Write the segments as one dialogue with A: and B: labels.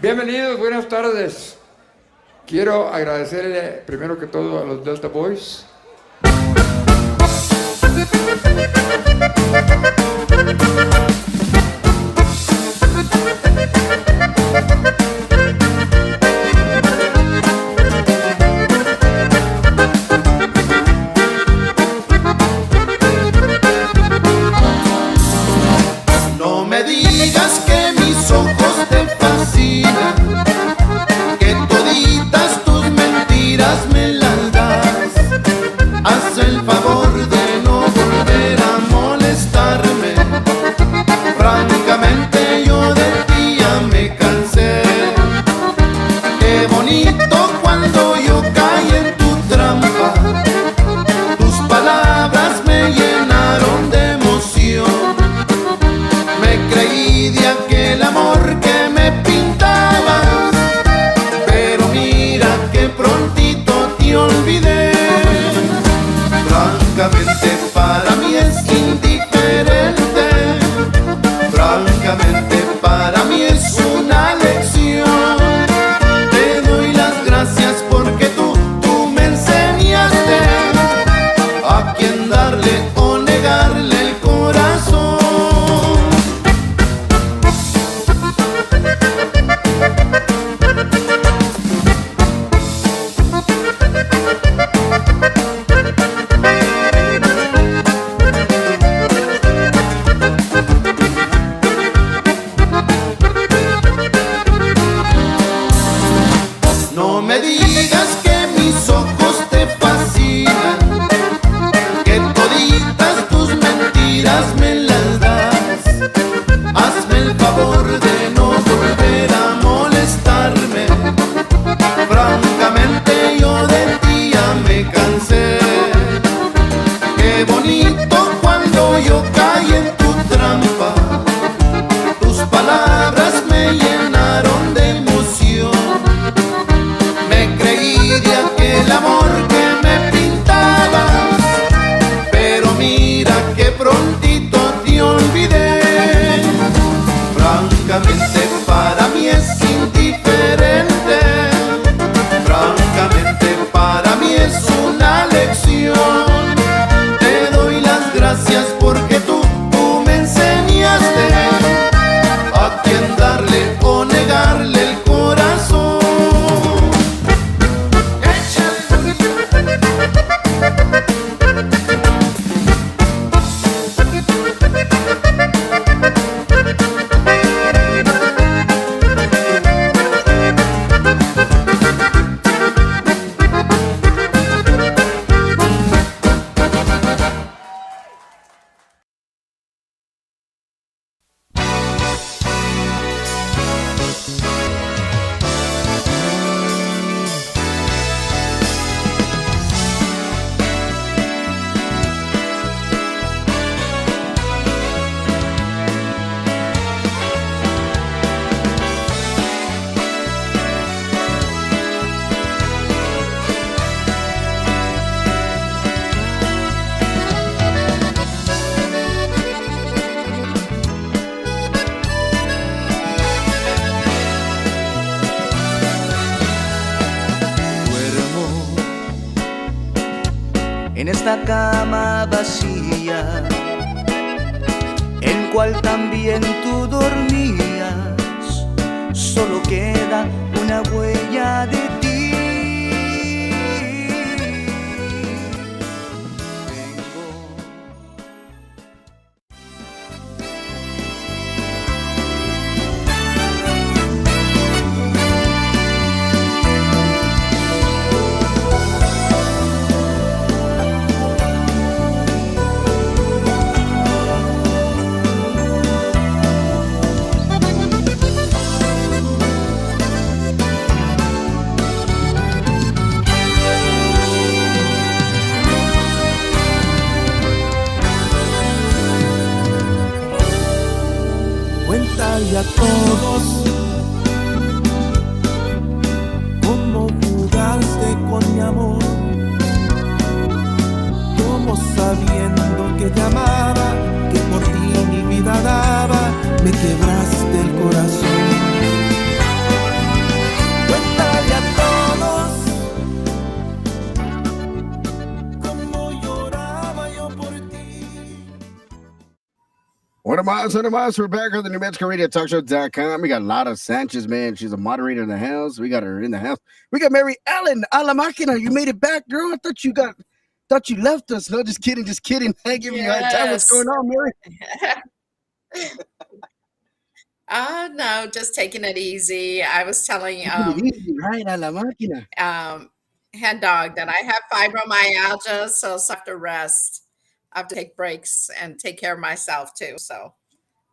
A: Bienvenidos, buenas tardes. Quiero agradecerle primero que todo a los Delta Boys.
B: No me digas que mis ojos te fascinan, que toditas tus mentiras me las das. Haz el favor de no volver a molestarme. Francamente yo de ti ya me cansé. Qué bonito cuando yo caí en tu trampa. Tus palabras me llenaron de emoción. Me creí de aquel amor que me pintabas, pero mira que prontito te olvidé. Francamente para mí es indiferente, francamente para mí es una lección. Te doy las gracias porque tú me enseñaste a quién darle o negarle el corazón. No me digas que mis ojos te fascinan, que toditas tus mentiras me las das. Hazme el favor de no volver a molestarme. Francamente yo de ti ya me cansé. Qué bonito cuando yo caí en tu trampa. Tus palabras me llenaron de emoción. Me creí de aquel amor que me pintabas, pero mira que prontito te olvidé. Francamente para mí es indiferente, francamente para mí es una lección. Te doy las gracias porque tú me enseñaste a quién darle o negarle el corazón.
C: En esta cama vacía, en cual también tú dormías, solo queda una huella de ti.
B: Cuéntale a todos cómo jugaste con mi amor, cómo sabiendo que te amaba, que por ti mi vida daba, me quebraste el corazón.
D: What am I? We're back on the New Mexico Radio Talk Show.com. We got Lara Sanchez, man. She's a moderator in the house. We got her in the house. We got Mary Ellen a la máquina. You made it back, girl. I thought you left us. No, just kidding, just kidding. I give you a hard time. What's going on, Mary?
E: No, just taking it easy. I was telling
D: Right, a la máquina.
E: Head dog that I have fibromyalgia, so I have to rest. I have to take breaks and take care of myself too. So,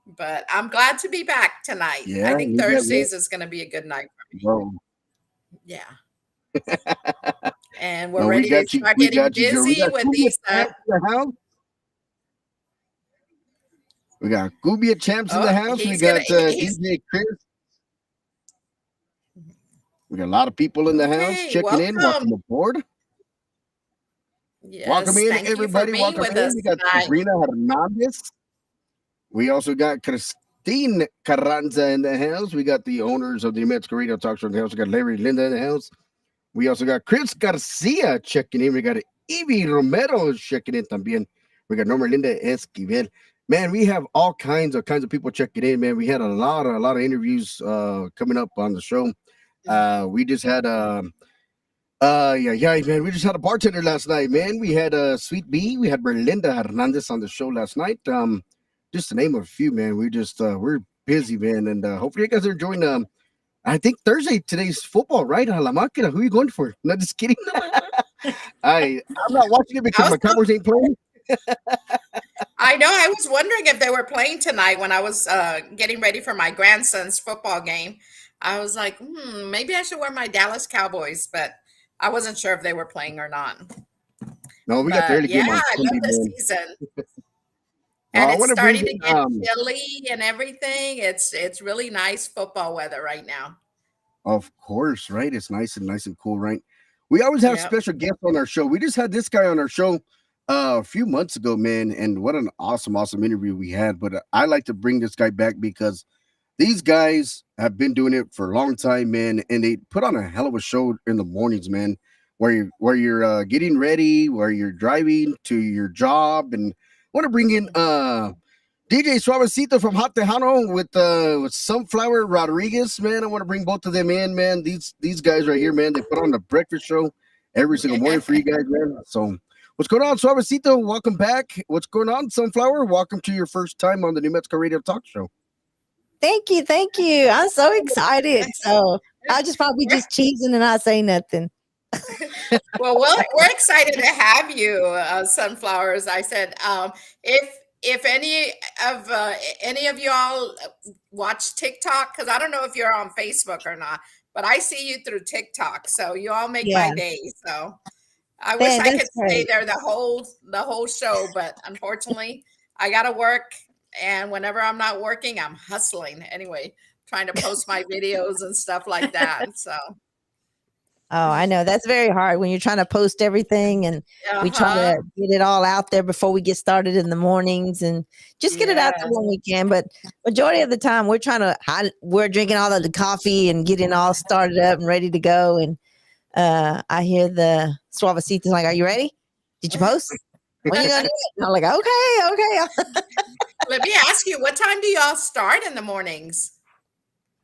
E: but I'm glad to be back tonight.
D: Yeah,
E: I think Thursdays is going to be a good night for me.
D: Whoa.
E: Yeah. And we're
D: No,
E: ready to start getting busy with these.
D: We got Gubia Champs in the house. We got DJ Chris. We got a lot of people in the house checking in. Welcome aboard.
E: Yes,
D: welcome in,
E: thank
D: everybody.
E: You for being
D: Welcome
E: with
D: in.
E: us
D: We got
E: tonight.
D: Sabrina Hernandez. We also got Christine Carranza in the house. We got the owners of the New Mexico Radio Talk Show in the house. We got Larry Linda in the house. We also got Chris Garcia checking in. We got Evie Romero checking in también. We got Norma Linda Esquivel. Man, we have all kinds of people checking in, man. We had a lot of interviews coming up on the show. We just had man. We just had a bartender last night, man. We had Sweet Bee. We had Berlinda Hernandez on the show last night. Just to name a few, man. We just we're busy, man, and hopefully you guys are enjoying. I think Thursday today's football, right? A la máquina. Who are you going for? No, just kidding. I'm not watching it because my Cowboys ain't playing.
E: I know. I was wondering if they were playing tonight when I was getting ready for my grandson's football game. I was like, maybe I should wear my Dallas Cowboys, but I wasn't sure if they were playing or not.
D: No, we got the early game on
E: I
D: Sunday,
E: love this
D: man.
E: season.
D: Well,
E: And it's starting to get chilly and everything. It's really nice football weather right now.
D: Of course, right? It's nice and cool, right? We always have special guests on our show. We just had this guy on our show a few months ago, man, and what an awesome interview we had. But I like to bring this guy back because these guys have been doing it for a long time, man, and they put on a hell of a show in the mornings, man, where you're getting ready, where you're driving to your job, and I want to bring in DJ Suavesito from Hot Tejano with Sunflower Rodriguez, man. I want to bring both of them in, man. These guys right here, man, they put on the breakfast show every single morning for you guys, man. So what's going on, Suavesito? Welcome back. What's going on, Sunflower? Welcome to your first time on the New Mexico Radio Talk Show.
F: Thank you. I'm so excited. So I just probably just cheesing and not saying nothing.
E: Well, we're excited to have you, Sunflowers. I said, if any of y'all watch TikTok, because I don't know if you're on Facebook or not, but I see you through TikTok, so you all make my day. So I wish I could stay there the whole show, but unfortunately, I gotta work. And whenever I'm not working, I'm hustling anyway, trying to post my videos and stuff like that. So.
F: Oh, I know. That's very hard when you're trying to post everything and we try to get it all out there before we get started in the mornings and just get it out there when we can. But majority of the time we're drinking all of the coffee and getting all started up and ready to go. And I hear the Suavecito's like, are you ready? Did you post? When are you going to do it? And I'm like, okay.
E: Let me ask you, what time do y'all start in the mornings?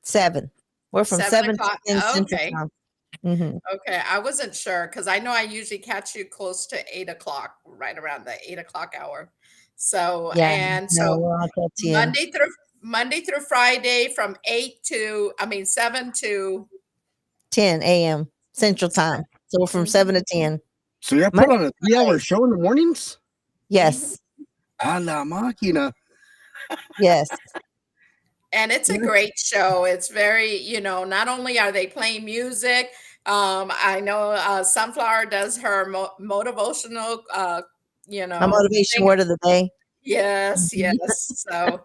F: 7. We're from 7 to 10 Central Time.
E: Mm-hmm. Okay, I wasn't sure because I know I usually catch you close to 8 o'clock, right around the 8 o'clock hour. So Monday through Friday from 7 to
F: 10 a.m. Central Time. So we're from 7 to 10.
D: So you put on a 3-hour show in the mornings?
F: Yes.
D: A la máquina.
F: Yes.
E: And it's a great show. It's very, not only are they playing music, I know Sunflower does her motivational,
F: a motivation word of the day.
E: Yes. So,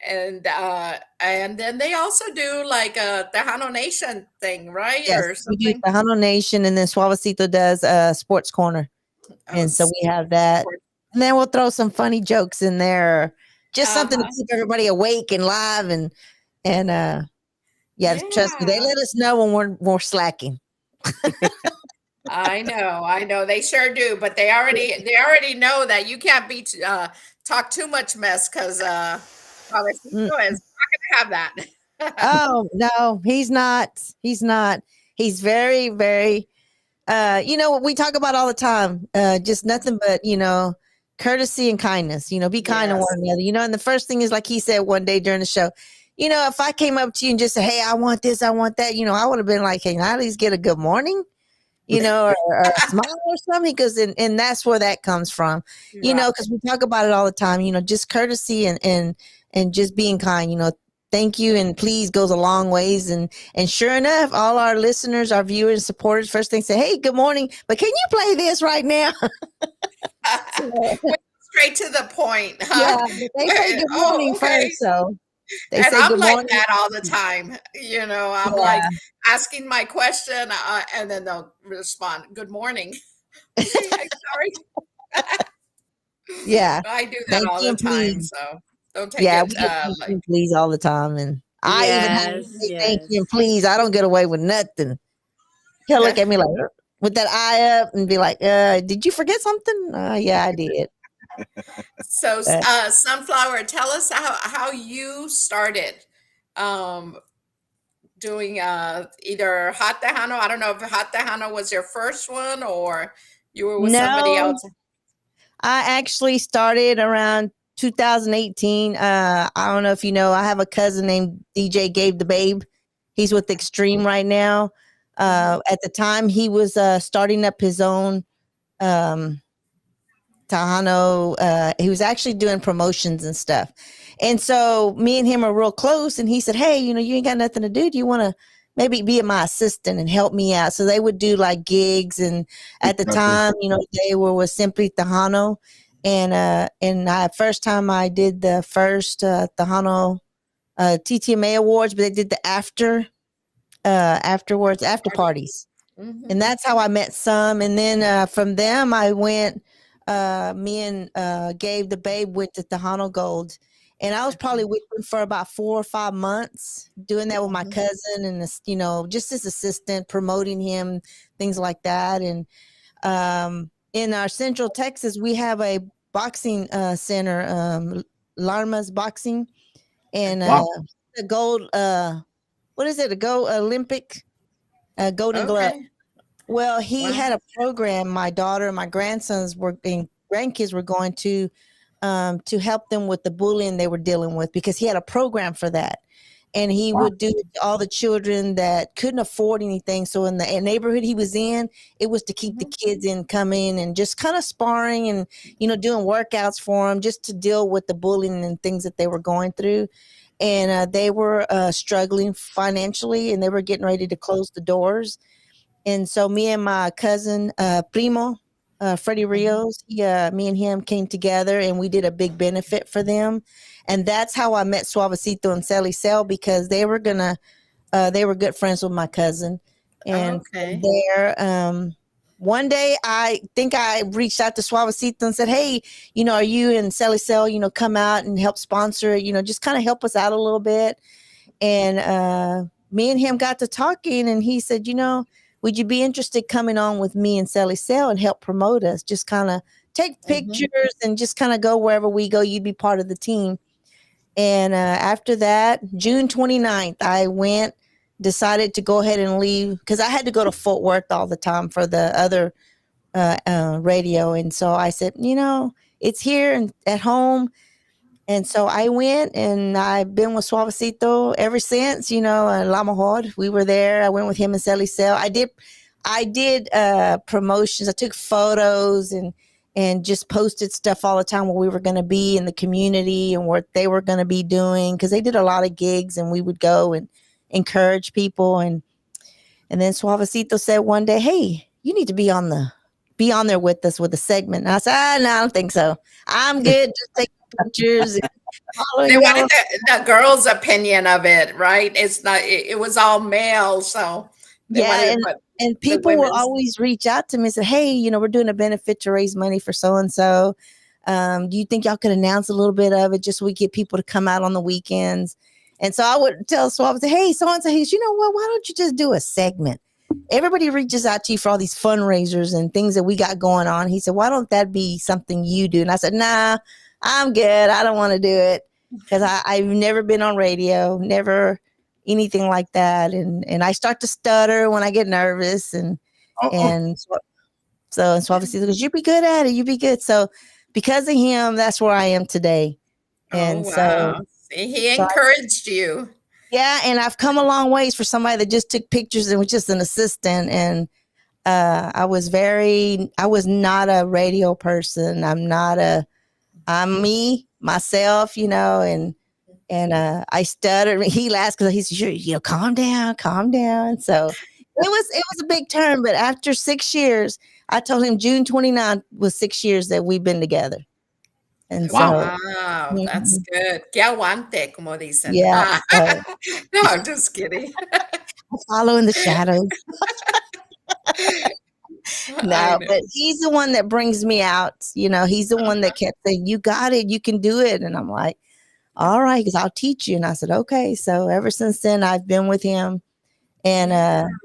E: and then they also do like a Tejano Nation thing, right?
F: Yes,
E: or something.
F: We do Tejano Nation, and then Suavecito does Sports Corner. And so we have that. And then we'll throw some funny jokes in there. Just something to keep everybody awake and live and trust me, they let us know when we're slacking.
E: I know they sure do, but they already know that you can't be talk too much mess because
F: Mm.
E: Suavecito is not going to have that.
F: Oh no, he's not. He's not. He's very, very. We talk about all the time. Just nothing but courtesy and kindness. Be kind to
E: Yes.
F: one another. And the first thing is like he said one day during the show. If I came up to you and just said, "Hey, I want this, I want that," I would have been like, "Hey, can I at least get a good morning?" or a smile or something. Because and that's where that comes from.
E: Right.
F: Because we talk about it all the time. Just courtesy and just being kind. Thank you and please goes a long ways. And sure enough, all our listeners, our viewers, supporters, first thing say, "Hey, good morning, but can you play this right now?"
E: Straight to the point,
F: Yeah,
E: huh?
F: but they say good morning
E: Okay.
F: first, so they
E: And
F: say
E: I'm
F: good
E: like
F: morning.
E: that all the time. I'm like
F: Yeah,
E: asking my question, and then they'll respond, "Good morning." Okay, I'm sorry.
F: yeah.
E: I do that
F: Thank
E: all
F: you
E: the
F: and
E: time,
F: please.
E: so don't take
F: Yeah,
E: it
F: we get thank you
E: like
F: and please all the time, and I even have to
G: Yes,
F: say thank
G: yes.
F: you and please. I don't get away with nothing. He'll look at me like with that eye up and be like, did you forget something?" Yeah, I did.
E: So.
F: Uh,
E: Sunflower, tell us how you started um, doing either hot tejano. I don't know if hot tejano was your first one or you were with somebody
F: no,
E: else.
F: I actually started around 2018. I don't know if you know, I have a cousin named DJ Gabe the Babe. He's with Extreme right now. At the time, he was starting up his own um, Tejano. He was actually doing promotions and stuff. And so me and him are real close. And he said, "Hey, you ain't got nothing to do. Do you want to maybe be my assistant and help me out?" So they would do like gigs. And at the
D: Gotcha.
F: time, they were with Simply Tejano. And first time I did the first Tejano TTMA awards, but they did the after parties. And
E: Mhm.
F: that's how I met some. And then from them, I went, me and Gabe the Babe went to Tejano Gold. And I was probably with him for about 4 or 5 months, doing that with my cousin and, just as assistant, promoting him, things like that. And in our Central Texas, we have a boxing center, Larma's Boxing, and
D: Wow.
F: the gold, what is it? A gold Olympic Golden Glove.
E: Okay.
F: Well, he
E: Wow.
F: had a program. My daughter and my grandsons were and grandkids were going to help them with the bullying they were dealing with, because he had a program for that. And he
D: Wow.
F: would do it to all the children that couldn't afford anything. So in the neighborhood he was in, it was to keep the kids in coming and just kind of sparring and, doing workouts for them just to deal with the bullying and things that they were going through. And they were struggling financially and they were getting ready to close the doors. And so me and my cousin, Primo, Freddie Rios, me and him came together and we did a big benefit for them. And that's how I met Suavecito and Sally Cell, because they were they were good friends with my cousin. And from
E: Okay.
F: there, one day I think I reached out to Suavecito and said, "Hey, are you and Sally Cell, come out and help sponsor it, just kind of help us out a little bit." And me and him got to talking and he said, "Would you be interested coming on with me and Sally Cell and help promote us? Just kind of take pictures and just kind of go wherever we go. You'd be part of the team." And after that, June 29th, I went, decided to go ahead and leave because I had to go to Fort Worth all the time for the other radio. And so I said, it's here and at home. And so I went and I've been with Suavecito ever since, La Mejor. We were there. I went with him and Sally Cell. I did promotions. I took photos and just posted stuff all the time where we were going to be in the community and what they were going to be doing, because they did a lot of gigs and we would go and encourage people. And then Suavecito said one day, "Hey, you need to be on there with us with a segment." And I said, "No, I don't think so. I'm good. Just take pictures and following
E: They
F: y'all."
E: wanted the girl's opinion of it, right? It's not. It was all male, so they wanted
F: Yeah,
E: to put
F: and
E: the
F: people will
E: women's.
F: always reach out to me and say, "Hey, we're doing a benefit to raise money for so and so. Do you think y'all could announce a little bit of it just so we get people to come out on the weekends?" And so I would tell Swab, say, "Hey, so and so, you know what? Why don't you just do a segment? Everybody reaches out to you for all these fundraisers and things that we got going on." He said, "Why don't that be something you do?" And I said, "Nah, I'm good. I don't want to do it." because I've never been on radio, never anything like that. And I start to stutter when I get nervous and so Suavesito goes, you be good at it. You be good. So because of him, that's where I am today. And
E: wow. See, he encouraged you.
F: Yeah. And I've come a long ways for somebody that just took pictures and was just an assistant. And I was not a radio person. I'm me, myself, and I stuttered. He laughed because he said, calm down. So it was a big turn. But after 6 years, I told him June 29th was 6 years that we've been together. And
E: wow, that's good. Que aguante, como dicen.
F: Yeah.
E: No, I'm just kidding.
F: Follow in the shadows. No, but he's the one that brings me out. He's the one that kept saying, you got it, you can do it. And I'm like, all right, because I'll teach you. And I said, okay. So ever since then, I've been with him. And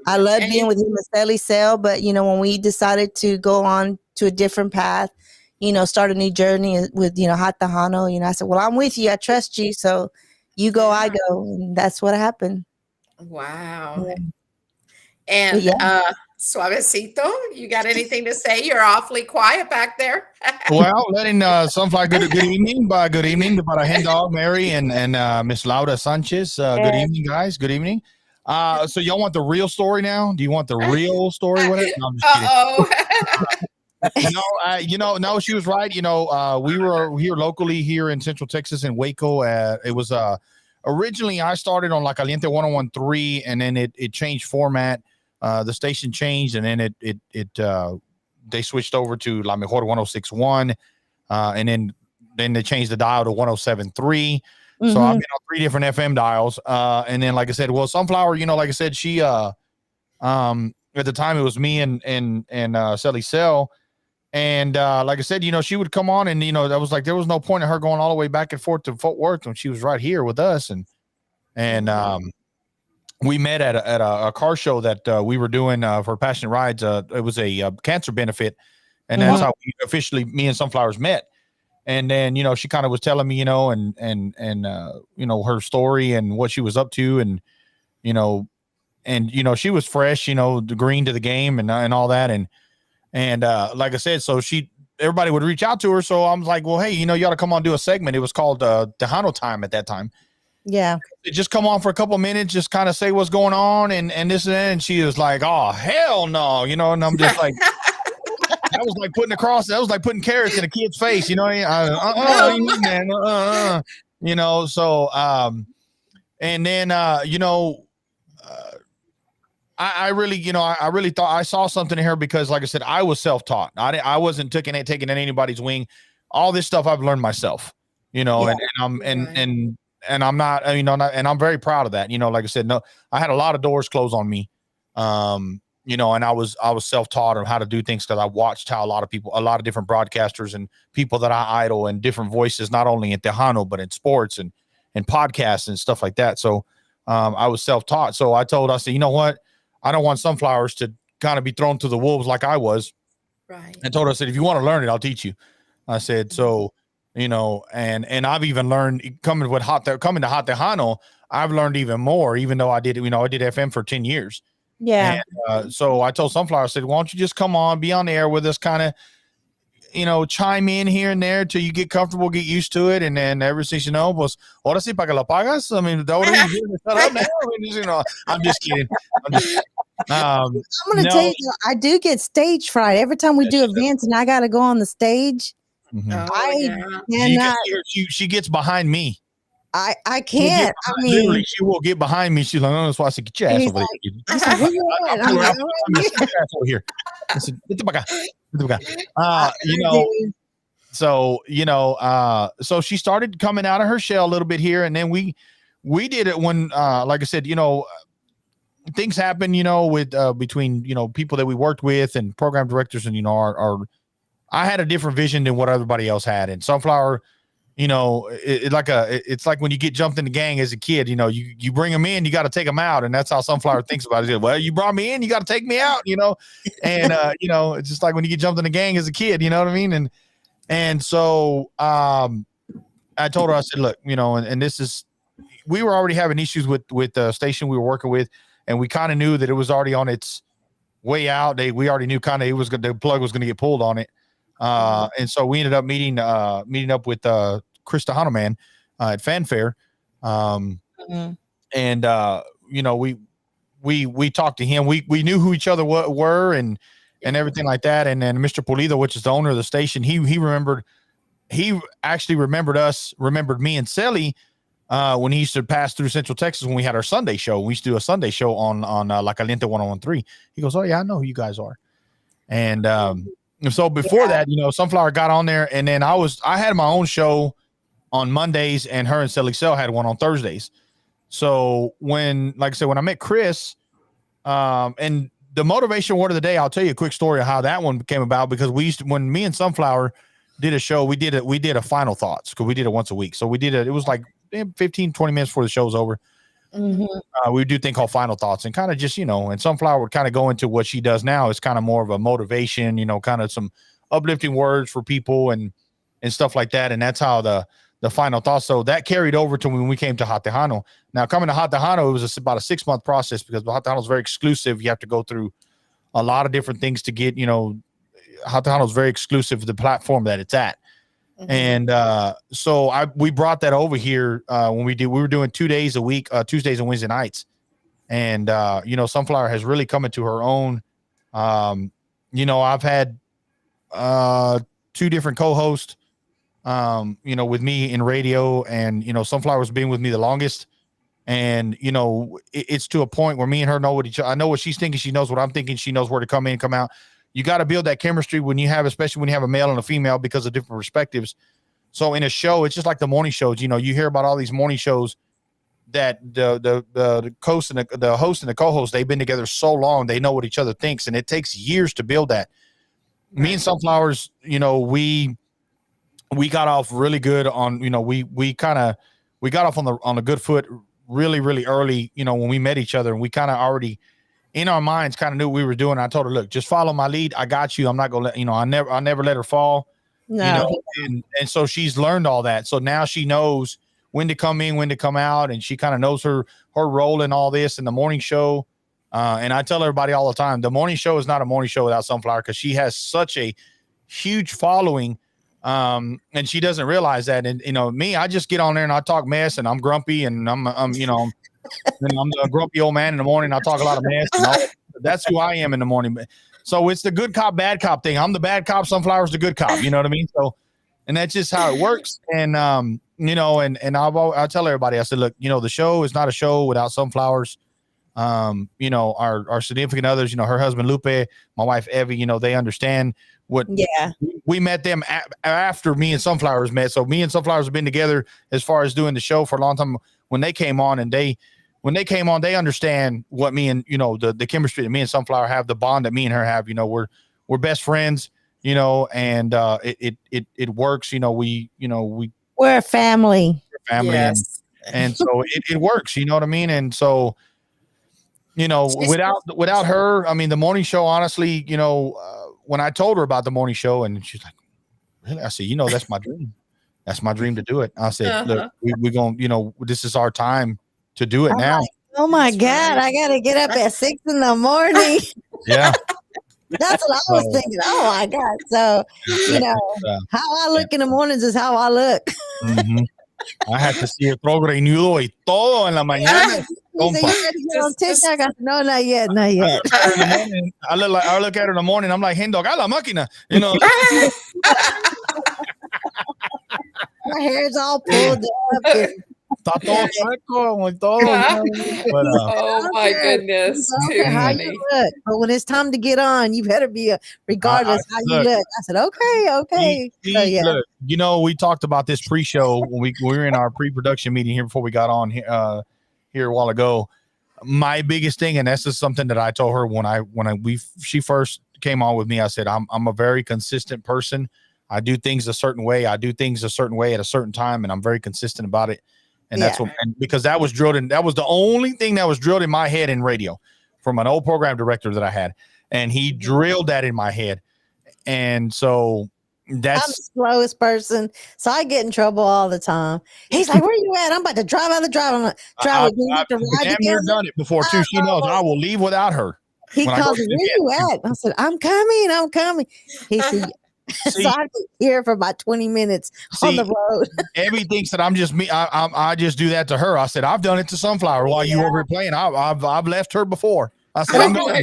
F: I love being with him at Suavesito. But, when we decided to go on to a different path, start a new journey with, Hot Tejano, I said, well, I'm with you. I trust you. So you go, I go. And that's what happened.
E: Wow. Yeah. And Suavesito, you got anything to say? You're awfully quiet back there.
G: Well, letting Sunflower good evening. Good evening para Hen Dog, Mary, and Miss Laura Sanchez. Good evening, guys. Good evening. So y'all want the real story now? Do you want the real story with it? No, I'm just kidding. No, she was right. We were here locally here in Central Texas in Waco. It was originally I started on La Caliente 101.3, and then it changed format. The station changed, and then they switched over to La Mejor 106.1, and then they changed the dial to 107.3. Mm-hmm. So I've been on 3 different FM dials. And then, like I said, well, Sunflower, like I said, she at the time it was me and Suavesito. And like I said, she would come on, and that was like there was no point in her going all the way back and forth to Fort Worth when she was right here with us. And we met at a car show that we were doing for Passionate Rides. It was a cancer benefit, and that's how we officially, me and Sunflowers met. And then, she kind of was telling me, and her story and what she was up to, and she was fresh, the green to the game and all that. And like I said, so everybody would reach out to her. So I was like, well, hey, you ought to come on, do a segment. It was called Tejano Time at that time. Yeah. Just come on for a couple of minutes, just kind of say what's going on and this and that. And she was like, oh, hell no. And I'm just like, that was like putting carrots in a kid's face, So, and then, I really thought I saw something in her because, like I said, I was self-taught. I wasn't taking in anybody's wing. All this stuff I've learned myself, and I'm not, and I'm very proud of that. Like I said, no, I had a lot of doors closed on me. And I was self-taught on how to do things because I watched how a lot of different broadcasters and people that I idol and different voices, not only in Tejano, but in sports and podcasts and stuff like that. So I was self-taught. So I said, you know what? I don't want Sunflowers to kind of be thrown to the wolves like I was. Right. And told her, I said, if you want to learn it, I'll teach you. I said, so, and I've even learned coming to Hot Tejano, I've learned even more, even though I did FM for 10 years. Yeah. And, so I told Sunflower, I said, why don't you just come on, be on the air with us, kind of, chime in here and there till you get comfortable, get used to it. And then ever since, pues, ahora sí, para que lo pagas. I mean, I'm just kidding. I'm
F: going to tell you, I do get stage fright every time we do events and I got to go on the stage.
G: Mm-hmm. She gets behind me.
F: I can't.
G: Literally, she will get behind me. She's like, oh, that's why I said, get your ass over there. Get your ass over here. I said, so she started coming out of her shell a little bit here, and then we did it when, like I said, things happen, with between people that we worked with and program directors, and I had a different vision than what everybody else had, and Sunflower. It's like when you get jumped in the gang as a kid, you bring them in, you got to take them out. And that's how Sunflower thinks about it. Well, you brought me in, you got to take me out, and, it's just like when you get jumped in the gang as a kid, you know what I mean? And so, I told her, I said, look, and this is, we were already having issues with the station we were working with, and we kind of knew that it was already on its way out. We already knew kind of the plug was going to get pulled on it. And so we ended up meeting up with Chris Tejano at Fanfare. And we talked to him. We knew who each other were and everything like that. And then Mr. Pulido, which is the owner of the station, he actually remembered me and Sally when he used to pass through Central Texas when we had our Sunday show. We used to do a Sunday show on La Caliente 101.3. He goes, oh yeah, I know who you guys are. And so before that, Sunflower got on there, and then I had my own show on Mondays, and her and Sally Cell had one on Thursdays. So when I met Chris, and the motivation word of the day, I'll tell you a quick story of how that one came about, because when me and Sunflower did a show, we did a final thoughts, because we did it once a week. So it was like 15, 20 minutes before the show's over. We would do a thing called final thoughts, and kind of just, and Sunflower would kind of go into what she does now. It's kind of more of a motivation, kind of some uplifting words for people and stuff like that. And that's how the final thoughts. So that carried over to when we came to Hot Tejano. Now, coming to Hot Tejano, it was about a 6-month process, because Hot Tejano is very exclusive. You have to go through a lot of different things to get, Hot Tejano is very exclusive to the platform that it's at. And so we brought that over here when we were doing 2 days a week, Tuesdays and Wednesday nights. And, Sunflower has really come into her own. I've had 2 different co-hosts, with me in radio, and, Sunflower's been with me the longest. And, it's to a point where me and her know I know what she's thinking. She knows what I'm thinking. She knows where to come in, come out. You got to build that chemistry especially when you have a male and a female, because of different perspectives. So in a show, it's just like the morning shows. You hear about all these morning shows that the host and the co-host, they've been together so long, they know what each other thinks, and it takes years to build that. Me and Sunflowers, we got off really good on, we got off on a good foot really, really early, when we met each other, and we kind of already in our minds kind of knew what we were doing. I told her, look, just follow my lead. I got you. I'm not going to let, I never let her fall, and so she's learned all that. So now she knows when to come in, when to come out. And she kind of knows her role in all this in the morning show. And I tell everybody all the time, the morning show is not a morning show without Sunflower, because she has such a huge following. And she doesn't realize that. And, me, I just get on there and I talk mess, and I'm grumpy, and I'm the grumpy old man in the morning. I talk a lot of mess. That's who I am in the morning. So it's the good cop, bad cop thing. I'm the bad cop. Sunflower's the good cop. You know what I mean? So, and that's just how it works. And, and I'll tell everybody, I said, look, the show is not a show without Sunflowers. Our significant others, her husband, Lupe, my wife, Evie, they understand what we met them after me and Sunflowers met. So me and Sunflowers have been together as far as doing the show for a long time. When they came on, they understand what me and, the chemistry that me and Sunflower have, the bond that me and her have, we're best friends, and it works.
F: We're a family.
E: Yes.
G: And so it works, you know what I mean? And so, without her, I mean, the morning show, honestly, when I told her about the morning show, and she's like, really? I said, that's my dream. That's my dream to do it. I said, look, we're going, this is our time to do it now.
F: Oh my God. Right. I got to get up at 6 a.m.
G: Yeah.
F: That's what I was thinking. Oh my God. So, how I look in the mornings is how I look.
G: Mm-hmm. I had to see el progreñudo y todo en la mañana.
F: On TikTok. I said, no, not yet.
G: I look at her in the morning. I'm like, hen dog, a la máquina.
F: My hair's all pulled up.
G: Está todo chueco y todo.
E: Oh my goodness.
F: How you look. But when it's time to get on, you better be regardless how you look. I said, okay.
G: Look, we talked about this pre-show when we were in our pre-production meeting here before we got on here a while ago. My biggest thing, and this is something that I told her when she first came on with me, I said, I'm a very consistent person. I do things a certain way. I do things a certain way at a certain time, and I'm very consistent about it. And that's because that was drilled in. That was the only thing that was drilled in my head in radio from an old program director that I had. And he drilled that in my head. And so,
F: I'm the slowest person, so I get in trouble all the time. He's like, "Where you at? I'm about to drive out of the drive. I'm like,
G: I've damn near done it before too. She knows I will leave without her.
F: He calls me, "Where you at?" I said, "I'm coming." He said, so I could hear for about 20 minutes on the road.
G: Abby thinks that I'm just me. I just do that to her. I said, I've done it to Sunflower while you were over here playing. I've left her before. I said,
F: I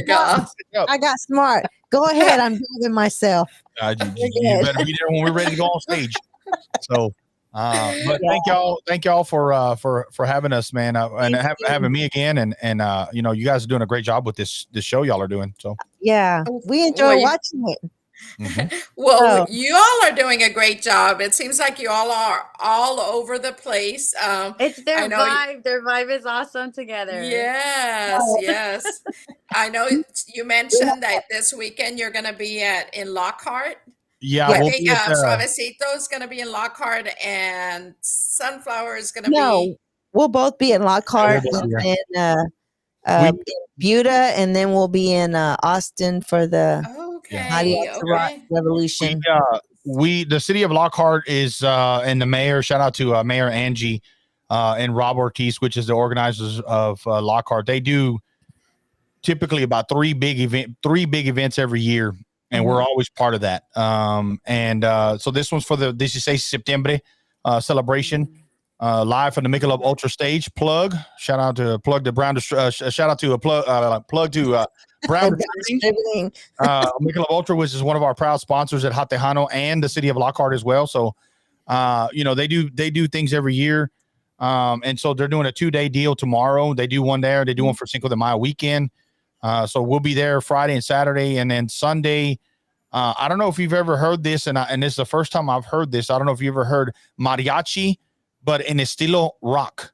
F: got smart. Go ahead. I'm driving myself.
G: You better be there when we're ready to go on stage. So, but thank y'all for having us, man, and having me again. And you know, you guys are doing a great job with this show y'all are doing. So
F: yeah, we enjoy watching it.
G: Mm-hmm.
E: Well, you all are doing a great job. It seems like you all are all over the place.
H: It's their vibe. Their vibe is awesome together.
E: Yes. I know you mentioned that this weekend you're going to be in Lockhart.
G: Yeah,
E: I think Suavesito is going to be in Lockhart, and Sunflower is going to be.
F: We'll both be in Lockhart and Buda, and then we'll be in Austin for the Revolution.
G: The city of Lockhart is and the mayor. Shout out to Mayor Angie and Rob Ortiz, which is the organizers of Lockhart. They do typically about three big events every year, and we're always part of that. So this one's for the 16 September celebration. Live from the Michelob Ultra stage. Shout out to Brown Distributing. Michelob Ultra, which is one of our proud sponsors at Hat Tejano and the city of Lockhart as well. So, you know, they do things every year. And so they're doing a 2-day deal tomorrow. They do one there. They do one for Cinco de Mayo weekend. So we'll be there Friday and Saturday, and then Sunday. I don't know if you've ever heard this, and this is the first time I've heard this. I don't know if you ever heard mariachi, but in estilo rock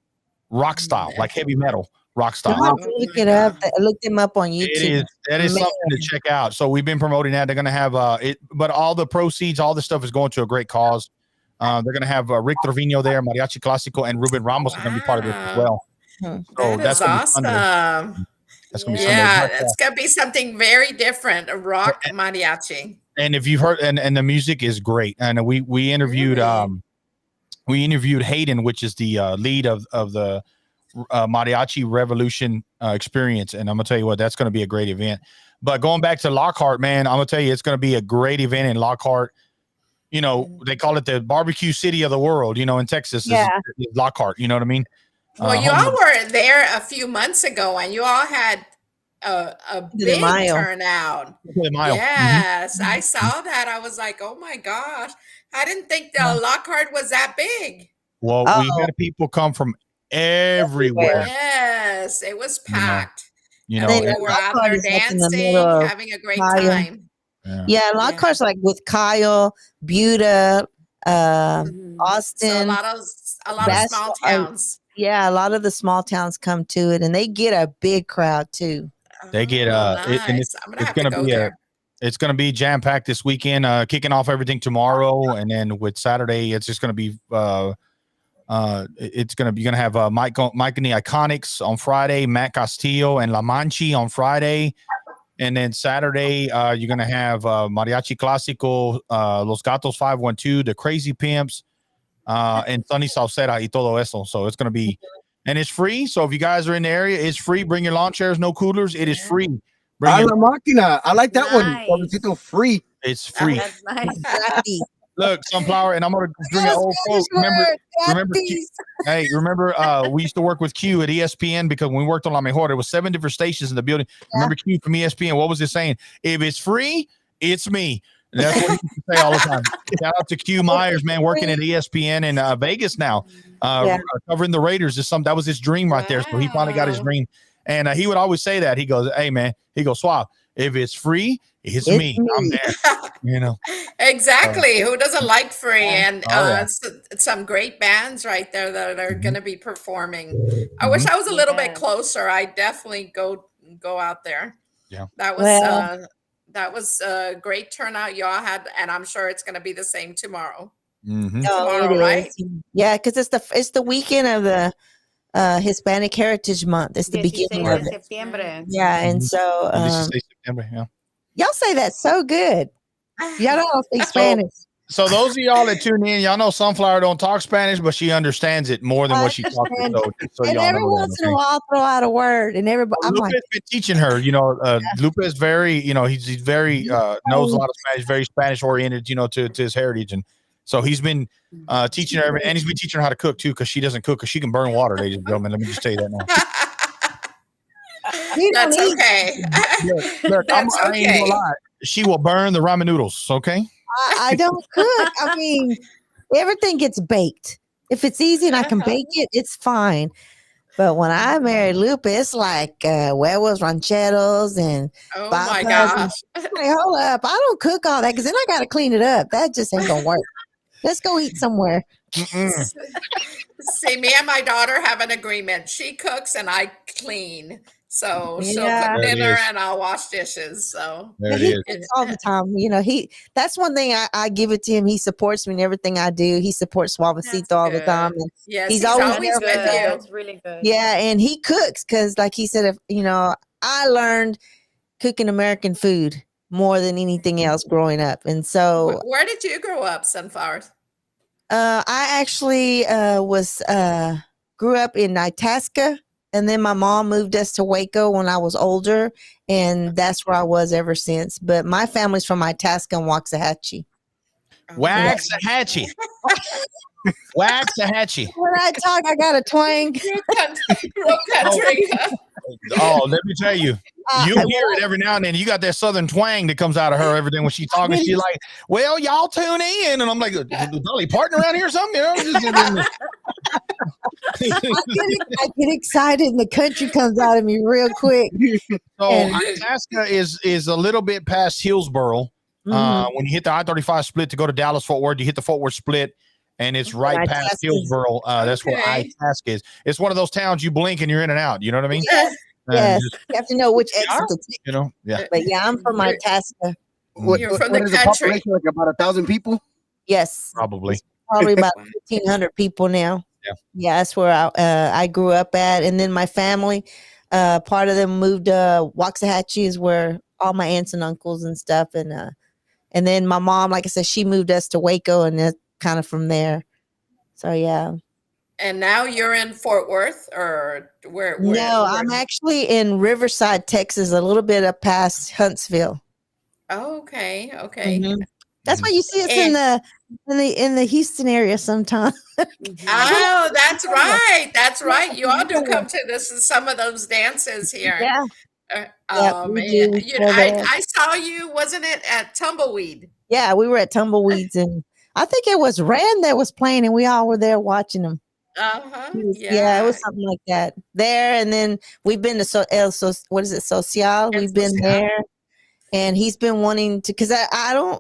G: style, like heavy metal rock style.
F: Look it up. Look them up on YouTube.
G: That is something to check out. So we've been promoting that. They're going to have but all the proceeds, all the stuff is going to a great cause. They're going to have Rick Trevino there, Mariachi Clásico, and Ruben Ramos are going to be part of this as well.
E: So that's awesome.
G: That's going to be Sunday.
E: It's going to be something very different, a rock mariachi.
G: And if you've heard, and the music is great. And we interviewed Hayden, which is the lead of the Mariachi Revolution experience. And I'm going to tell you what, that's going to be a great event. But going back to Lockhart, man, I'm going to tell you, it's going to be a great event in Lockhart. You know, they call it the barbecue city of the world, you know, in Texas. Is Lockhart, you know what I mean?
E: Well, you all were there a few months ago, and you all had a big turnout. Yes, I saw that. I was like, oh my gosh. I didn't think Lockhart was that big.
G: Well, we had people come from everywhere.
E: Yes, it was packed.
G: You know,
E: they were out there dancing, having a great time.
F: Yeah, Lockhart's like with Kyle, Buda, Austin.
E: So a lot of small towns.
F: Yeah, a lot of the small towns come to it, and they get a big crowd too.
G: They get it's going to be jam packed this weekend. Kicking off everything tomorrow, and then with Saturday, it's just going to be you're going to have Mike and the Iconics on Friday, Matt Castillo and La Manchi on Friday, and then Saturday you're going to have Mariachi Clásico, Los Gatos 512, the Crazy Pimps, and Sunny Salsera y todo eso. So it's going to be, and it's free. So if you guys are in the area, it's free. Bring your lawn chairs, no coolers. It is free.
D: I like that one. It's free.
G: It's free.
H: That's nice.
G: Look, Sunflower, and I'm going to bring an old quote. Remember, we used to work with Q at ESPN because when we worked on La Mejor, there was 7 different stations in the building. Remember Q from ESPN? What was it saying? If it's free, it's me. And that's what he used to say all the time. Shout out to Q Myers, man, working at ESPN in Vegas now, covering the Raiders. That was his dream right there. So he finally got his dream. And he would always say that. He goes, hey, man, Suave, if it's free, it's me. I'm there. You know.
E: Exactly. Who doesn't like free? And some great bands right there that are going to be performing. I wish I was a little bit closer. I definitely go out there.
G: Yeah.
E: That was a great turnout y'all had, and I'm sure it's going to be the same tomorrow.
F: Tomorrow, right? Yeah, because it's the weekend of the Hispanic Heritage Month. It's the beginning of it. Yeah, and so
G: September,
F: y'all say that so good. Y'all don't speak Spanish.
G: So those of y'all that tune in, y'all know Sunflower don't talk Spanish, but she understands it more than what she talks. So
F: and
G: y'all
F: every
G: know
F: once
G: that,
F: in a while, I'll throw out a word, and everybody, I'm
G: Lupe
F: like,
G: has been teaching her. Lupe is very, he's very knows a lot of Spanish, very Spanish oriented, to his heritage, and so he's been teaching her, and he's been teaching her how to cook too, because she doesn't cook, because she can burn water, ladies and gentlemen. Let me just tell you that now.
E: That's okay.
G: Look, I
E: That's
G: ain't gonna
E: okay.
G: lie. She will burn the ramen noodles. Okay.
F: I don't cook. I mean, everything gets baked. If it's easy and I can bake it, it's fine. But when I married Lupe, it's like huevos rancheros and
E: Oh my
F: papas.
E: gosh.
F: Like, hold up. I don't cook all that because then I got to clean it up. That just ain't going to work. Let's go eat somewhere.
E: See, me and my daughter have an agreement. She cooks and I clean. So she'll
F: Yeah.
E: cook
G: There it
E: dinner
G: is.
E: and I'll wash dishes. So
G: There it
F: He
G: is.
F: cooks all the time. That's one thing I give it to him. He supports me in everything I do. He supports Suavesito all the time. And
E: yes,
F: he's
E: he's
F: always
E: always
F: there
E: with
F: for
E: you.
F: us.
H: That's really good.
F: Yeah, and he cooks because, like he said, I learned cooking American food more than anything else growing up, and so
E: Where did you grow up, Sunflowers?
F: I actually grew up in Itasca, and then my mom moved us to Waco when I was older, and that's where I was ever since. But my family's from Itasca and Waxahachie.
G: Waxahachie. Waxahachie.
F: When I talk, I got a twang.
E: Real country.
G: Oh, let me tell you. You hear it every now and then. You got that southern twang that comes out of her every day when she's talking. She's like, well, y'all tune in. And I'm like, Dolly Parton around here or something?
F: I get excited and the country comes out of me real quick.
G: So Itasca is a little bit past Hillsboro. When you hit the I-35 split to go to Dallas Fort Worth, you hit the Fort Worth split, and it's right past Hillsboro. That's where Itasca is. It's one of those towns you blink and you're in and out. You know what I mean?
F: Yes. You have to know which exit to take.
G: Yeah.
F: But yeah, I'm from Itasca.
E: You're from the country.
D: Like about 1,000 people?
F: Yes.
G: Probably
F: about 1,500 people now. Yeah, that's where I grew up at. And then my family, part of them moved to Waxahachie, is where all my aunts and uncles and stuff. And then my mom, like I said, she moved us to Waco, and that's kind of from there. So yeah.
E: And now you're in Fort Worth, or where?
F: No, I'm actually in Riverside, Texas, a little bit up past Huntsville.
E: Oh, okay.
F: That's why you see us in the Houston area sometimes.
E: Oh, that's right. That's right. You all do come to some of those dances here.
F: Yeah.
E: I saw you, wasn't it, at Tumbleweed?
F: Yeah, we were at Tumbleweeds, and I think it was Rand that was playing, and we all were there watching him. Yeah, it was something like that there. And then we've been to what is it, Social? We've been there, and he's been wanting to, because I don't.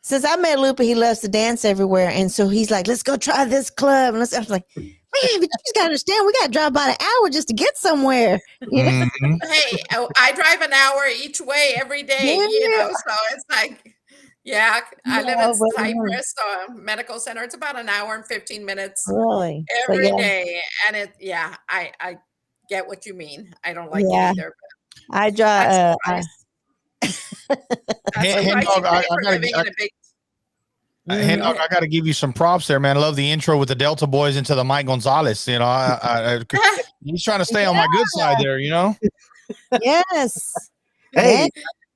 F: Since I met Lupe, he loves to dance everywhere, and so he's like, "Let's go try this club." And I was like, "Man, but you just gotta understand, we gotta drive about an hour just to get somewhere." You know?
E: Hey, I drive an hour each way every day. So it's like, I live in Cypress Medical Center. It's about an hour and 15 minutes every day, and I get what you mean. I don't like it either. But
F: I drive.
G: I gotta give you some props there, man. I love the intro with the Delta Boys into the Mike Gonzalez. He's trying to stay on my good side there,
F: Yes.
D: Hey,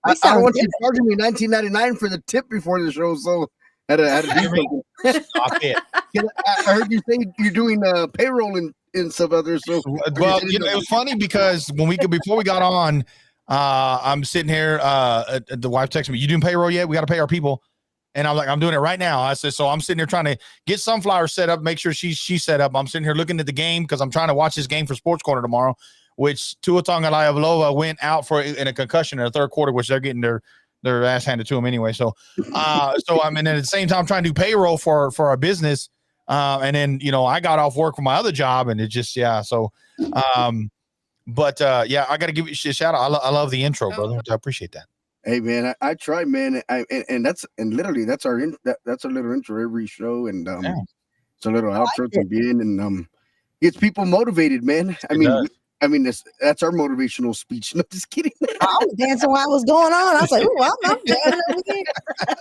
D: I don't want you charging me $19.99 for the tip before the show, so I had to do something.
G: Stop it.
D: I heard you say you're doing payroll and stuff out there. So
G: well, it was funny because before we got on, I'm sitting here. The wife texted me, "You doing payroll yet? We got to pay our people." And I'm like, "I'm doing it right now." I said, so I'm sitting here trying to get Sunflower set up, make sure she's set up. I'm sitting here looking at the game because I'm trying to watch this game for Sports Corner tomorrow, which Tua Tagovailoa went out in a concussion in the third quarter, which they're getting their ass handed to them anyway. So I'm at the same time trying to do payroll for our business. And then, I got off work for my other job, and it just, so, but I got to give you a shout out. I love the intro, brother. I appreciate that.
D: Hey man, I try, man. That's literally that's our that's our little intro every show, and it's a little outro to be in, and gets people motivated, man. I mean, I mean, that's our motivational speech. No, just kidding.
F: I was dancing while it was going on. I was like, "Ooh, I'm dancing over here."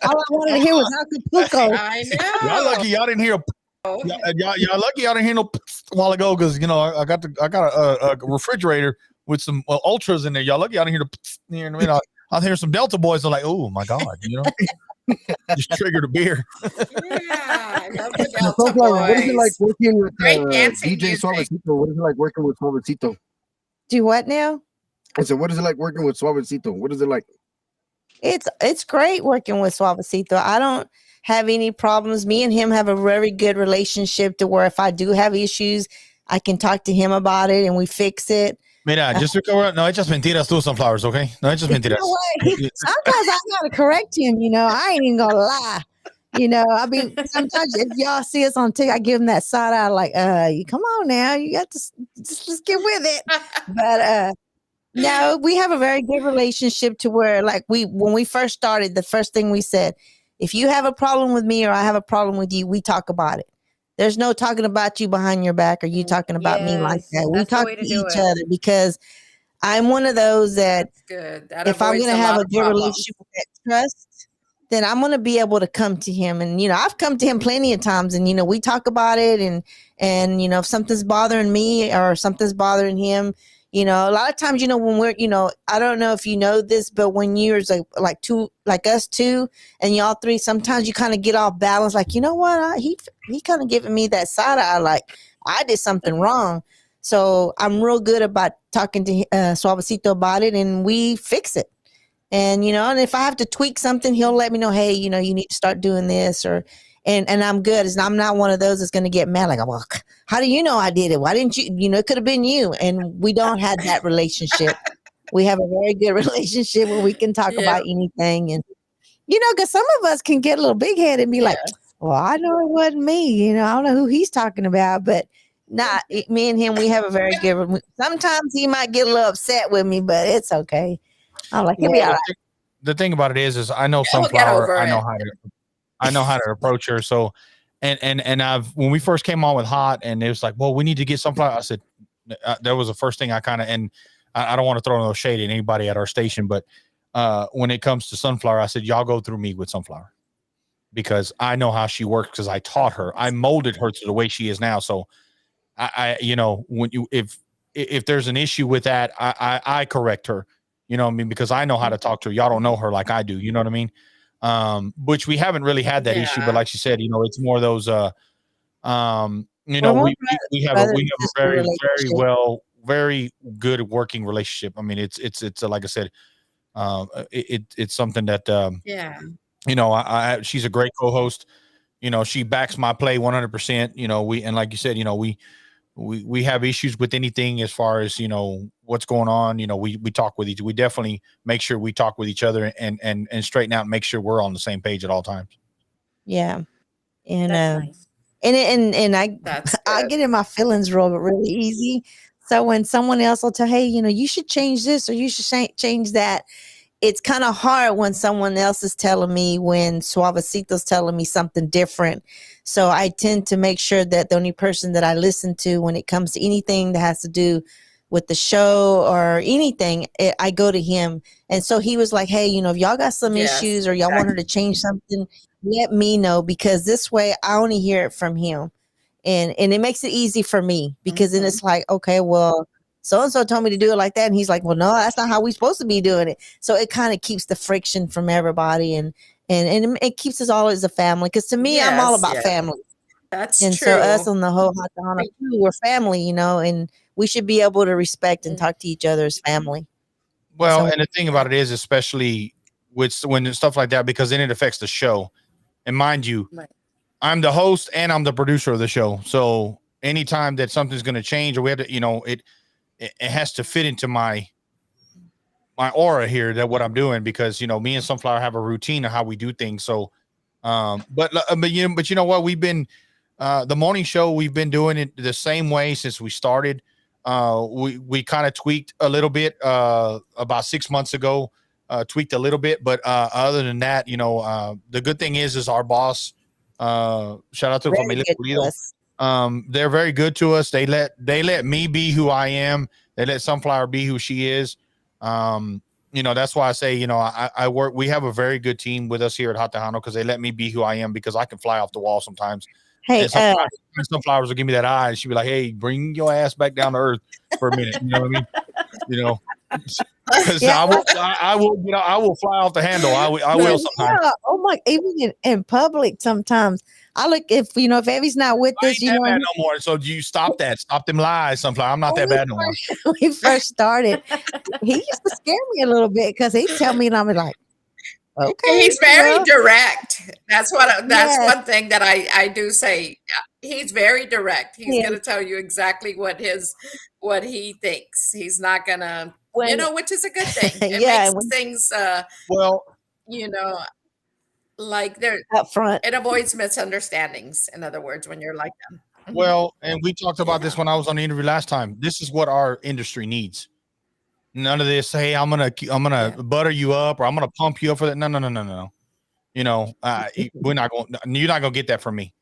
F: All I wanted to hear was Acapulco.
E: I know.
G: Y'all lucky y'all didn't hear. Y'all lucky y'all didn't hear no a while ago because I got a refrigerator with some ultras in there. Y'all lucky y'all didn't hear the. You know what I mean? I'll hear some Delta boys are like, "Oh my god," just triggered a beer.
E: Yeah, I love the Delta
D: Sunflower, what is it like
E: boys.
D: working with
E: Great dancing
D: DJ
E: music.
D: Suavesito? What is it like working with Suavesito?
F: Do what now?
D: I said, what is it like working with Suavesito? What is it like?
F: It's great working with Suavesito. I don't have any problems. Me and him have a very good relationship to where if I do have issues, I can talk to him about it and we fix it.
G: Mira, just recover. No echas mentiras tú, Sunflowers, okay? No echas mentiras.
F: Sometimes I gotta correct him, I ain't even gonna lie. I mean, sometimes if y'all see us on TikTok, I give him that side eye, like, you come on now, you got to just get with it. But no, we have a very good relationship to where, like, when we first started, the first thing we said, if you have a problem with me or I have a problem with you, we talk about it. There's no talking about you behind your back or you talking about me like that. We talk to each other because I'm one of those that
E: good. That
F: if I'm
E: avoids
F: going to
E: a
F: have
E: lot
F: a
E: of
F: good
E: problems.
F: relationship with that trust, then I'm going to be able to come to him. And, I've come to him plenty of times and, we talk about it and, if something's bothering me or something's bothering him, a lot of times, when we're, I don't know if you know this, but when you're like two, like us two and y'all three, sometimes you kind of get off balance. Like, you know what? He kind of giving me that side eye. Like I did something wrong. So I'm real good about talking to Suavecito about it and we fix it. And, and if I have to tweak something, he'll let me know, hey, you need to start doing this and I'm good. I'm not one of those that's going to get mad. Like, well, how do you know I did it? Why didn't you? It could have been you. And we don't have that relationship. We have a very good relationship where we can talk about anything. And, because some of us can get a little big headed and be like, well, I know it wasn't me. I don't know who he's talking about, but me and him, we have a very good. Sometimes he might get a little upset with me, but it's okay. I'm like, he'll be all right.
G: The thing about it is I know Sunflower. I know how to approach her. So, and when we first came on with Hot, and it was like, well, we need to get Sunflower. I said that was the first thing I kind of, and I don't want to throw no shade at anybody at our station, but when it comes to Sunflower, I said y'all go through me with Sunflower because I know how she works because I taught her. I molded her to the way she is now. So, when if there's an issue with that, I correct her. You know what I mean? Because I know how to talk to her. Y'all don't know her like I do. You know what I mean? Which we haven't really had that issue, but like she said, it's more those, we have a very good working relationship. I mean, it's like I said, it's something that, she's a great co-host. She backs my play 100%. And like you said, we have issues with anything as far as what's going on. We talk with we definitely make sure we talk with each other and straighten out and make sure we're on the same page at all times.
F: Yeah. And
H: nice.
F: and I get in my feelings really easy. So when someone else will tell, hey, you should change this or you should change that, it's kind of hard when someone else is telling me, when Suavecito's telling me something different. So I tend to make sure that the only person that I listen to when it comes to anything that has to do with the show or anything, I go to him. And so he was like, hey, if y'all got some issues or y'all want her to change something, let me know, because this way I only hear it from him. And it makes it easy for me because then it's like, okay, well, so-and-so told me to do it like that. And he's like, well, no, that's not how we're supposed to be doing it. So it kind of keeps the friction from everybody. And it keeps us all as a family. Because to me, I'm all about family.
E: That's
F: true. So us on the whole Hot Donna crew, we're family, and we should be able to respect and talk to each other as family.
G: Well, and the thing about it is, especially when stuff like that, because then it affects the show. And mind you, I'm the host and I'm the producer of the show. So anytime that something's going to change or we have to, it has to fit into my aura here, that what I'm doing, because me and Sunflower have a routine of how we do things. So but you know what, we've been the morning show, we've been doing it the same way since we started. We kind of tweaked a little bit about 6 months ago, tweaked a little bit, but other than that, the good thing is our boss, shout out to Familia Pulido. They're very good to us. They let me be who I am. They let Sunflower be who she is. That's why I say, I work. We have a very good team with us here at Hot Tejano because they let me be who I am because I can fly off the wall sometimes.
F: Hey,
G: and sometimes Sunflowers will give me that eye, and she'll be like, "Hey, bring your ass back down to earth for a minute." You know what I mean? Because I will fly off the handle. I will sometimes.
F: Yeah. Oh my! Even in public, sometimes I look if Evie's not with us,
G: bad no more. So you stop that. Stop them lies. Sunflower. I'm not that bad no more.
F: When we first started, he used to scare me a little bit because he'd tell me, and I'm like, okay.
E: He's very direct. That's one thing that I do say. He's very direct. He's going to tell you exactly what he thinks. He's not going to, which is a good thing. It makes things, like they're
F: up front.
E: It avoids misunderstandings. In other words, when you're like them.
G: Well, and we talked about this when I was on the interview last time. This is what our industry needs. None of this. Hey, I'm gonna butter you up, or I'm gonna pump you up for that. No. We're not going. You're not gonna get that from me.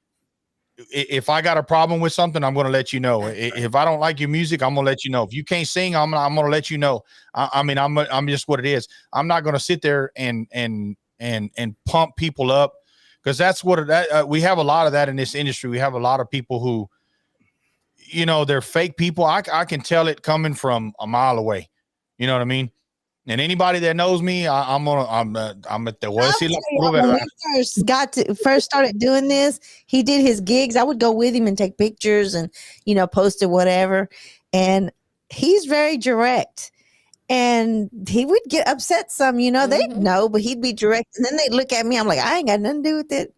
G: If I got a problem with something, I'm gonna let you know. If I don't like your music, I'm gonna let you know. If you can't sing, I'm gonna let you know. I'm just what it is. I'm not gonna sit there and pump people up because that's what we have a lot of that in this industry. We have a lot of people who, they're fake people. I can tell it coming from a mile away. You know what I mean? And anybody that knows me, I'm at the
F: when we first started doing this, he did his gigs. I would go with him and take pictures and post it, whatever. And he's very direct. And he would get upset some, they'd know, but he'd be direct. And then they'd look at me. I'm like, I ain't got nothing to do with it.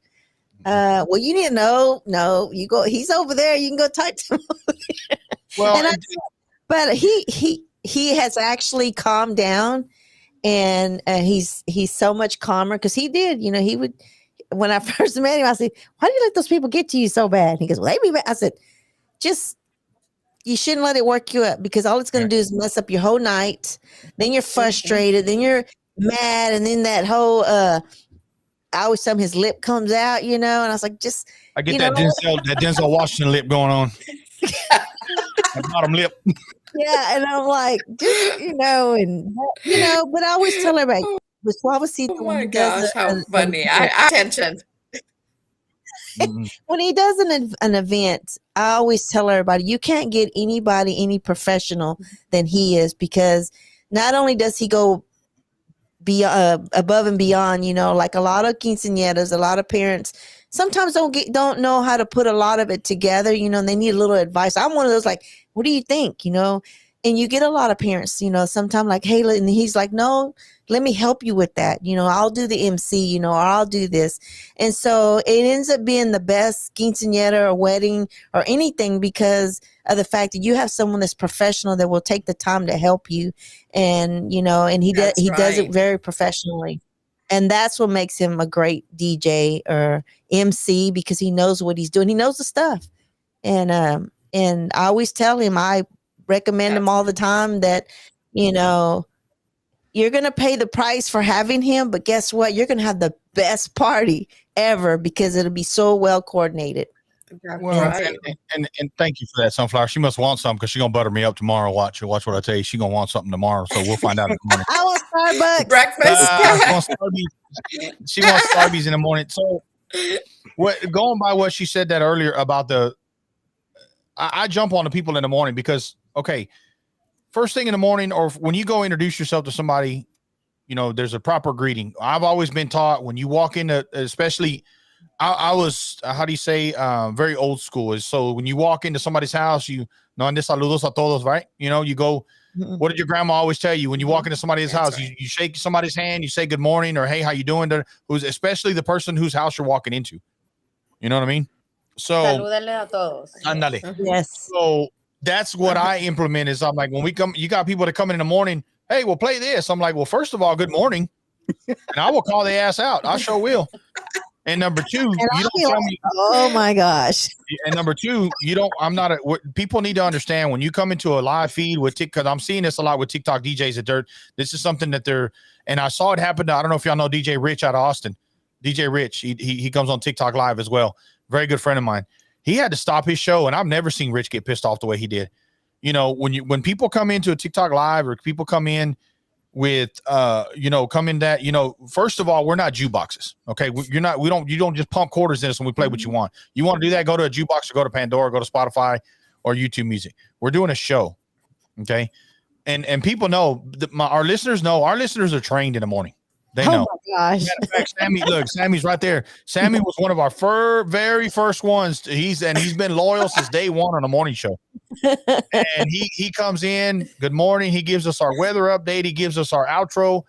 F: Well, you need to know. No, you go. He's over there. You can go talk to him. Well, but he has actually calmed down, and he's so much calmer because he did. He would. When I first met him, I said, "Why do you let those people get to you so bad?" He goes, "Well, they be bad." I said, "Just." You shouldn't let it work you up because all it's going to do is mess up your whole night. Then you're frustrated. Then you're mad. And then that whole, I always tell him his lip comes out, and I was like,
G: I get that Denzel Washington lip going on. The bottom lip.
F: Yeah. And I'm like, but I always tell everybody with Suavesito.
E: Oh my gosh, how funny. Attention.
F: When he does an event, I always tell everybody, you can't get anybody any professional than he is because not only does he go above and beyond, like a lot of quinceañeras, a lot of parents sometimes don't know how to put a lot of it together, and they need a little advice. I'm one of those like, what do you think, And you get a lot of parents, sometimes like, hey, and he's like, no, let me help you with that. I'll do the MC, or I'll do this. And so it ends up being the best quinceañera or wedding or anything because of the fact that you have someone that's professional that will take the time to help you. And, and he does it very professionally. And that's what makes him a great DJ or MC because he knows what he's doing. He knows the stuff. And I always tell him, I recommend him all the time that, you're going to pay the price for having him, but guess what? You're going to have the best party ever because it'll be so well coordinated.
G: Well, and thank you for that, Sunflower. She must want something because she's going to butter me up tomorrow. Watch what I tell you. She's going to want something tomorrow, so we'll find out in the morning.
F: I want Starbucks.
E: Breakfast.
G: She wants Starbucks in the morning. So going by what she said that earlier about I jump on the people in the morning because, okay, first thing in the morning or when you go introduce yourself to somebody, there's a proper greeting. I've always been taught when you walk into, especially I was, how do you say, very old school. Is so when you walk into somebody's house, no andes saludos a todos, right? You go, what did your grandma always tell you when you walk into somebody's house? Right. You shake somebody's hand, you say good morning or hey, how you doing? Who's especially the person whose house you're walking into. You know what I mean? So,
H: salúdale a todos.
G: Andale.
F: Yes.
G: So that's what I implement is I'm like, when we come, you got people that come in the morning. Hey, we'll play this. I'm like, well, first of all, good morning. And I will call their ass out. I sure will. And number two, you don't tell me.
F: Oh my gosh.
G: And number two, people need to understand when you come into a live feed with TikTok, because I'm seeing this a lot with TikTok DJs that this is something that and I saw it happen. I don't know if y'all know DJ Rich out of Austin. DJ Rich, he comes on TikTok live as well. Very good friend of mine. He had to stop his show, and I've never seen Rich get pissed off the way he did. you know, when people come into a TikTok live or people come in with you know, come in that, you know, first of all, we're not jukeboxes. Okay. You don't just pump quarters in us and we play what you want. You want to do that, go to a jukebox or go to Pandora, go to Spotify or YouTube Music. We're doing a show. Okay. And people know that our listeners are trained in the morning. They know.
F: Oh my gosh.
G: Matter of fact, Sammy's right there. Sammy was one of our very first ones. He's been loyal since day one on the morning show. And he comes in, good morning. He gives us our weather update. He gives us our outro.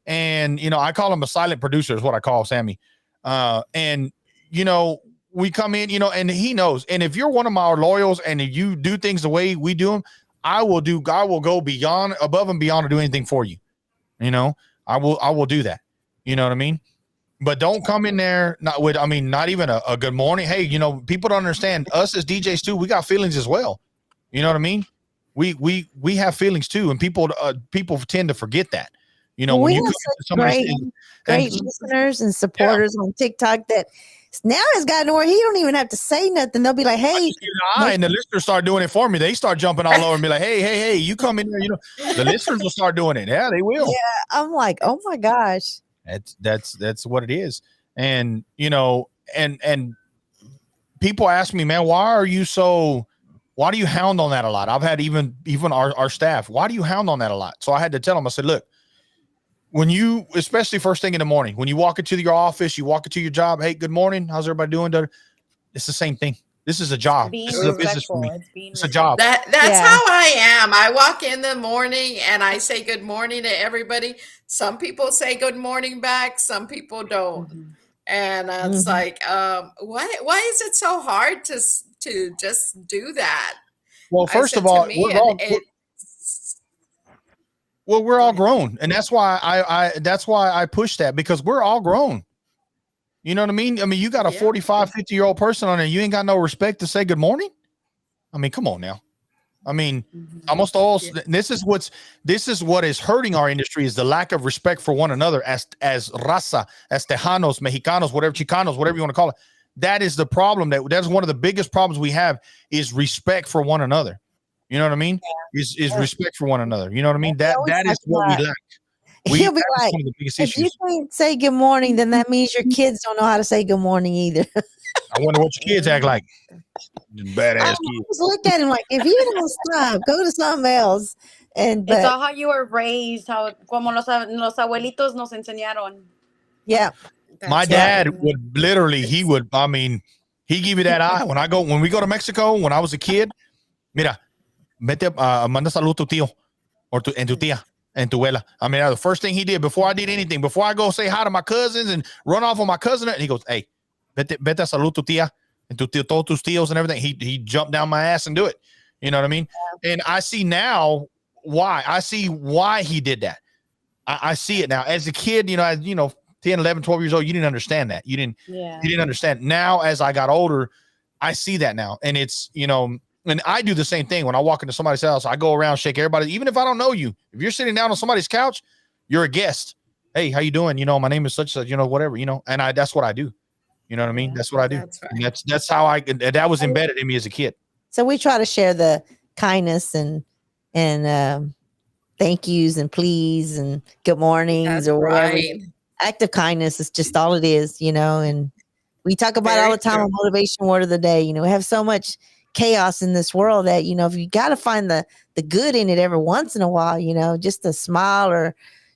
G: And, you know, I call him a silent producer is what I call Sammy. And, you know, we come in, you know, and he knows. And if you're one of our loyals and if you do things the way we do them, I will go above and beyond to do anything for you. You know, I will do that. You know what I mean? But don't come in there not even a good morning. Hey, you know, people don't understand us as DJs too. We got feelings as well. You know what I mean? We have feelings too, and people tend to forget that. You know,
F: we
G: when you
F: have such great listeners and supporters on TikTok that now it's gotten where he don't even have to say nothing. They'll be like, "Hey,"
G: and the listeners start doing it for me. They start jumping all over and be like, "Hey, you come in there." You know, the listeners will start doing it. Yeah, they will.
F: Yeah, I'm like, oh my gosh.
G: That's what it is. And you know, and people ask me, man, why do you hound on that a lot? I've had even our staff, why do you hound on that a lot? So I had to tell them, I said, look, when you, especially first thing in the morning, when you walk into your office, you walk into your job, hey, good morning, how's everybody doing? It's the same thing. This is a job. This is a business for me. It's a job.
E: That's how I am. I walk in the morning and I say good morning to everybody. Some people say good morning back. Some people don't. And it's like, why is it so hard to just do that?
G: Well, first of all, we're all grown, and that's why I push that, because we're all grown. You know what I mean? I mean, you got a 45, 50-year-old person on there. You ain't got no respect to say good morning. I mean, come on now. I mean, almost all. This is what is hurting our industry, is the lack of respect for one another as raza, as Tejanos, Mexicanos, whatever, Chicanos, whatever you want to call it. That is the problem. That's one of the biggest problems we have, is respect for one another. You know what I mean? Is respect for one another. You know what I mean? That is what we lack.
F: He'll be like, if you can't say good morning, then that means your kids don't know how to say good morning either.
G: I wonder what your kids act like. Badass kids.
F: Just look at him like, if you don't stop, go to something else. It's
H: all how you were raised, how como los abuelitos nos enseñaron.
F: Yeah.
G: My dad would literally, he give you that eye. When we go to Mexico, when I was a kid, mira, manda salud tu tío or tu tía. And tu abuela. I mean, the first thing he did before I did anything, before I go say hi to my cousins and run off on my cousin, and he goes, hey, vete a salud tu tía and tu tío, todos tus tíos and everything. He jumped down my ass and do it. You know what I mean? Yeah. And I see now why. I see why he did that. I see it now. As a kid, 10, 11, 12 years old, you didn't understand that. You didn't understand. Now, as I got older, I see that now. And it's, and I do the same thing when I walk into somebody's house. I go around, shake everybody, even if I don't know you. If you're sitting down on somebody's couch, you're a guest. Hey, how you doing? My name is such and such. Whatever. And that's what I do. You know what I mean? That's what I do. That's right. That's how that was embedded in me as a kid.
F: So we try to share the kindness and thank yous and please and good mornings or whatever. Right. Act of kindness is just all it is, and we talk about it all the time on Motivation Word of the Day. We have so much chaos in this world that if you got to find the good in it every once in a while, just a smile or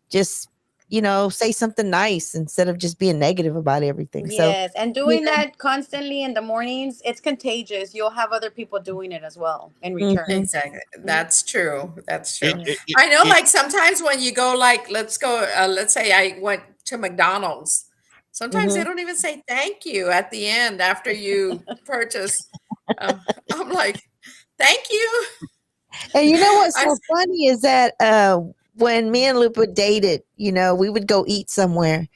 F: just say something nice instead of just being negative about everything.
H: Yes, and doing that constantly in the mornings, it's contagious. You'll have other people doing it as well in return.
E: Exactly. That's true. I know, like sometimes when you go, like, let's say I went to McDonald's. Sometimes they don't even say thank you at the end after you purchase. I'm like, thank you.
F: And what's so funny is that when me and Lupa dated, we would go eat somewhere.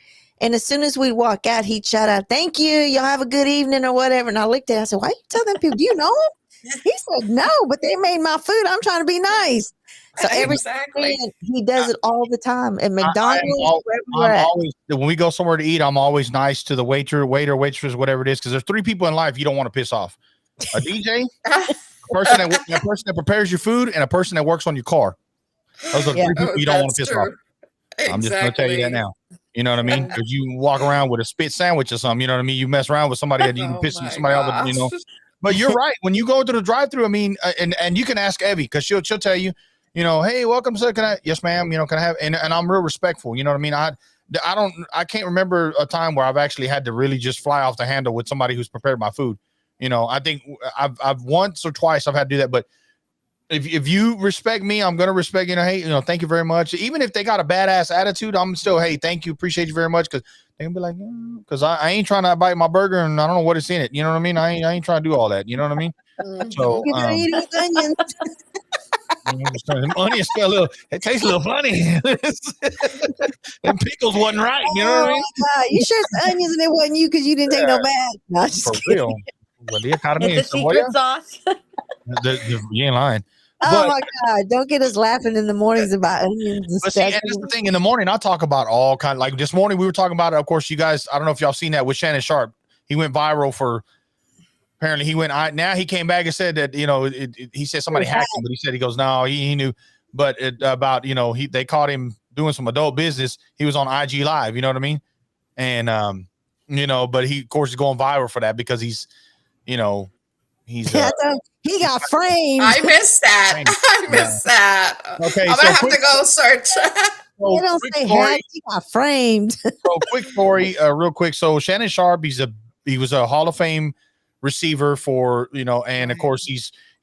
F: And as soon as we'd walk out, he'd shout out, thank you. Y'all have a good evening or whatever. And I looked at him, I said, why you tell them people? Do you know him? He said, no, but they made my food. I'm trying to be nice. So he does it all the time at McDonald's.
G: When we go somewhere to eat, I'm always nice to the waiter, waitress, whatever it is, because there's three people in life you don't want to piss off: a DJ, a person that prepares your food, and a person that works on your car. Those are three people you don't want to piss off. I'm just going to tell you that now. You know what I mean? Because you walk around with a spit sandwich or something. You know what I mean? You mess around with somebody that you can piss somebody off. You know. But you're right. When you go to the drive-through, I mean, and you can ask Evie because she'll tell you, you know, hey, welcome, sir. Can I? Yes, ma'am. You know, can I have? And I'm real respectful. You know what I mean? I can't remember a time where I've actually had to really just fly off the handle with somebody who's prepared my food. You know, I think I've once or twice I've had to do that, but if you respect me, I'm gonna respect, you know, hey, you know, thank you very much. Even if they got a badass attitude, I'm still, hey, thank you, appreciate you very much, because they can be like, because I ain't trying to bite my burger and I don't know what it's in it. You know what I mean? I ain't trying to do all that. You know what I mean? So
F: eat it with onions.
G: Onions smell a little. It tastes a little funny. And pickles wasn't right. You know what I mean?
F: You sure it's onions and it wasn't you because you didn't take no bath? No, just
G: for
F: kidding.
G: real. Well,
H: It's a secret sauce.
G: You ain't lying.
F: Oh my God! Don't get us laughing in the mornings about onions and
G: But
F: stuff.
G: see, and that's the thing. In the morning, I talk about all kind. Like this morning, we were talking about it. Of course, you guys. I don't know if y'all seen that with Shannon Sharp. He went viral for. Apparently, he went. Now he came back and said that he said somebody hacked him, but he said he goes no, he knew. But about they caught him doing some adult business. He was on IG Live. You know what I mean? And but he of course is going viral for that because he's. He got
F: framed.
E: I missed that. I missed that.
G: Okay,
E: I'm gonna have to go search.
F: They don't say hacked. He got framed.
G: So quick story, real quick. So Shannon Sharp, he was a Hall of Fame receiver for and of course he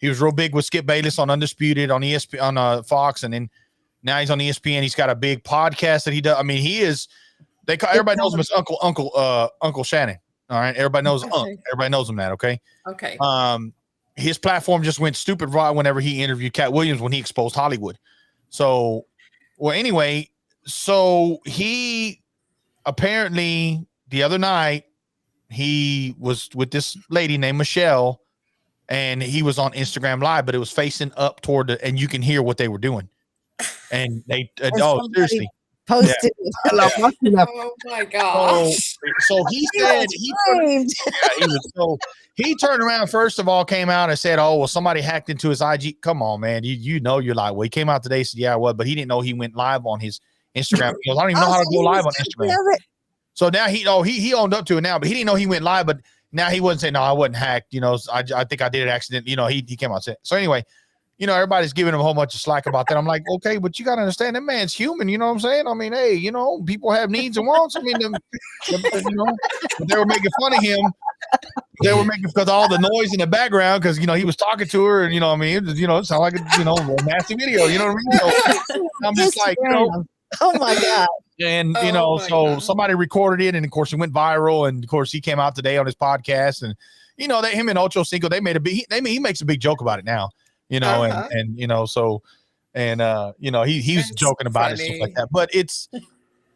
G: was real big with Skip Bayless on Undisputed on ESPN on Fox, and then now he's on ESPN. He's got a big podcast that he does. I mean, he is. Everybody knows him as Uncle Shannon. All right, everybody knows everybody knows him that. Okay. His platform just went stupid right whenever he interviewed Cat Williams when he exposed Hollywood. So, anyway, he apparently the other night he was with this lady named Michelle, and he was on Instagram Live, but it was facing up toward and you can hear what they were doing, and they seriously.
F: Posted.
E: Yeah. Oh my gosh.
G: So he said he turned around, first of all, came out and said, oh, well, somebody hacked into his IG. Come on, man. You're like, well, he came out today and said, yeah, I was, but he didn't know he went live on his Instagram. He goes, I don't even know how to go live on Instagram. So now he owned up to it now, but he didn't know he went live, but now he wouldn't say, no, I wasn't hacked. I think I did it accident. He came out and said, so anyway, everybody's giving him a whole bunch of slack about that. I'm like, okay, but you got to understand that man's human. You know what I'm saying? I mean, hey, people have needs and wants. I mean, they were making fun of him. They were making because all the noise in the background because, he was talking to her and, I mean, it sounded like a nasty video. You know what I mean? So I'm just like,
F: oh my God.
G: And, somebody recorded it. And of course, it went viral. And of course, he came out today on his podcast. And, him and Ocho Cinco, he makes a big joke about it now. He's joking about it, stuff like that. But it's,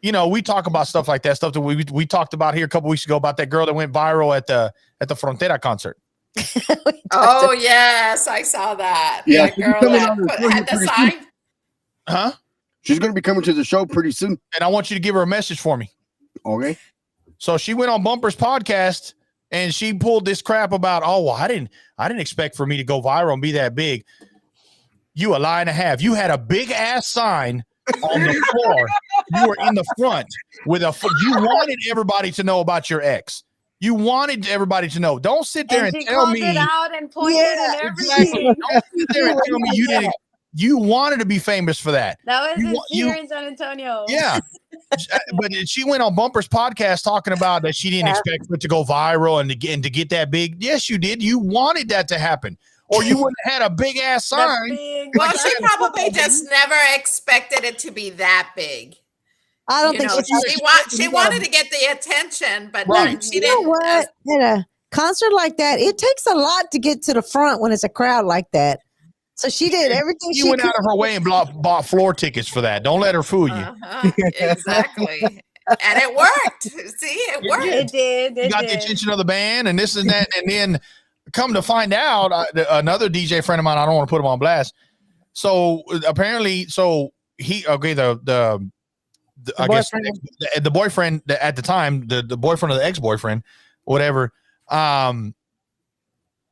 G: we talk about stuff like that, stuff that we talked about here a couple weeks ago about that girl that went viral at the Frontera concert.
E: Oh yes, I saw that.
D: Yeah,
E: that girl that had the sign.
G: Huh?
D: She's going to be coming to the show pretty soon.
G: And I want you to give her a message for me.
D: Okay.
G: So she went on Bumper's podcast. And she pulled this crap about, oh, well, I didn't expect for me to go viral and be that big. You a lie and a half. You had a big ass sign on the floor. You were in the front with you wanted everybody to know about your ex. You wanted everybody to know. Don't sit there and tell me.
H: It out and pointed and everything.
G: Exactly. Don't sit there and tell me you didn't. You wanted to be famous for that.
H: That was here in San Antonio.
G: Yeah. But she went on Bumper's podcast talking about that she didn't expect it to go viral and to get that big. Yes, you did. You wanted that to happen. Or you wouldn't have had a big ass sign.
E: Well, she probably just never expected it to be that big.
F: I don't think
E: she wanted to get the attention, but she didn't.
F: You know what? At a concert like that, it takes a lot to get to the front when it's a crowd like that. So she did everything she
G: went out of her way and bought floor tickets for that. Don't let her fool you.
E: Exactly. And it worked. See, it worked.
H: It did.
G: You got the attention of the band and this and that. And then come to find out, another DJ friend of mine, I don't want to put him on blast. So apparently, the boyfriend at the time, the boyfriend of the ex-boyfriend, whatever.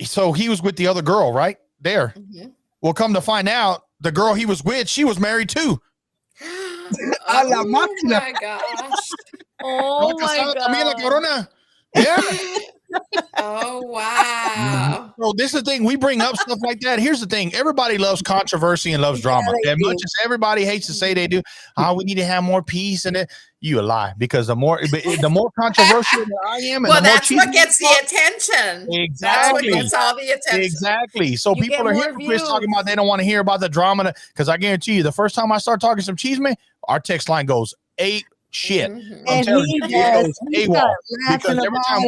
G: So he was with the other girl, right? there. Well, come to find out, the girl he was with, she was married too.
E: Oh my gosh.
H: Oh my
G: También la
H: god.
G: corona. Yeah.
E: Oh wow.
G: So this is the thing. We bring up stuff like that. Here's the thing. Everybody loves controversy and loves drama. As much as everybody hates to say they do, we need to have more peace and it. You a lie, because the more controversial that I am, and
E: well,
G: the more
E: that's what gets the attention.
G: Exactly.
E: That's what gets all the attention.
G: Exactly. So
H: You
G: people
H: get
G: are
H: more
G: hearing Chris
H: views.
G: talking about they don't want to hear about the drama, because I guarantee you, the first time I start talking some cheese, man, our text line goes ape shit. I'm
F: And
G: telling
F: he
G: you,
F: does.
G: it
F: He
G: goes
F: started
G: AWOL.
F: laughing
G: Because every
F: about
G: time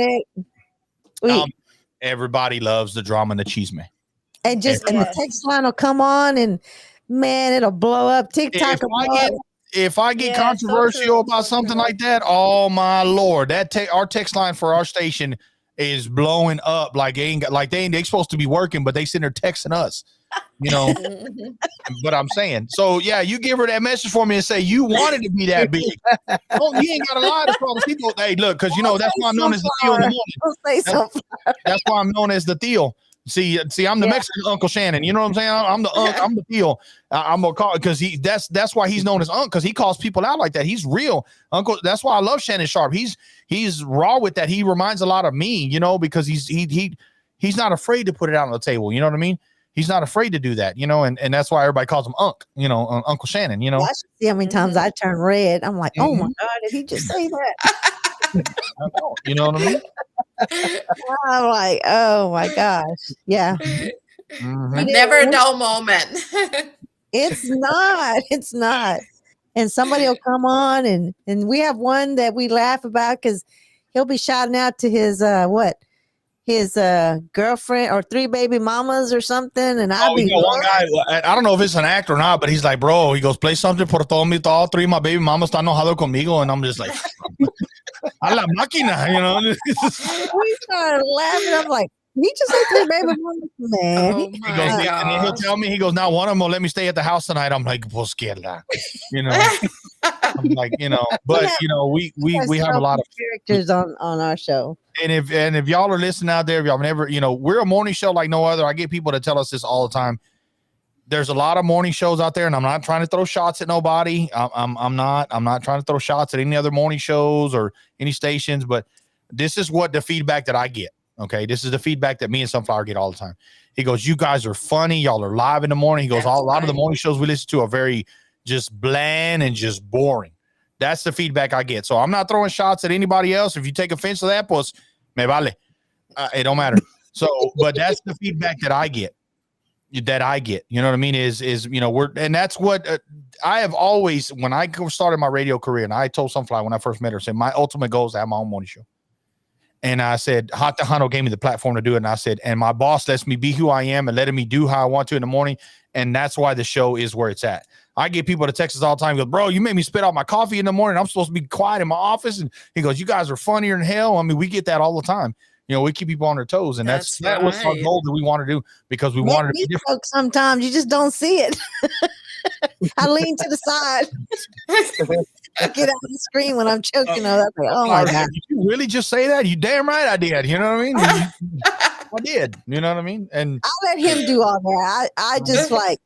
F: it.
G: everybody loves the drama and the cheese, man.
F: And the text line will come on, and man, it'll blow up. TikTok will blow up.
G: If I get
H: Yeah,
G: controversial
H: so
G: about something like that, oh my Lord, our text line for our station is blowing up like they supposed to be working, but they sitting there texting us, you know. But I'm saying, so yeah, you give her that message for me and say you wanted to be that big. Oh, you ain't got a lie to promise people. Hey, look, because you know that's why I'm known as the Theo in the morning.
F: Don't say so.
G: That's why I'm known as the Theo. See, I'm the Mexican Uncle Shannon. You know what I'm saying? I'm the Theo. I'm gonna call it because that's why he's known as Uncle, because he calls people out like that. He's real Uncle. That's why I love Shannon Sharp. He's raw with that. He reminds a lot of me, you know, because he's not afraid to put it out on the table. You know what I mean? He's not afraid to do that, you know, and that's why everybody calls him you know, Uncle Shannon, you know.
F: I should see how many times I turn red. I'm like, oh my God, did he just say that?
G: You know what I mean?
F: I'm like, oh my gosh. Yeah.
E: Never a dull moment.
F: It's not. And somebody will come on and we have one that we laugh about because he'll be shouting out to his girlfriend or 3 baby mamas or something. And I'll be
G: one guy, I don't know if it's an act or not, but he's like, bro, he goes, play something por all 3 of my baby mamas están enojado conmigo. And I'm just like, a la máquina, you know.
F: We started laughing. I'm like, he just said 3 baby mamas, man.
E: Oh
G: He goes, and then he'll tell me, he goes, now one of them will let me stay at the house tonight. I'm like, pues que la, you know. I'm like, you know, but you know, we have a lot of
F: characters on our show.
G: And if y'all are listening out there, if y'all never, you know, we're a morning show like no other. I get people to tell us this all the time. There's a lot of morning shows out there, and I'm not trying to throw shots at nobody. I'm not trying to throw shots at any other morning shows or any stations, but this is what the feedback that I get. Okay, this is the feedback that me and Sunflower get all the time. He goes, you guys are funny. Y'all are live in the morning. He goes, a lot of the morning shows we listen to are very just bland and just boring. That's the feedback I get. So I'm not throwing shots at anybody else. If you take offense to that, pues me vale. It don't matter. So, but that's the feedback that I get. You know what I mean? Is you know, and that's what I have always, when I started my radio career, and I told Sunflower when I first met her, I said my ultimate goal is to have my own morning show. And I said, Hot Tejano gave me the platform to do it. And I said, and my boss lets me be who I am and letting me do how I want to in the morning. And that's why the show is where it's at. I get people to text us all the time. Go, bro, you made me spit out my coffee in the morning. I'm supposed to be quiet in my office. And he goes, you guys are funnier than hell. I mean, we get that all the time. You know, we keep people on their toes. And that was our goal that we want to do, because we wanted to be different.
F: Sometimes you just don't see it. I lean to the side. I get out of the screen when I'm choking. Like, oh my God.
G: Did you really just say that? You damn right I did. You know what I mean? I did. You know what I mean? And
F: I let him do all that. I just like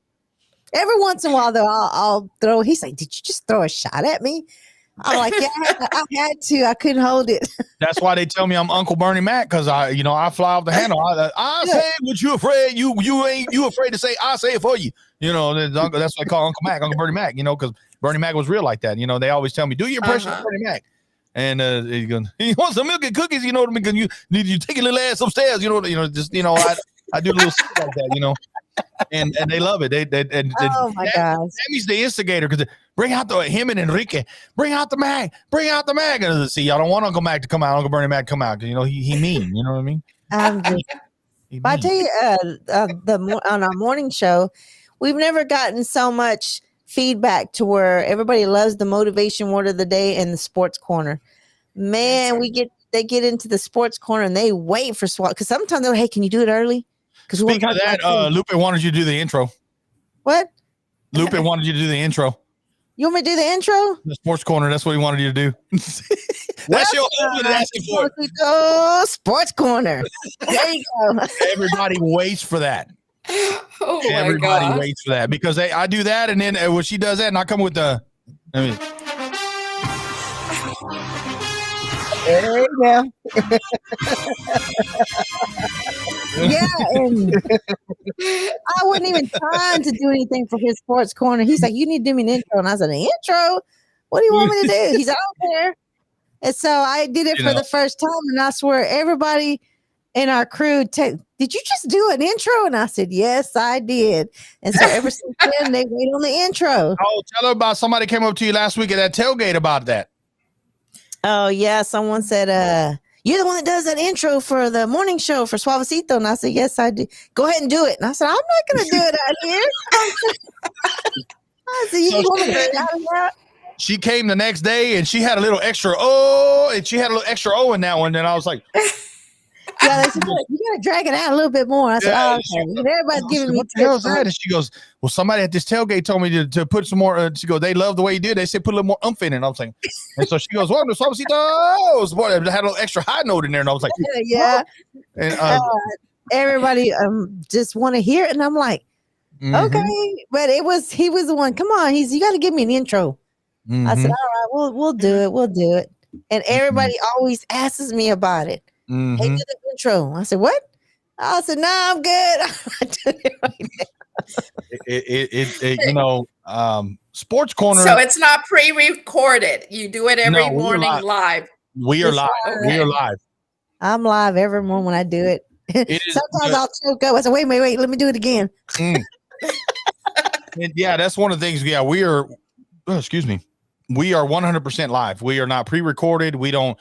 F: every once in a while though, I'll throw. He's like, "Did you just throw a shot at me?" I'm like, "Yeah, I had to. I couldn't hold it." That's
G: why they tell me I'm Uncle Bernie Mac, because I fly off the handle. I say what you afraid. You ain't afraid to say. I say it for you. You know, that's what I call Uncle Mac, Uncle Bernie Mac. You know, because Bernie Mac was real like that. You know, they always tell me, do your impression of Bernie Mac. And he wants some milk and cookies, you know what I mean? Because you take your little ass upstairs, I do a little stuff like that, you know. And they love it.
F: Oh my gosh.
G: Sammy's the instigator, because bring out
F: Mm-hmm.
G: him and Enrique, bring out the mag. And see, y'all don't want Uncle Mac to come out, Uncle Bernie Mac to come out, because you know he mean, you know what I mean?
F: But I tell you, on our morning show, we've never gotten so much feedback to where everybody loves the motivation word of the day and the sports corner. Man, they get into the sports corner and they wait for SWAT, because sometimes they're, hey, can you do it early? Because
G: speaking of that, Lupe wanted you to do the intro.
F: What?
G: Lupe wanted you to do the intro.
F: You want me to do the intro?
G: The sports corner. That's what he wanted you to do. That's your husband asking for it.
F: Oh, sports corner. There you go.
G: Everybody waits for that.
E: Oh my
G: Everybody
E: gosh.
G: waits for that because I do that, and then when she does that, and I come with the. I mean,
F: There you go. Yeah, and I wasn't even trying to do anything for his sports corner. He's like, "You need to do me an intro," and I said, "An intro? What do you want me to do?" He's like, "I don't care." And so I did it for the first time, and I swear everybody in our crew, did you just do an intro? And I said, "Yes, I did." And so ever since then, they wait on the intro.
G: Oh, tell her about somebody came up to you last week at that tailgate about that.
F: Oh yeah, someone said, "You're the one that does that intro for the morning show for Suavesito," and I said, "Yes, I do." Go ahead and do it. And I said, "I'm not going to do it out here." I said, "You want me to shout it out?"
G: She came the next day and she had a little extra O, and she had a little extra O in that one. And I was like,
F: "Yeah, they said, you got to drag it out a little bit more." I said, "Oh, okay." And everybody's giving me
G: what the hell is
F: tips.
G: that? And she goes, "Well, somebody at this tailgate told me to put some more." She goes, "They love the way you did. They said put a little more umph in it." And I was like, and so she goes, "Well, the Suavecitos." Boy, it had a little extra high note in there, and I was like,
F: "Yeah."
G: And,
F: everybody just want to hear it, and I'm like, "Okay," but he was the one. Come on, you got to give me an intro. I said, "All right, we'll do it. We'll do it." And everybody always asks me about it. Hey, do the intro. I said, "What?" I said, "No, I'm good." I did it right now.
G: Sports Corner.
E: So it's not pre-recorded. You do it every morning live.
G: We are live.
E: Okay.
G: We are live.
F: I'm live every morning when I do it. Sometimes I'll choke up. I said, wait, let me do it again.
G: Yeah, that's one of the things. Yeah, we are. Excuse me. We are 100% live. We are not pre-recorded. We don't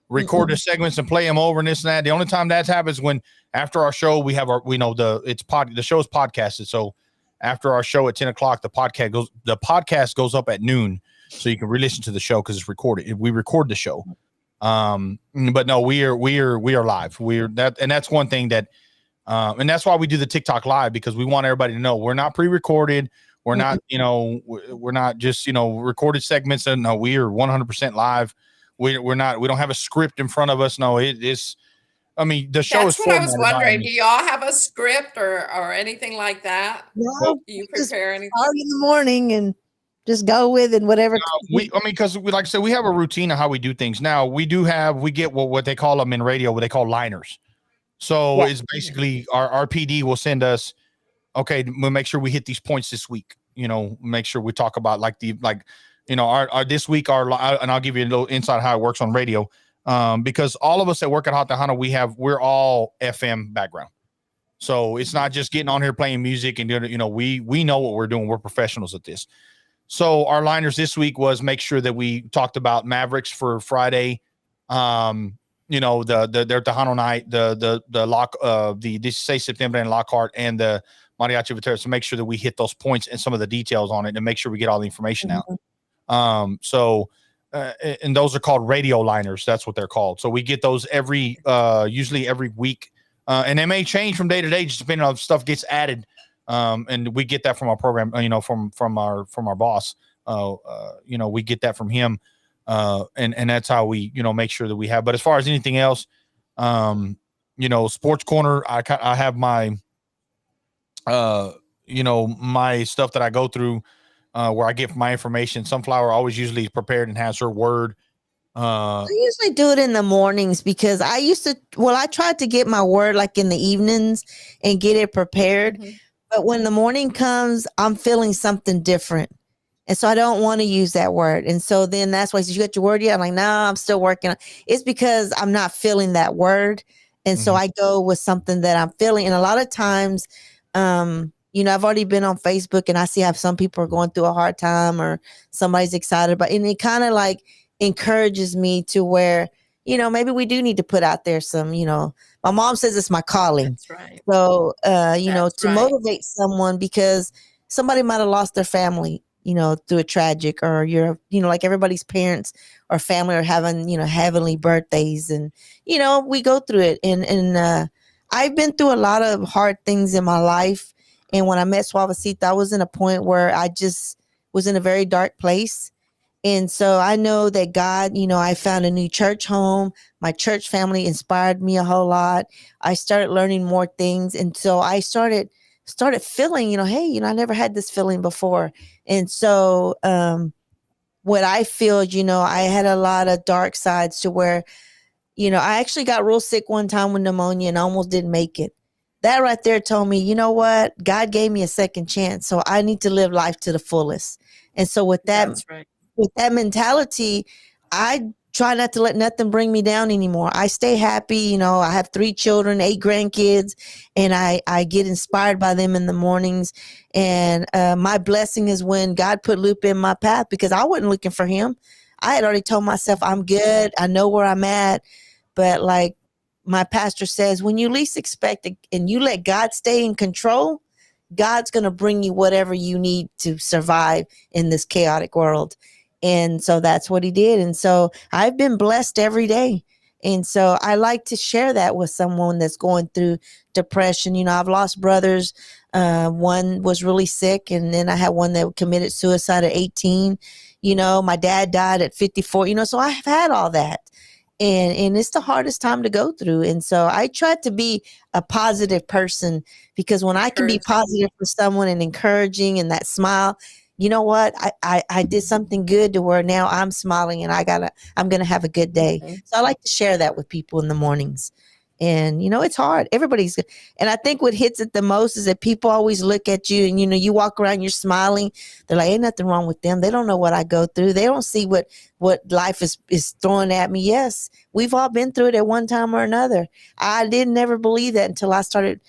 G: record the segments and play them over and this and that. The only time that happens when after our show we have the show is podcasted. So after our show at 10 o'clock, the podcast goes up at noon, so you can re-listen to the show because it's recorded. We record the show. But no, we are live. That's one thing that and that's why we do the TikTok live, because we want everybody to know we're not pre-recorded. We're not, we're not just, recorded segments. And no, we are 100% live. We don't have a script in front of us. No, it is. I mean, the show is.
E: That's what I was wondering. Do y'all have a script or anything like that?
F: No,
E: do you prepare anything?
F: Early in the morning and just go with it, whatever.
G: Because like I said, we have a routine of how we do things. Now we get what they call them in radio, what they call liners. So it's basically our PD will send us, okay, we'll make sure we hit these points this week. Make sure we talk about our this week, and I'll give you a little insight how it works on radio. Because all of us that work at Hot Tejano, we're all FM background. So it's not just getting on here playing music and we know what we're doing. We're professionals at this. So our liners this week was make sure that we talked about Mavericks for Friday. Their Tejano night, the lock, the Say September and Lockhart and the Mariachi Vetera, to make sure that we hit those points and some of the details on it and make sure we get all the information out. And those are called radio liners. That's what they're called. So we get those usually every week. And they may change from day to day, just depending on if stuff gets added. And we get that from our program, from our boss. We get that from him. And that's how we, make sure that we have. But as far as anything else, Sports Corner, I have my, my stuff that I go through, where I get my information. Sunflower always usually is prepared and has her word. I
F: usually do it in the mornings because I tried to get my word like in the evenings and get it prepared. But when the morning comes, I'm feeling something different. And so I don't want to use that word. And so then that's why he says, "You got your word yet?" I'm like, "No, I'm still working." It's because I'm not feeling that word. And so I go with something that I'm feeling. And a lot of times, I've already been on Facebook and I see how some people are going through a hard time or somebody's excited about it. And it kind of like encourages me to where, maybe we do need to put out there some, my mom says it's my calling.
E: That's right.
F: So, motivate someone because somebody might have lost their family, through a tragic, or like everybody's parents or family are having, heavenly birthdays, and, we go through it. And I've been through a lot of hard things in my life. And when I met Suavesito, I was in a point where I just was in a very dark place. And so I know that God, I found a new church home. My church family inspired me a whole lot. I started learning more things. And so I started started feeling, hey, I never had this feeling before. And so, what I feel, I had a lot of dark sides to where, I actually got real sick one time with pneumonia and almost didn't make it. That right there told me, you know what? God gave me a second chance. So I need to live life to the fullest. And so with that, with that mentality, I try not to let nothing bring me down anymore. I stay happy. I have 3 children, 8 grandkids, and I get inspired by them in the mornings. And my blessing is when God put Lupe in my path, because I wasn't looking for him. I had already told myself I'm good. I know where I'm at. But like my pastor says, when you least expect it and you let God stay in control, God's going to bring you whatever you need to survive in this chaotic world. And so that's what he did. And so I've been blessed every day. And so I like to share that with someone that's going through depression. I've lost brothers. One was really sick, and then I had one that committed suicide at 18. My dad died at 54. So I've had all that. And it's the hardest time to go through. And so I try to be a positive person, because when I can be positive for someone and encouraging, and that smile, you know what? I did something good to where now I'm smiling, and I'm going to have a good day. So I like to share that with people in the mornings. And, it's hard. And I think what hits it the most is that people always look at you and, you walk around, you're smiling. They're like, ain't nothing wrong with them. They don't know what I go through. They don't see what life is throwing at me. Yes, we've all been through it at one time or another. I didn't never believe that until I started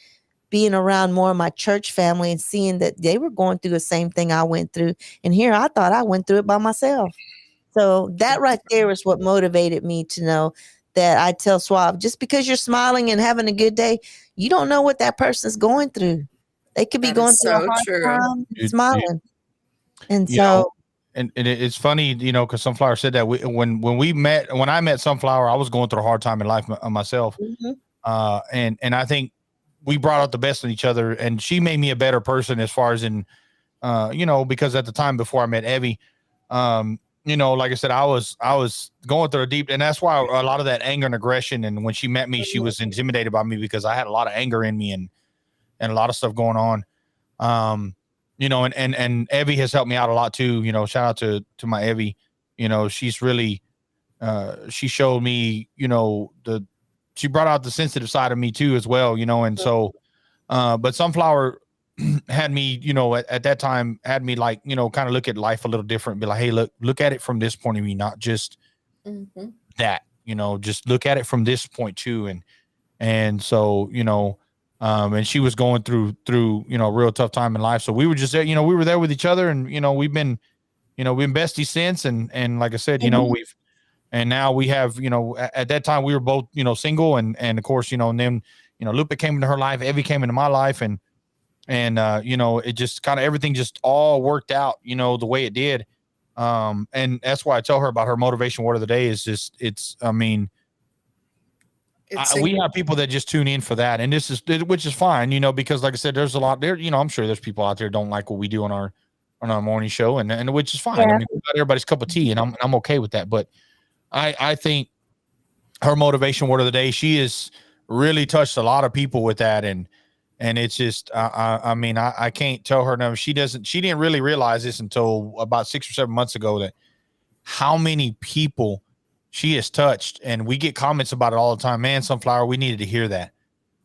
F: being around more of my church family and seeing that they were going through the same thing I went through. And here I thought I went through it by myself. So that right there is what motivated me to know that I tell Suave, just because you're smiling and having a good day, you don't know what that person's going through. They could be going through a hard time smiling. And so,
G: and it's funny, because Sunflower said that when I met Sunflower, I was going through a hard time in life myself. And I think we brought out the best in each other, and she made me a better person as far as in, because at the time before I met Evie, like I said, I was going through a deep, and that's why a lot of that anger and aggression. And when she met me, she was intimidated by me because I had a lot of anger in me and a lot of stuff going on. And Evie has helped me out a lot too. Shout out to my Evie. She's really, she showed me, she brought out the sensitive side of me too as well. And so, but Sunflower had me, at that time had me like, kind of look at life a little different, be like, hey, look at it from this point of view, not just that, just look at it from this point too. And so, and she was going through, a real tough time in life. So we were just there, we were there with each other, and, we've been besties since. And like I said, and now we have, at that time we were both, single, and of course, and then, Lupe came into her life, Evie came into my life, and it just kind of, everything just all worked out, the way it did. And that's why I tell her about her motivation word of the day is just, we have people that just tune in for that. And which is fine, because like I said, there's a lot there, I'm sure there's people out there who don't like what we do on our morning show, and which is fine. Yeah. Not everybody's cup of tea, and I'm okay with that. But I think her motivation word of the day, she has really touched a lot of people with that. And it's just, I can't tell her no. She didn't really realize this until about 6 or 7 months ago, that how many people she has touched. And we get comments about it all the time. Man, Sunflower, we needed to hear that.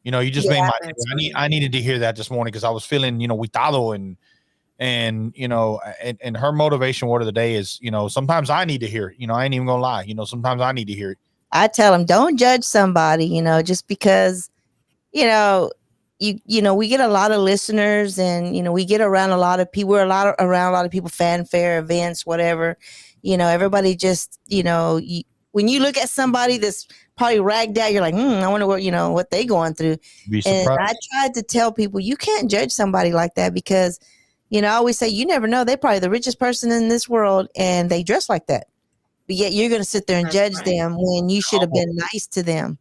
G: You just made my day. I needed to hear that this morning, because I was feeling, huitado, and her motivation word of the day is, sometimes I need to hear it. I ain't even gonna lie. Sometimes I need to hear it.
F: I tell them, don't judge somebody, just because, we get a lot of listeners, and, we get around a lot of people. We're around a lot of people, fanfare, events, whatever, everybody just, when you look at somebody that's probably ragged out, you're like, I wonder what they going through. And I tried to tell people, you can't judge somebody like that, because, I always say, you never know. They're probably the richest person in this world, and they dress like that. But yet you're going to sit there and judge them when you should have been nice to them.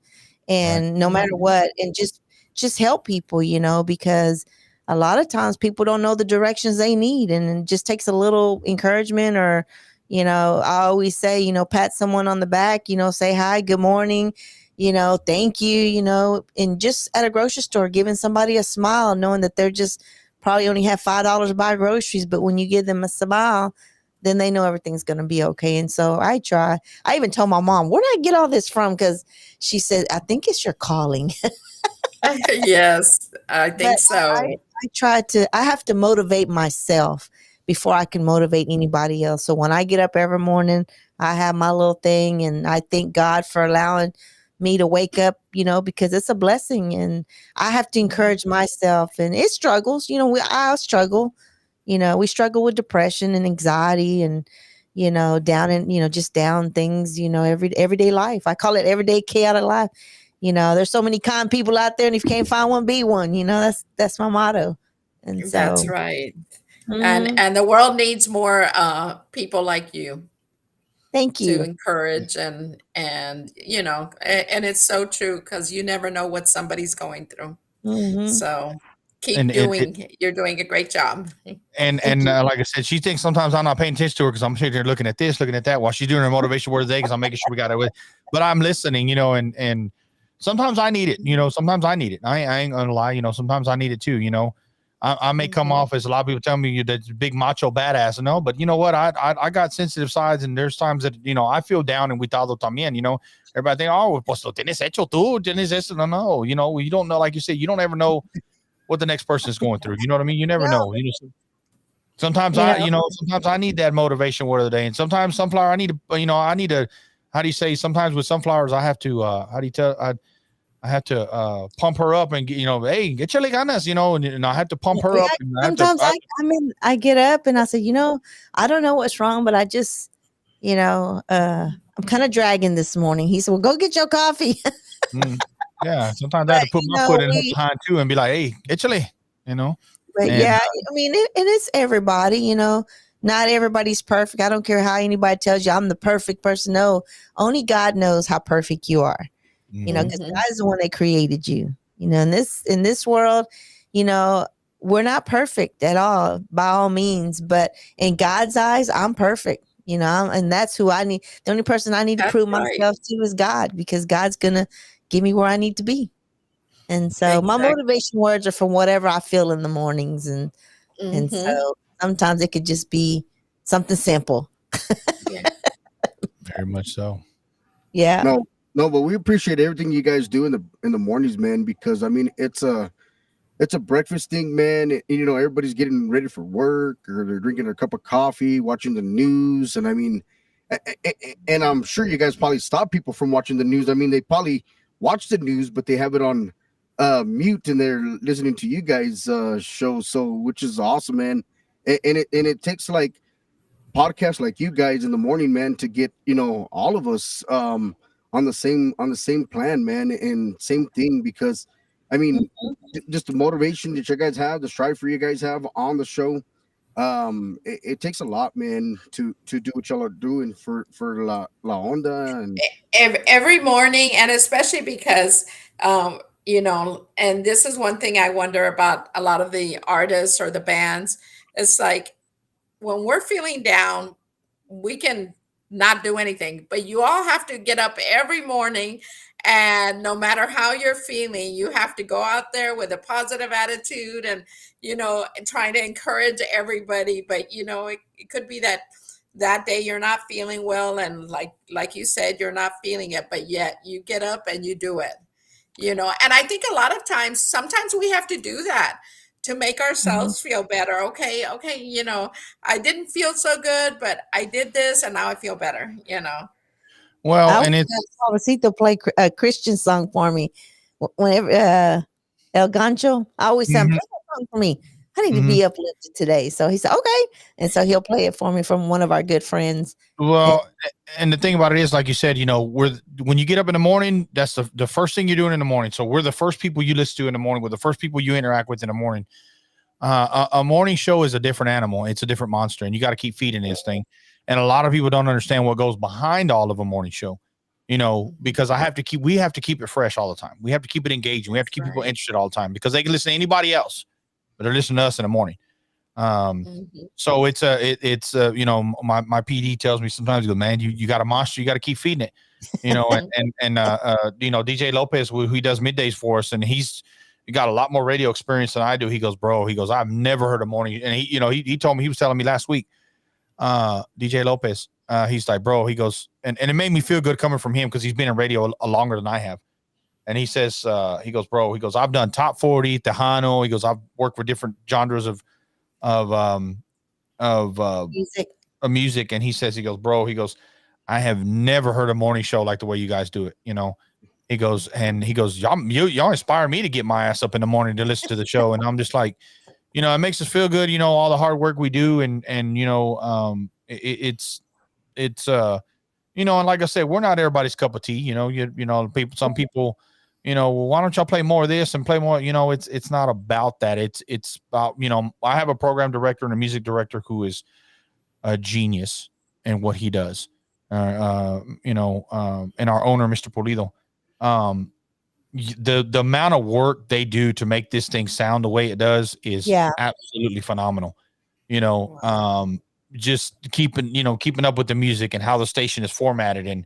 F: And no matter what, and just help people, because a lot of times people don't know the directions they need, and it just takes a little encouragement, or, I always say, pat someone on the back, say hi, good morning, thank you, and just at a grocery store, giving somebody a smile, knowing that they're just probably only have $5 to buy groceries. But when you give them a smile, then they know everything's going to be okay. And so I try. I even told my mom, where did I get all this from? Because she said, I think it's your calling.
E: Yes, I think
F: But
E: so.
F: I have to motivate myself before I can motivate anybody else. So when I get up every morning, I have my little thing, and I thank God for allowing me to wake up, because it's a blessing, and I have to encourage myself. And it struggles, I struggle, we struggle with depression and anxiety and, down and, just down things, everyday life. I call it everyday chaotic life. There's so many kind people out there, and if you can't find one, be one. That's my motto. And
E: That's
F: so,
E: right.
F: mhm,
E: And the world needs more people like you
F: thank
E: to
F: you.
E: encourage and it's so true because you never know what somebody's going through.
F: Hmm.
E: So
G: And
E: keep
G: it,
E: you're doing a great job.
F: Thank you.
G: like I said, she thinks sometimes I'm not paying attention to her because I'm sitting there looking at this, looking at that while she's doing her motivation word of the day because I'm making sure we got it with. But I'm listening, and sometimes I need it. Sometimes I need it. I ain't gonna lie. Sometimes I need it too. I may come
E: Mhm.
G: off as a lot of people tell me you're that big macho badass. No, but you know what? I got sensitive sides, and there's times that I feel down and cuidado también. Everybody think, oh, pues lo tienes hecho tú, tienes eso. No. You don't know, like you said, you don't ever know what the next person is going through. You know what I mean? You never
F: No,
G: know. Sometimes
F: you know,
G: sometimes I need that motivation word of the day, and sometimes sunflower I need to. How do you say? Sometimes with sunflowers, I have to. How do you tell? I have to pump her up and hey, get your ganas, and I have to pump her
F: yeah,
G: up, and I have to.
F: sometimes I get up and I say, I don't know what's wrong, but I just, I'm kind of dragging this morning. He said, well, go get your coffee.
G: Mm, yeah, sometimes I
F: But,
G: have to put my foot in her
F: we,
G: behind too and be like, hey, échale,
F: but
G: and
F: yeah, I mean, and it's everybody, not everybody's perfect. I don't care how anybody tells you I'm the perfect person. No, only God knows how perfect you are, because
E: Mhm.
F: God is the one that created you, in this world, you know, we're not perfect at all by all means, but in God's eyes, I'm perfect, and that's who I need. The only person I need to
E: That's
F: prove
E: right.
F: myself to is God, because God's going to get me where I need to be. And so my
E: Exactly.
F: motivation words are from whatever I feel in the mornings. And
E: Mhm.
F: so sometimes it could just be something simple.
E: Yeah.
G: very much so.
F: Yeah.
D: No, no, but we appreciate everything you guys do in the mornings, man. Because I mean, it's a breakfast thing, man. Everybody's getting ready for work, or they're drinking a cup of coffee, watching the news, and I mean, and I'm sure you guys probably stop people from watching the news. I mean, they probably watch the news, but they have it on mute, and they're listening to you guys show. So, which is awesome, man. And it takes like podcasts like you guys in the morning, man, to get all of us on the same plan, man, and same thing. Because I mean, just the motivation that you guys have, the strive for you guys have on the show, it takes a lot, man, to do what y'all are doing for la onda. And
E: Every morning, and especially because and this is one thing I wonder about a lot of the artists or the bands. It's like when we're feeling down, we can not do anything, but you all have to get up every morning. And no matter how you're feeling, you have to go out there with a positive attitude and trying to encourage everybody. But, it could be that day you're not feeling well. And like you said, you're not feeling it, but yet you get up and you do it. And I think a lot of times, sometimes we have to do that to make
F: Mhm.
E: ourselves feel better. Okay, I didn't feel so good, but I did this and now I feel better.
G: Well,
F: I
G: and
F: always
G: it's
F: have Suavesito play a Christian song for me. Whenever El Gancho, I always say, play
G: mhm,
F: that song for me. I need to
G: mhm.
F: be uplifted today. So he said, okay. And so he'll play it for me from one of our good friends. And
G: Well, and the thing about it is, like you said, when you get up in the morning, that's the first thing you're doing in the morning. So we're the first people you listen to in the morning. We're the first people you interact with in the morning. A morning show is a different animal. It's a different monster, and you got to keep feeding this thing. And a lot of people don't understand what goes behind all of a morning show. Because we have to keep it fresh all the time. We have to keep it engaging. We have to
E: That's
G: keep people
E: right.
G: interested all the time because they can listen to anybody else, but they're listening to us in the morning. So it's you know, my PD tells me sometimes, he goes, man, you got a monster, you got to keep feeding it, you know, and you know, DJ Lopez, who he does middays for us, and he's got a lot more radio experience than I do. He goes, bro, he goes, I've never heard a morning, and he, you know, he told me, he was telling me last week, DJ Lopez, he's like, bro, he goes, and it made me feel good coming from him because he's been in radio longer than I have. And he says, he goes, bro, he goes, I've done top 40, Tejano. He goes, I've worked with different genres of music. And he says, he goes, bro, he goes, I have never heard a morning show like the way you guys do it. You know, he goes, y'all inspire me to get my ass up in the morning to listen to the show. And I'm just like, you know, it makes us feel good, you know, all the hard work we do. And, you know, it's, you know, and like I said, we're not everybody's cup of tea, you know, some people, you know, well, why don't y'all play more of this and play more, you know, it's not about that. It's about, you know, I have a program director and a music director who is a genius in what he does. You know, and our owner, Mr. Pulido, the amount of work they do to make this thing sound the way it does is absolutely phenomenal. You know, just keeping up with the music and how the station is formatted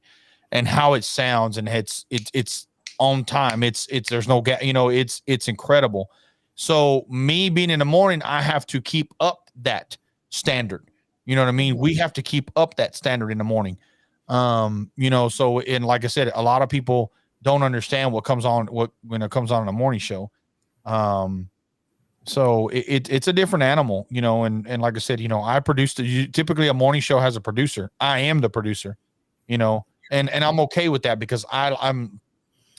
G: and how it sounds, and it's on time. It's there's no gap, you know, it's incredible. So me being in the morning, I have to keep up that standard. You know what I mean? We have to keep up that standard in the morning. You know, so, and like I said, a lot of people don't understand when it comes on in a morning show. So it's a different animal, you know, and like I said, you know, I produced typically a morning show has a producer. I am the producer, you know, and I'm okay with that because I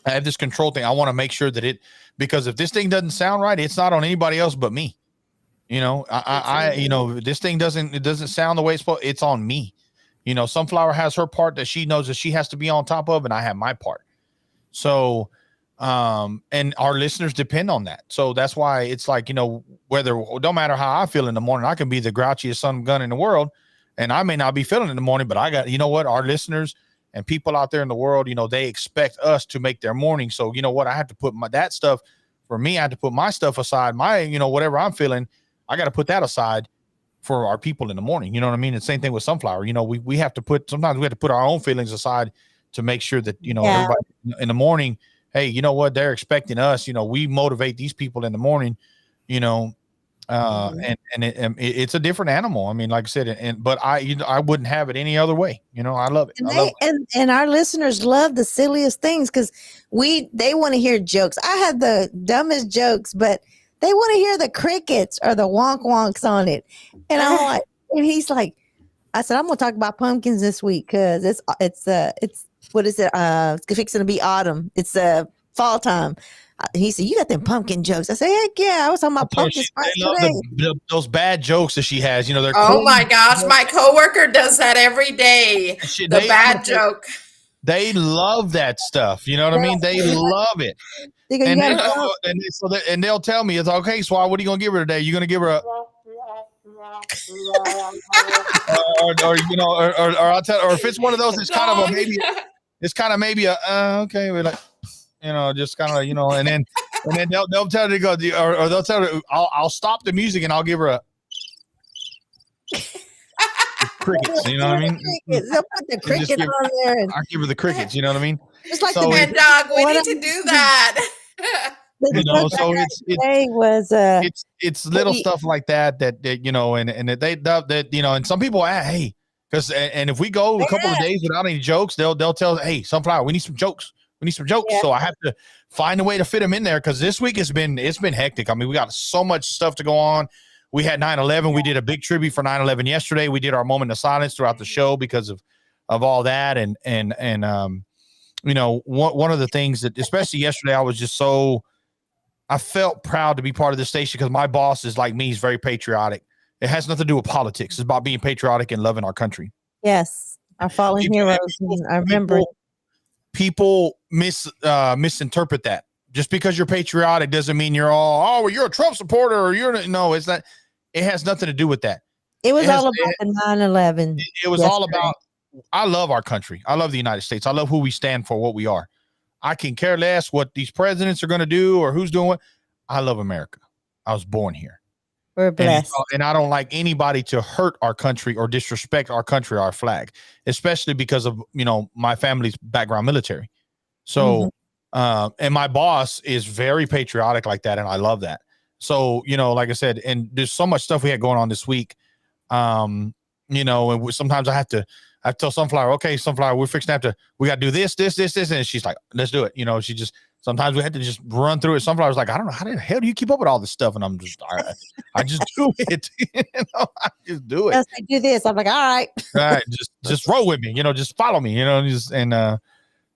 G: have this control thing. I want to make sure that because if this thing doesn't sound right, it's not on anybody else but me. You know, I you know, this thing doesn't sound the way it's supposed. It's on me. You know, Sunflower has her part that she knows that she has to be on top of, and I have my part. So, and our listeners depend on that. So that's why it's like, you know, don't matter how I feel in the morning, I can be the grouchiest son gun in the world, and I may not be feeling in the morning, but I got, you know what, our listeners and people out there in the world, you know, they expect us to make their morning. So, you know what, I have to put that stuff for me. I have to put my stuff aside, you know, whatever I'm feeling, I got to put that aside for our people in the morning. You know what I mean? And same thing with Sunflower. You know, sometimes we have to put our own feelings aside to make sure that, you know, everybody in the morning, hey, you know what, they're expecting us, you know, we motivate these people in the morning, you know, and it's a different animal. I mean, like I said, but I wouldn't have it any other way. You know, I love it.
F: And our listeners love the silliest things because they want to hear jokes. I had the dumbest jokes, but they want to hear the crickets or the wonk wonks on it. And I'm like, and he's like, I said, I'm going to talk about pumpkins this week because it's what is it? It's fixing to be autumn. It's fall time. He said, you got them pumpkin jokes. I said, heck yeah. I was talking about pumpkins.
G: Those bad jokes that she has, you know, they're
E: oh my gosh, my coworker does that every day. The bad joke.
G: They love that stuff. You know what I mean? They love it. And they'll tell me, it's okay, so what are you going to give her today? You're going to give her a or you know, or I'll tell, or if it's one of those, it's kind of a maybe. It's kind of maybe a okay, we're like, you know, just kind of, you know, and then they'll tell her to go, or they'll tell her, I'll stop the music and I'll give her a crickets. You know what I mean?
F: They'll put the crickets on there.
G: I'll give her the crickets. You know what I mean?
F: It's like
E: so dog. We need to do that.
G: You know, so it's little stuff like that you know, and they that you know, and some people hey, because and if we go a couple of days without any jokes, they'll tell, hey, Sunflower, we need some jokes. So I have to find a way to fit them in there because this week it's been hectic. I mean, we got so much stuff to go on. We had 9/11. We did a big tribute for 9/11 yesterday. We did our moment of silence throughout the show because of all that, and you know, one of the things that, especially yesterday, I felt proud to be part of this station because my boss is like me. He's very patriotic. It has nothing to do with politics. It's about being patriotic and loving our country.
F: Yes. Our fallen heroes. I remember.
G: People misinterpret that. Just because you're patriotic doesn't mean you're well, you're a Trump supporter or no, it's not. It has nothing to do with that.
F: It was all about the 9/11.
G: It was all about, I love our country. I love the United States. I love who we stand for, what we are. I can care less what these presidents are going to do or who's doing what. I love America. I was born here.
F: We're blessed.
G: And I don't like anybody to hurt our country or disrespect our country, our flag, especially because of, my family's background military. So, and my boss is very patriotic like that. And I love that. So, like I said, and there's so much stuff we had going on this week. And sometimes I tell Sunflower, okay, Sunflower, we're fixing to have to, we got to do this. And she's like, let's do it. Sometimes we had to just run through it. Sunflower's like, I don't know, how the hell do you keep up with all this stuff? And I'm just, I just do it. I just do it.
F: Yes, I do this. I'm like, all right.
G: All right, just roll with me, just follow me,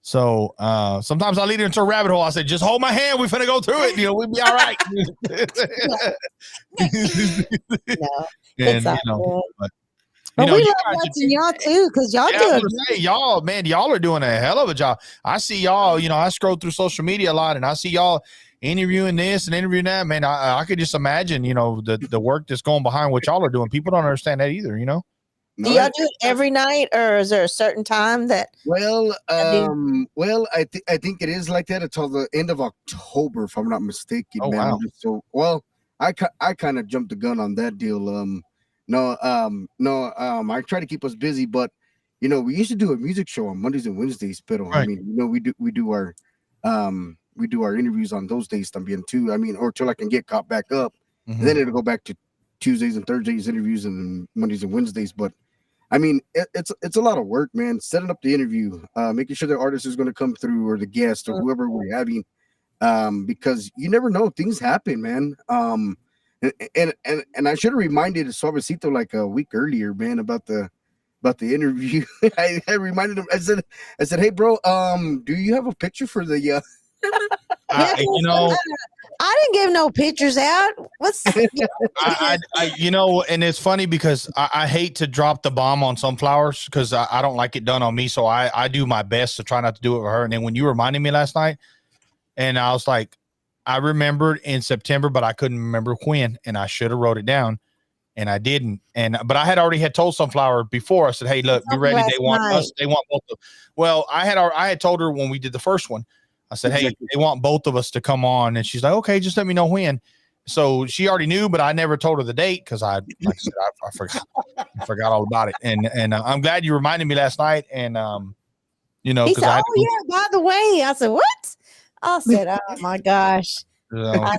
G: so sometimes I lead her into a rabbit hole. I say, just hold my hand. We're finna go through it. We'll be all right.
F: No,
G: and,
F: but we love watching y'all too, because y'all
G: y'all are doing a hell of a job. I see y'all, I scroll through social media a lot and I see y'all interviewing this and interviewing that. Man, I could just imagine, the work that's going behind what y'all are doing. People don't understand that either,
F: Do y'all do it every night, or is there a certain time that?
D: Well, I think it is like that until the end of October, if I'm not mistaken.
G: Oh,
D: man.
G: Wow.
D: I kind of jumped the gun on that deal. I try to keep us busy, but we used to do a music show on Mondays and Wednesdays, but
G: right.
D: I mean, we do our interviews on those days también too. I mean, or till I can get caught back up, and then it'll go back to Tuesdays and Thursdays interviews and then Mondays and Wednesdays. But I mean, it's a lot of work, man. Setting up the interview, making sure the artist is going to come through or the guest or whoever we're having, because you never know, things happen, man. And I should have reminded Suavesito like a week earlier, man, about the interview. I reminded him. I said, hey, bro, do you have a picture for the?
F: I didn't give no pictures out. What's
G: I and it's funny because I hate to drop the bomb on Sunflowers because I don't like it done on me. So I do my best to try not to do it with her. And then when you reminded me last night, and I was like, I remembered in September, but I couldn't remember when, and I should have wrote it down, and I didn't. But I had already told Sunflower before. I said, "Hey, look, be ready. They want us. They want both of." Well, I had told her when we did the first one. I said, "Hey, they want both of us to come on," and she's like, "Okay, just let me know when." So she already knew, but I never told her the date because I forgot all about it. And I'm glad you reminded me last night. And
F: he said, by the way, I said, what? I said, oh my gosh.
G: I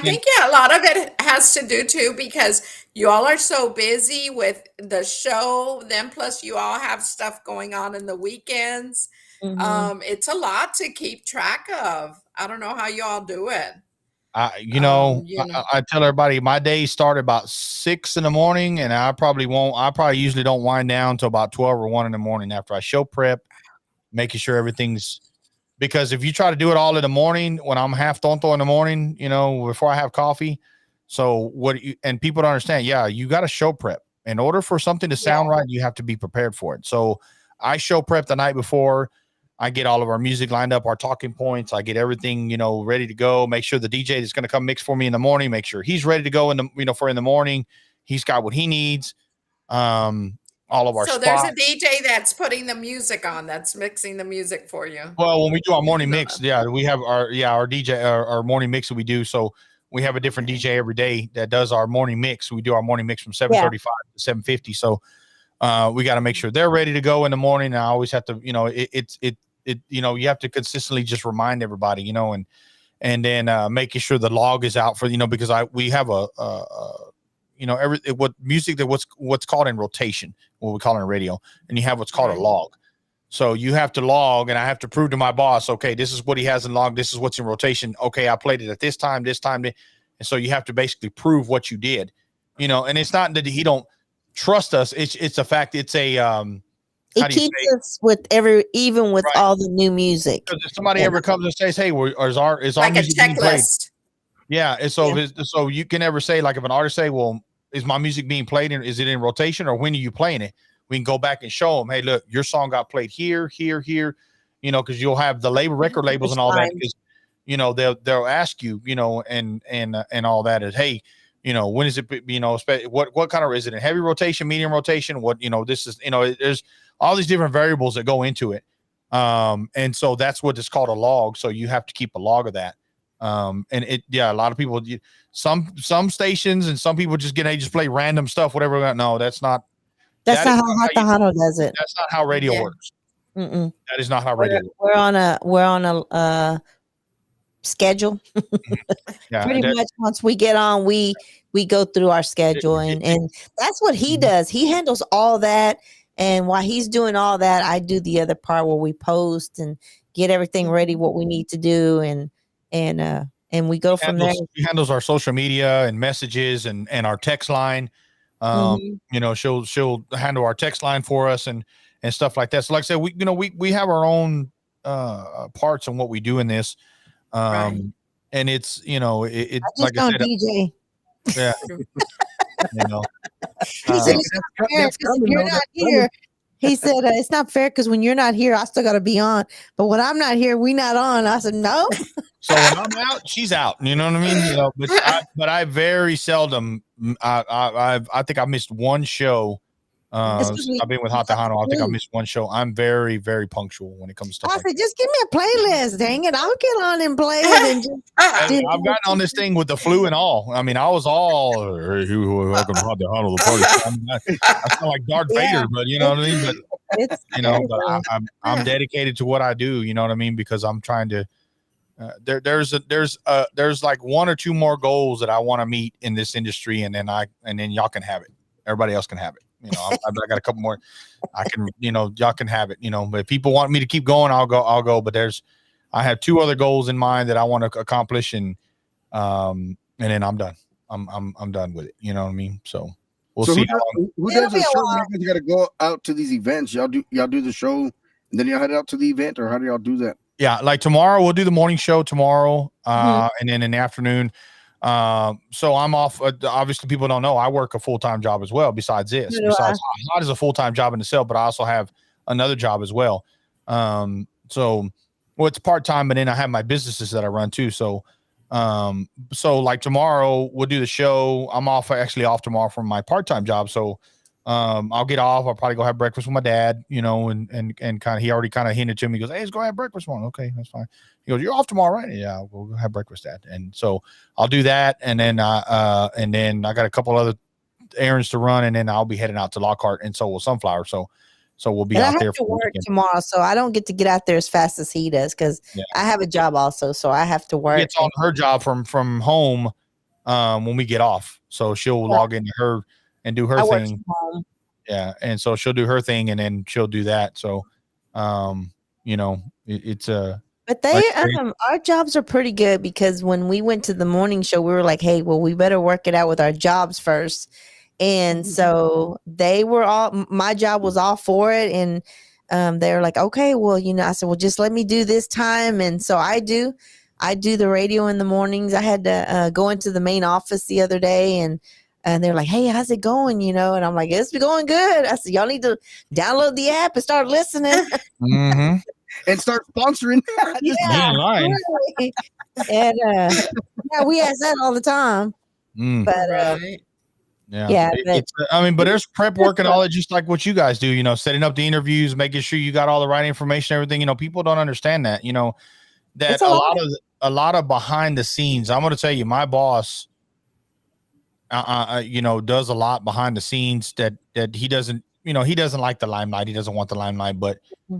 E: think a lot of it has to do too because you all are so busy with the show. Then plus you all have stuff going on in the weekends. It's a lot to keep track of. I don't know how you all do it.
G: I tell everybody my days start about 6 a.m, and I probably usually don't wind down until about 12 or 1 a.m. after I show prep, making sure everything's, because if you try to do it all in the morning when I'm half tonto in the morning, before I have coffee. So and people don't understand. Yeah, you got to show prep in order for something to sound right. You have to be prepared for it. So I show prep the night before. I get all of our music lined up, our talking points. I get everything, ready to go. Make sure the DJ that's going to come mix for me in the morning, make sure he's ready to go in the morning. He's got what he needs. All of our spots.
E: There's a DJ that's putting the music on, that's mixing the music for you.
G: Well, when we do our morning mix, we have our DJ, our morning mix that we do. So we have a different DJ every day that does our morning mix. We do our morning mix from 7:35 to 7:50. So we got to make sure they're ready to go in the morning. And I always have to, you have to consistently just remind everybody, and then making sure the log is out for, because we have what's called in rotation, what we call it in radio, and you have what's called a log. So you have to log, and I have to prove to my boss, okay, this is what he has in log. This is what's in rotation. Okay, I played it at this time. And so you have to basically prove what you did, and it's not that he don't trust us. It's a fact. It's a,
F: it keeps us with even with all the new music.
G: Because if somebody ever comes and says, "Hey, is our
E: like
G: music
E: a
G: being played?"
E: checklist.
G: Yeah, and so you can never say, like, if an artist say, "Well, is my music being played and is it in rotation, or when are you playing it?" We can go back and show them, "Hey, look, your song got played here, because you'll have the record labels and all that. Because they'll ask you, and all that is, hey, when is it? What kind of, is it in heavy rotation, medium rotation? What this is, there's all these different variables that go into it. And so that's what is called a log. So you have to keep a log of that. And a lot of people, some stations and some people just play random stuff, whatever. No, that's not
F: not how Hot the Huddle does it.
G: That's not how radio works.
F: Mm-mm.
G: That is not how radio works.
F: We're on a schedule. Pretty much once we get on, we go through our schedule, and that's what he does. He handles all that. And while he's doing all that, I do the other part where we post and get everything ready, what we need to do, and we go from there.
G: He handles our social media and messages and our text line. She'll handle our text line for us and stuff like that. So like I said, we have our own parts on what we do in this. And it's, it's like I said,
F: DJ.
G: Yeah.
F: He said, you're not here. He said, it's not fair because when you're not here, I still got to be on. But when I'm not here, we not on. I said, no.
G: So when I'm out, she's out. You know what I mean? But I very seldom. I think I missed one show. I've been with Hot Tejano. I think I missed one show. I'm very, very punctual when it comes to.
F: I said, just give me a playlist. Dang it, I'll get on and play it. And just
G: I've gotten on this thing with the flu and all. I mean, I was all, hey, welcome to Hot Tejano, the party. I sound like Darth Vader, but you know what I mean. But I'm dedicated to what I do. You know what I mean? Because I'm trying to. There's like one or two more goals that I want to meet in this industry, and then y'all can have it. Everybody else can have it. I got a couple more. I can, y'all can have it. But if people want me to keep going, I'll go. But I have two other goals in mind that I want to accomplish, and then I'm done. I'm done with it. You know what I mean? So we'll see.
D: Who does the show? You got to go out to these events. Y'all do the show, and then y'all head out to the event, or how do y'all do that?
G: Yeah, like tomorrow we'll do the morning show tomorrow, and then in the afternoon. So I'm off. Obviously, people don't know I work a full-time job as well. Besides this, Hot is a full-time job in itself, but I also have another job as well. It's part-time, but then I have my businesses that I run too. So like tomorrow we'll do the show. I'm actually off tomorrow from my part-time job. So I'll get off. I'll probably go have breakfast with my dad, and kind of, he already kind of hinted to me. He goes, hey, let's go have breakfast one. Okay, that's fine. He goes, you're off tomorrow, right? Yeah, we'll go have breakfast, Dad. And so I'll do that. And then I got a couple other errands to run, and then I'll be heading out to Lockhart, and so will Sunflower. So we'll be out there
F: for work tomorrow. So I don't get to get out there as fast as he does, because I have a job also. So I have to work.
G: It's on her job from home when we get off. So she'll log into her and do her thing. Yeah. And so she'll do her thing, and then she'll do that. So, it's
F: but our jobs are pretty good, because when we went to the morning show, we were like, hey, well, we better work it out with our jobs first. And so my job was all for it. And they were like, okay, well, I said, well, just let me do this time. And so I do the radio in the mornings. I had to go into the main office the other day, and they're like, hey, how's it going? And I'm like, it's going good. I said, y'all need to download the app and start listening.
G: Mm-hmm.
D: And start sponsoring.
F: Really. And we ask that all the time. But
G: but there's prep work and all that, just like what you guys do, setting up the interviews, making sure you got all the right information, everything. People don't understand that, that a lot of behind the scenes. I'm going to tell you, my boss, does a lot behind the scenes that he doesn't, he doesn't like the limelight. He doesn't want the limelight, but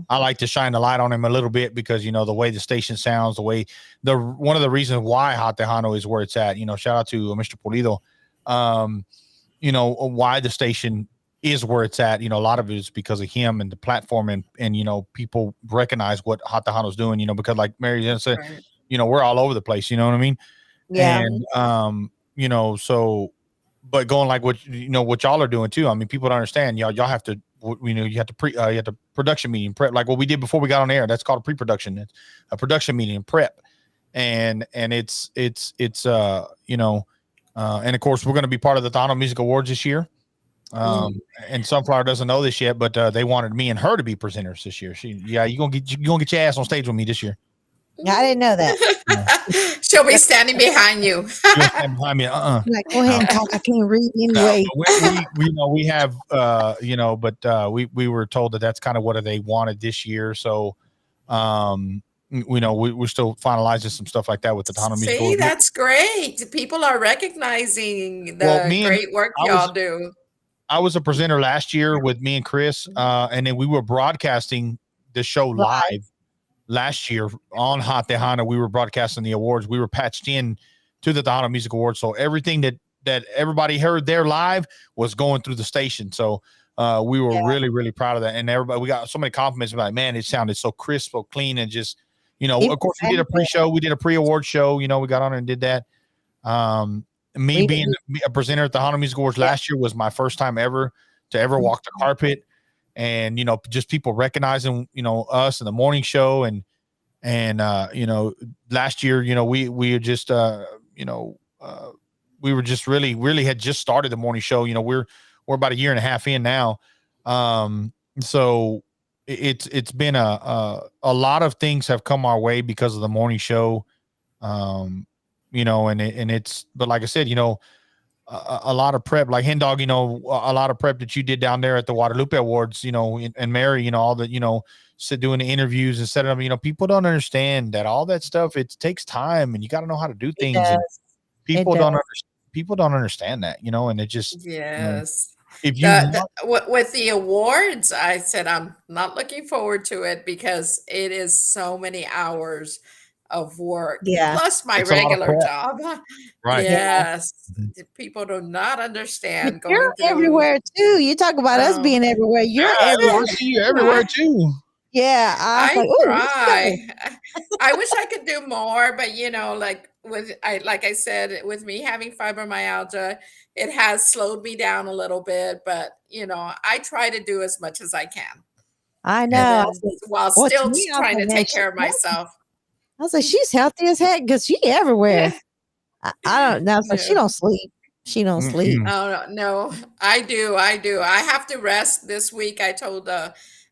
G: I like to shine the light on him a little bit, because, the way the station sounds, one of the reasons why Hot Tejano is where it's at, shout out to Mr. Pulido, why the station is where it's at. A lot of it is because of him and the platform, and people recognize what Hot Tejano's doing, because like Mary said, we're all over the place. You know what I mean?
F: Yeah.
G: And, but going like what y'all are doing too. I mean, people don't understand. Y'all have to, you have to production meeting prep, like what we did before we got on air. That's called a pre-production. It's a production meeting and prep, and it's and of course we're going to be part of the Tejano Music Awards this year. And Sunflower doesn't know this yet, but they wanted me and her to be presenters this year. You're gonna get your ass on stage with me this year.
F: I didn't know that.
E: She'll be standing behind you.
G: She'll stand behind me.
F: Like, go ahead and talk. I can't read anyway.
G: We have, but we were told that that's kind of what they wanted this year. So We're still finalizing some stuff like that with the Tejano Music
E: See,
G: Awards.
E: that's great. People are recognizing
G: Well,
E: the great work y'all do.
G: I was a presenter last year with me and Chris, and then we were broadcasting the show live last year on Hot Tejano. We were broadcasting the awards. We were patched in to the Tejano Music Awards, so everything that everybody heard there live was going through the station. So we were really, really proud of that. And everybody, we got so many compliments about, man, it sounded so crisp, so clean, and just, of course, we did a pre-show, we did a pre-award show. We got on and did that. Me being a presenter at the Tejano Music Awards last year was my first time ever to walk the carpet, and just people recognizing us in the morning show, and last year we just we were just really had just started the morning show. We're about a year and a half in now, so it's been a lot of things have come our way because of the morning show. But like I said, a lot of prep, like Hen Dog, a lot of prep that you did down there at the Guadalupe Awards, and Mary, all that, doing the interviews and setting up, people don't understand that all that stuff, it takes time, and you got to know how to do things. And people don't understand that, and it just,
E: yes.
G: If you
E: with the awards, I said, I'm not looking forward to it because it is so many hours of work, plus my regular job.
G: Right.
E: Yes. People do not understand
F: going you're everywhere too. You talk about us being everywhere. You're everywhere.
G: I see you everywhere too.
F: Yeah.
E: I try. I wish I could do more, but like I said, with me having fibromyalgia, it has slowed me down a little bit, but I try to do as much as I can.
F: I know.
E: While still trying to take care of myself.
F: I was like, she's healthy as heck because she everywhere. I don't know. So she don't sleep. She don't sleep.
E: Oh no, I do. I have to rest this week. I told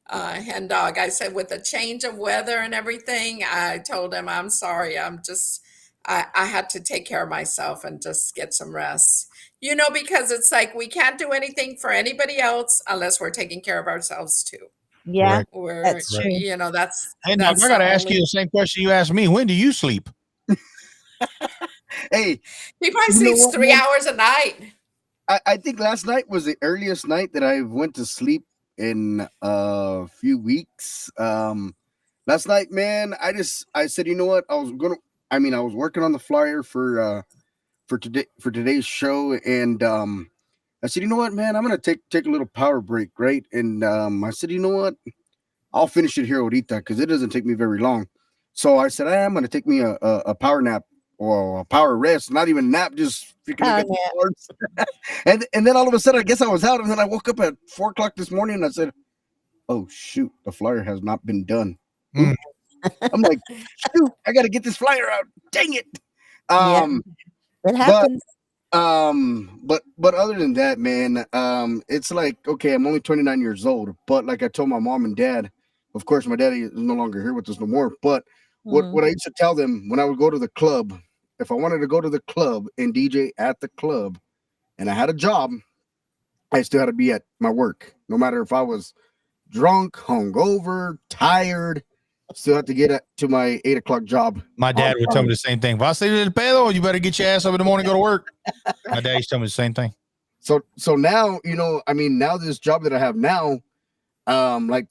E: Hen Dog, I said, with the change of weather and everything, I told him, I'm sorry. I had to take care of myself and just get some rest. Because it's like we can't do anything for anybody else unless we're taking care of ourselves too.
F: Yeah, that's true.
E: That's.
G: Hey, Doc, I got to ask you the same question you asked me. When do you sleep?
D: Hey,
E: he probably sleeps 3 hours a night.
D: I think last night was the earliest night that I went to sleep in a few weeks. Last night, man, I said, you know what? I was working on the flyer for today's show, and I said, you know what, man, I'm gonna take a little power break, right? And I said, you know what, I'll finish it here ahorita because it doesn't take me very long. So I said, I'm gonna take me a power nap or a power rest, not even nap, just freaking and then all of a sudden, I guess I was out, and then I woke up at 4:00 this morning, and I said, oh shoot, the flyer has not been done. I'm like, shoot, I gotta get this flyer out. Dang it.
F: It happens.
D: But other than that, man, it's like, okay, I'm only 29 years old, but like I told my mom and dad, of course, my daddy is no longer here with us no more. But what I used to tell them when I would go to the club, if I wanted to go to the club and DJ at the club, and I had a job, I still had to be at my work, no matter if I was drunk, hungover, tired. Still have to get to my 8 o'clock job.
G: My dad would tell me the same thing. Vas a el pedo, you better get your ass up in the morning and go to work. My dad used to tell me the same thing.
D: So now, now this job that I have now, like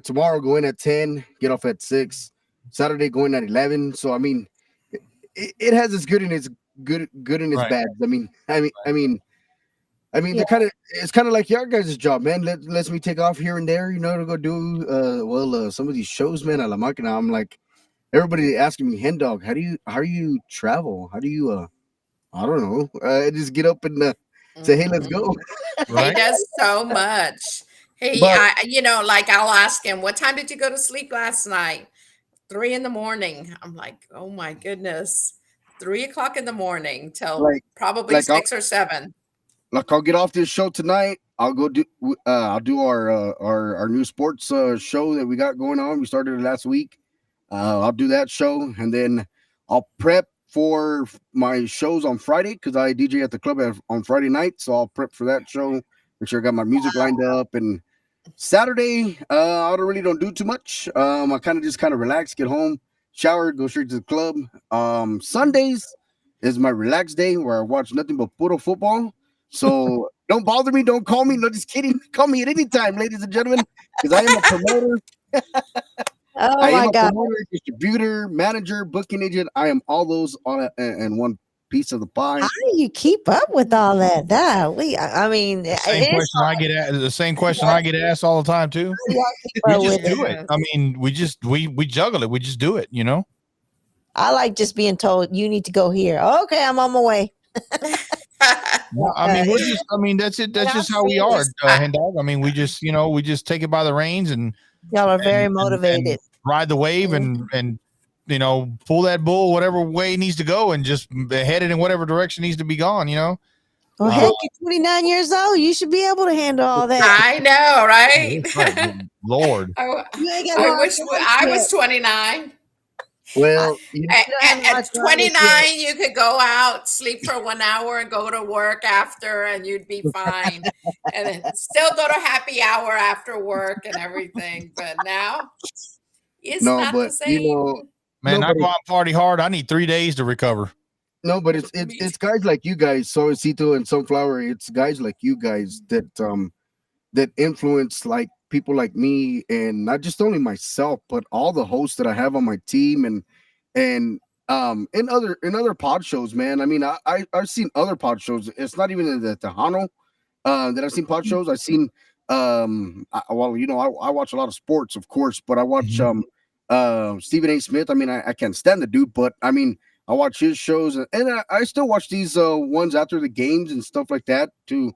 D: tomorrow, go in at 10, get off at 6. Saturday, go in at 11. So I mean, it has its good and its good and its bad. It's kind of like your guys' job, man. Lets me take off here and there, to go do some of these shows, man. A la máquina. I'm like, everybody asking me, Hen Dog, how do you travel? How do you I don't know. I just get up and say, hey, let's go.
E: He does so much. I'll ask him, what time did you go to sleep last night? 3 a.m. I'm like, oh my goodness, 3 o'clock in the morning till probably 6 or 7.
D: Like, I'll get off this show tonight. I'll go do our new sports show that we got going on. We started it last week. I'll do that show, and then I'll prep for my shows on Friday because I DJ at the club on Friday night. So I'll prep for that show. Make sure I got my music lined up, and Saturday, I don't do too much. I kind of relax, get home, shower, go straight to the club. Sundays is my relaxed day where I watch nothing but puro football. So don't bother me, don't call me. No, just kidding. Call me at any time, ladies and gentlemen, because I am a promoter.
F: Oh
D: I am
F: my
D: a
F: God.
D: promoter, distributor, manager, booking agent. I am all those on in one piece of the pie.
F: How do you keep up with all that? I mean,
G: Same question I get asked. The same question I get asked all the time too. We just do it. I mean, we juggle it. We just do it. You know.
F: I like just being told you need to go here. Okay, I'm on my way.
G: No, I mean, we're just. I mean, that's it. That's just how we are, hen dog. I mean, we just, we just take it by the reins and
F: y'all are very motivated.
G: And ride the wave and pull that bull whatever way it needs to go and just head it in whatever direction needs to be gone.
F: Well, heck, you're 29 years old. You should be able to handle all that.
E: I know, right?
G: Right. Lord,
E: I wish I was 29.
D: Well,
E: at 29, you could go out, sleep for 1 hour, and go to work after, and you'd be fine. And then still go to happy hour after work and everything. But now it's not the same.
G: Man, I go out and party hard. I need 3 days to recover.
D: No, but it's guys like you guys, Suavesito and Sunflower. It's guys like you guys that influence like people like me, and not just only myself, but all the hosts that I have on my team and in other pod shows, man. I mean, I've seen other pod shows. It's not even the Tejano that I've seen pod shows. I've seen I watch a lot of sports, of course, but I watch Stephen A. Smith. I mean, I can't stand the dude, but I mean, I watch his shows, and I still watch these ones after the games and stuff like that to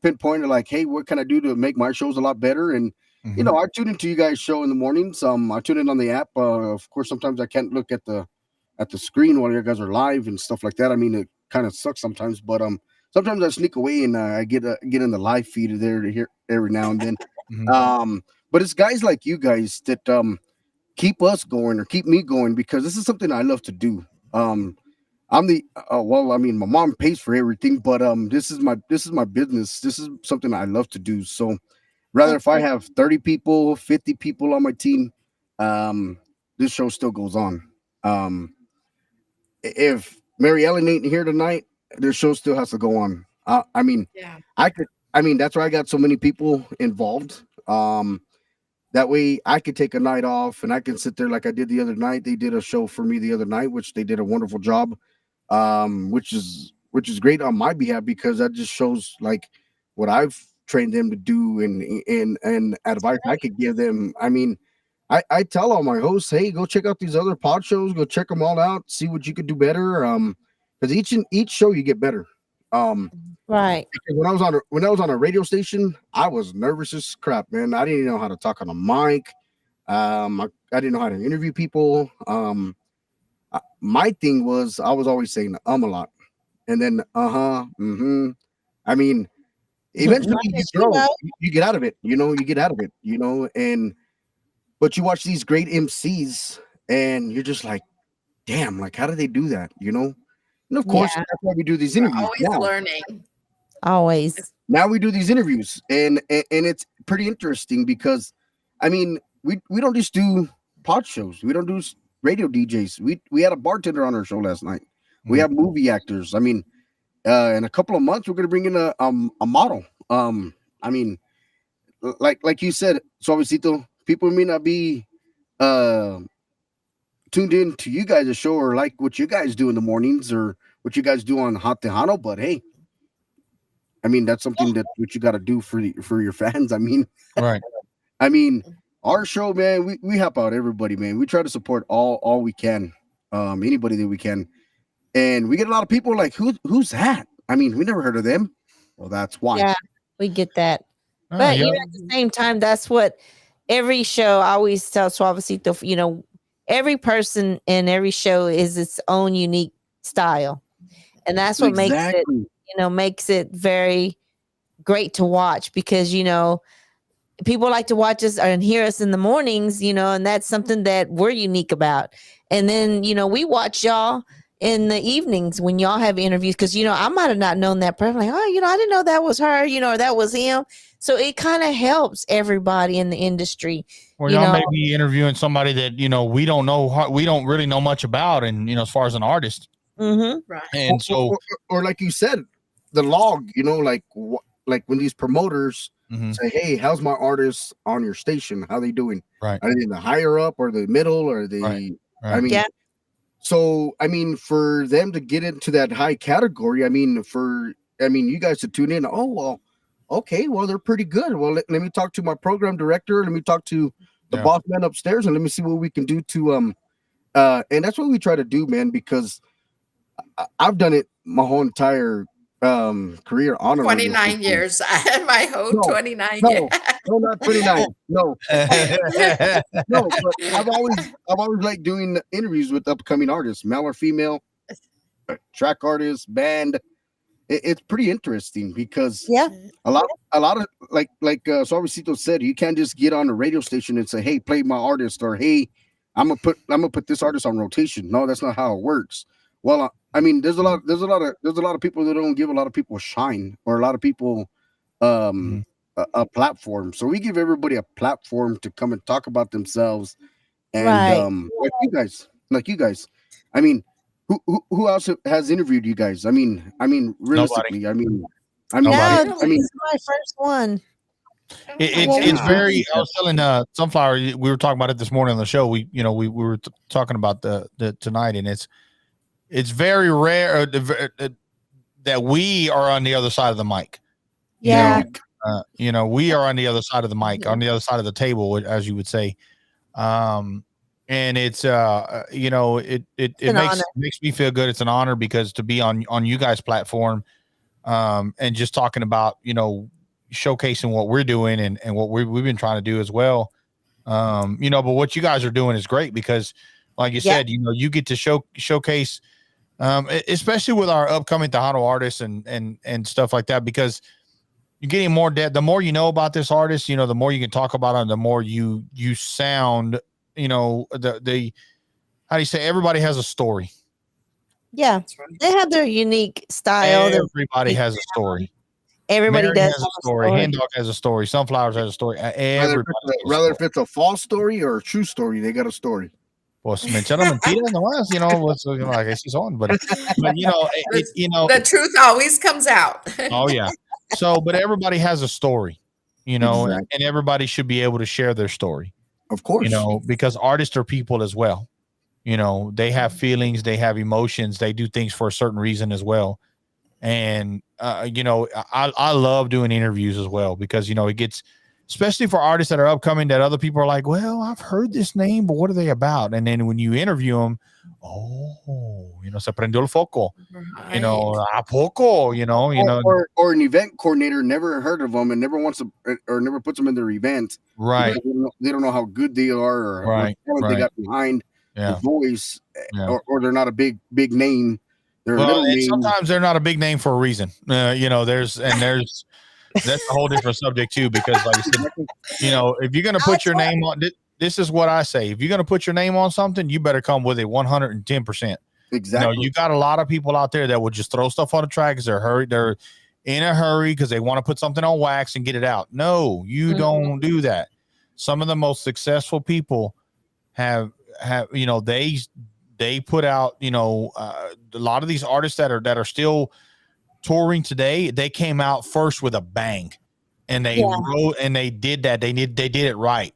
D: pinpoint like, hey, what can I do to make my shows a lot better? And I tune into you guys' show in the mornings. I tune in on the app. Of course, sometimes I can't look at the screen while you guys are live and stuff like that. I mean, it kind of sucks sometimes, but sometimes I sneak away and I get in the live feed there to hear every now and then. But it's guys like you guys that keep us going or keep me going, because this is something I love to do. I'm the I mean, my mom pays for everything, but this is my business. This is something I love to do. So rather if I have 30 people, 50 people on my team, this show still goes on. If Mary Ellen ain't here tonight, this show still has to go on. I mean, that's why I got so many people involved. That way I could take a night off and I can sit there like I did the other night. They did a show for me the other night, which they did a wonderful job. Which is great on my behalf, because that just shows like what I've trained them to do and advice I could give them. I mean, I tell all my hosts, hey, go check out these other pod shows, go check them all out, see what you could do better. Because each show you get better.
F: Right.
D: When I was on a radio station, I was nervous as crap, man. I didn't know how to talk on a mic. I didn't know how to interview people. My thing was I was always saying a lot, and then I mean, eventually you get out of it, and but you watch these great MCs and you're just like, damn, like how do they do that, And of course that's why we do these interviews.
E: Always learning.
F: Always.
D: Now we do these interviews, and it's pretty interesting because, I mean, we don't just do pod shows. We don't do radio DJs. We had a bartender on our show last night. We have movie actors. I mean, in a couple of months, we're going to bring in a model. I mean, like you said, Suavecito, people may not be tuned in to you guys' show or like what you guys do in the mornings or what you guys do on Hot Tejano, but hey, I mean, that's something that what you got to do for your fans. I mean,
G: right.
D: I mean, our show, man, we help out everybody, man. We try to support all we can, anybody that we can, and we get a lot of people like, who's that? I mean, we never heard of them. Well, that's why.
F: Yeah, we get that. But at the same time, that's what every show. I always tell Suavecito, every person in every show is its own unique style, and that's what makes it very great to watch, because people like to watch us and hear us in the mornings, and that's something that we're unique about. And then we watch y'all in the evenings when y'all have interviews, because I might have not known that person, like, oh, I didn't know that was her, or that was him. So it kind of helps everybody in the industry.
G: Or y'all may be interviewing somebody that we don't know, we don't really know much about, and as far as an artist,
F: right?
G: And so,
D: or like you said, the log, like when these promoters say, "Hey, how's my artist on your station? How they doing?
G: Right?
D: Are they in the higher up or the middle or the?"
G: Right.
D: I mean, So, for them to get into that high category, you guys to tune in. Oh, well, okay. Well, they're pretty good. Well, let me talk to my program director. Let me talk to the boss man upstairs, and let me see what we can do to, and that's what we try to do, man, because I've done it my whole entire career on
E: 29 years. I had my whole 29 years.
D: No, not 29. No. No, but I've always liked doing interviews with upcoming artists, male or female, track artists, band. It's pretty interesting because a lot of like Suavesito said, you can't just get on a radio station and say, "Hey, play my artist," or "Hey, I'm gonna put this artist on rotation." No, that's not how it works. Well, there's a lot of people that don't give a lot of people shine, or a lot of people a platform. So we give everybody a platform to come and talk about themselves. And like you guys. Who else has interviewed you guys? Realistically,
F: nobody. This is my first one.
G: It's very. I was telling Sunflower, we were talking about it this morning on the show. We were talking about the tonight, and it's very rare that we are on the other side of the mic.
F: Yeah.
G: We are on the other side of the mic, on the other side of the table, as you would say. And it's it makes me feel good. It's an honor because to be on you guys' platform, and just talking about showcasing what we're doing and what we've been trying to do as well. But what you guys are doing is great because, like you said, you get to showcase, especially with our upcoming Tejano artists and stuff like that, because you're getting more the more you know about this artist, the more you can talk about it, the more you sound. How do you say, everybody has a story.
F: Yeah, they have their unique style.
G: Everybody has a story.
F: Everybody
G: Mary has a story. Hand Dog has a story. Sunflowers has a story.
D: Rather if it's a false story or a true story, they got a story.
G: Pues me echaron mentiras nomás, what's like I see on, but
E: the truth always comes out.
G: Oh yeah. So, but everybody has a story, and everybody should be able to share their story.
D: Of course,
G: because artists are people as well. They have feelings, they have emotions, they do things for a certain reason as well. And I love doing interviews as well because it gets, especially for artists that are upcoming, that other people are like, well, I've heard this name, but what are they about? And then when you interview them, se prendió el foco, a poco,
D: or an event coordinator never heard of them and never wants to, or never puts them in their event.
G: Right.
D: They don't know how good they are, or what they got behind the voice, or they're not a big name. They're a little name.
G: Sometimes they're not a big name for a reason. There's that's a whole different subject too, because like I said, if you're going to put your name on, this is what I say. If you're going to put your name on something, you better come with it 110%.
D: Exactly.
G: You got a lot of people out there that will just throw stuff on the track because they're in a hurry because they want to put something on wax and get it out. No, you don't do that. Some of the most successful people have they put out, a lot of these artists that are still touring today, they came out first with a bang, and they wrote and they did that. They did it right.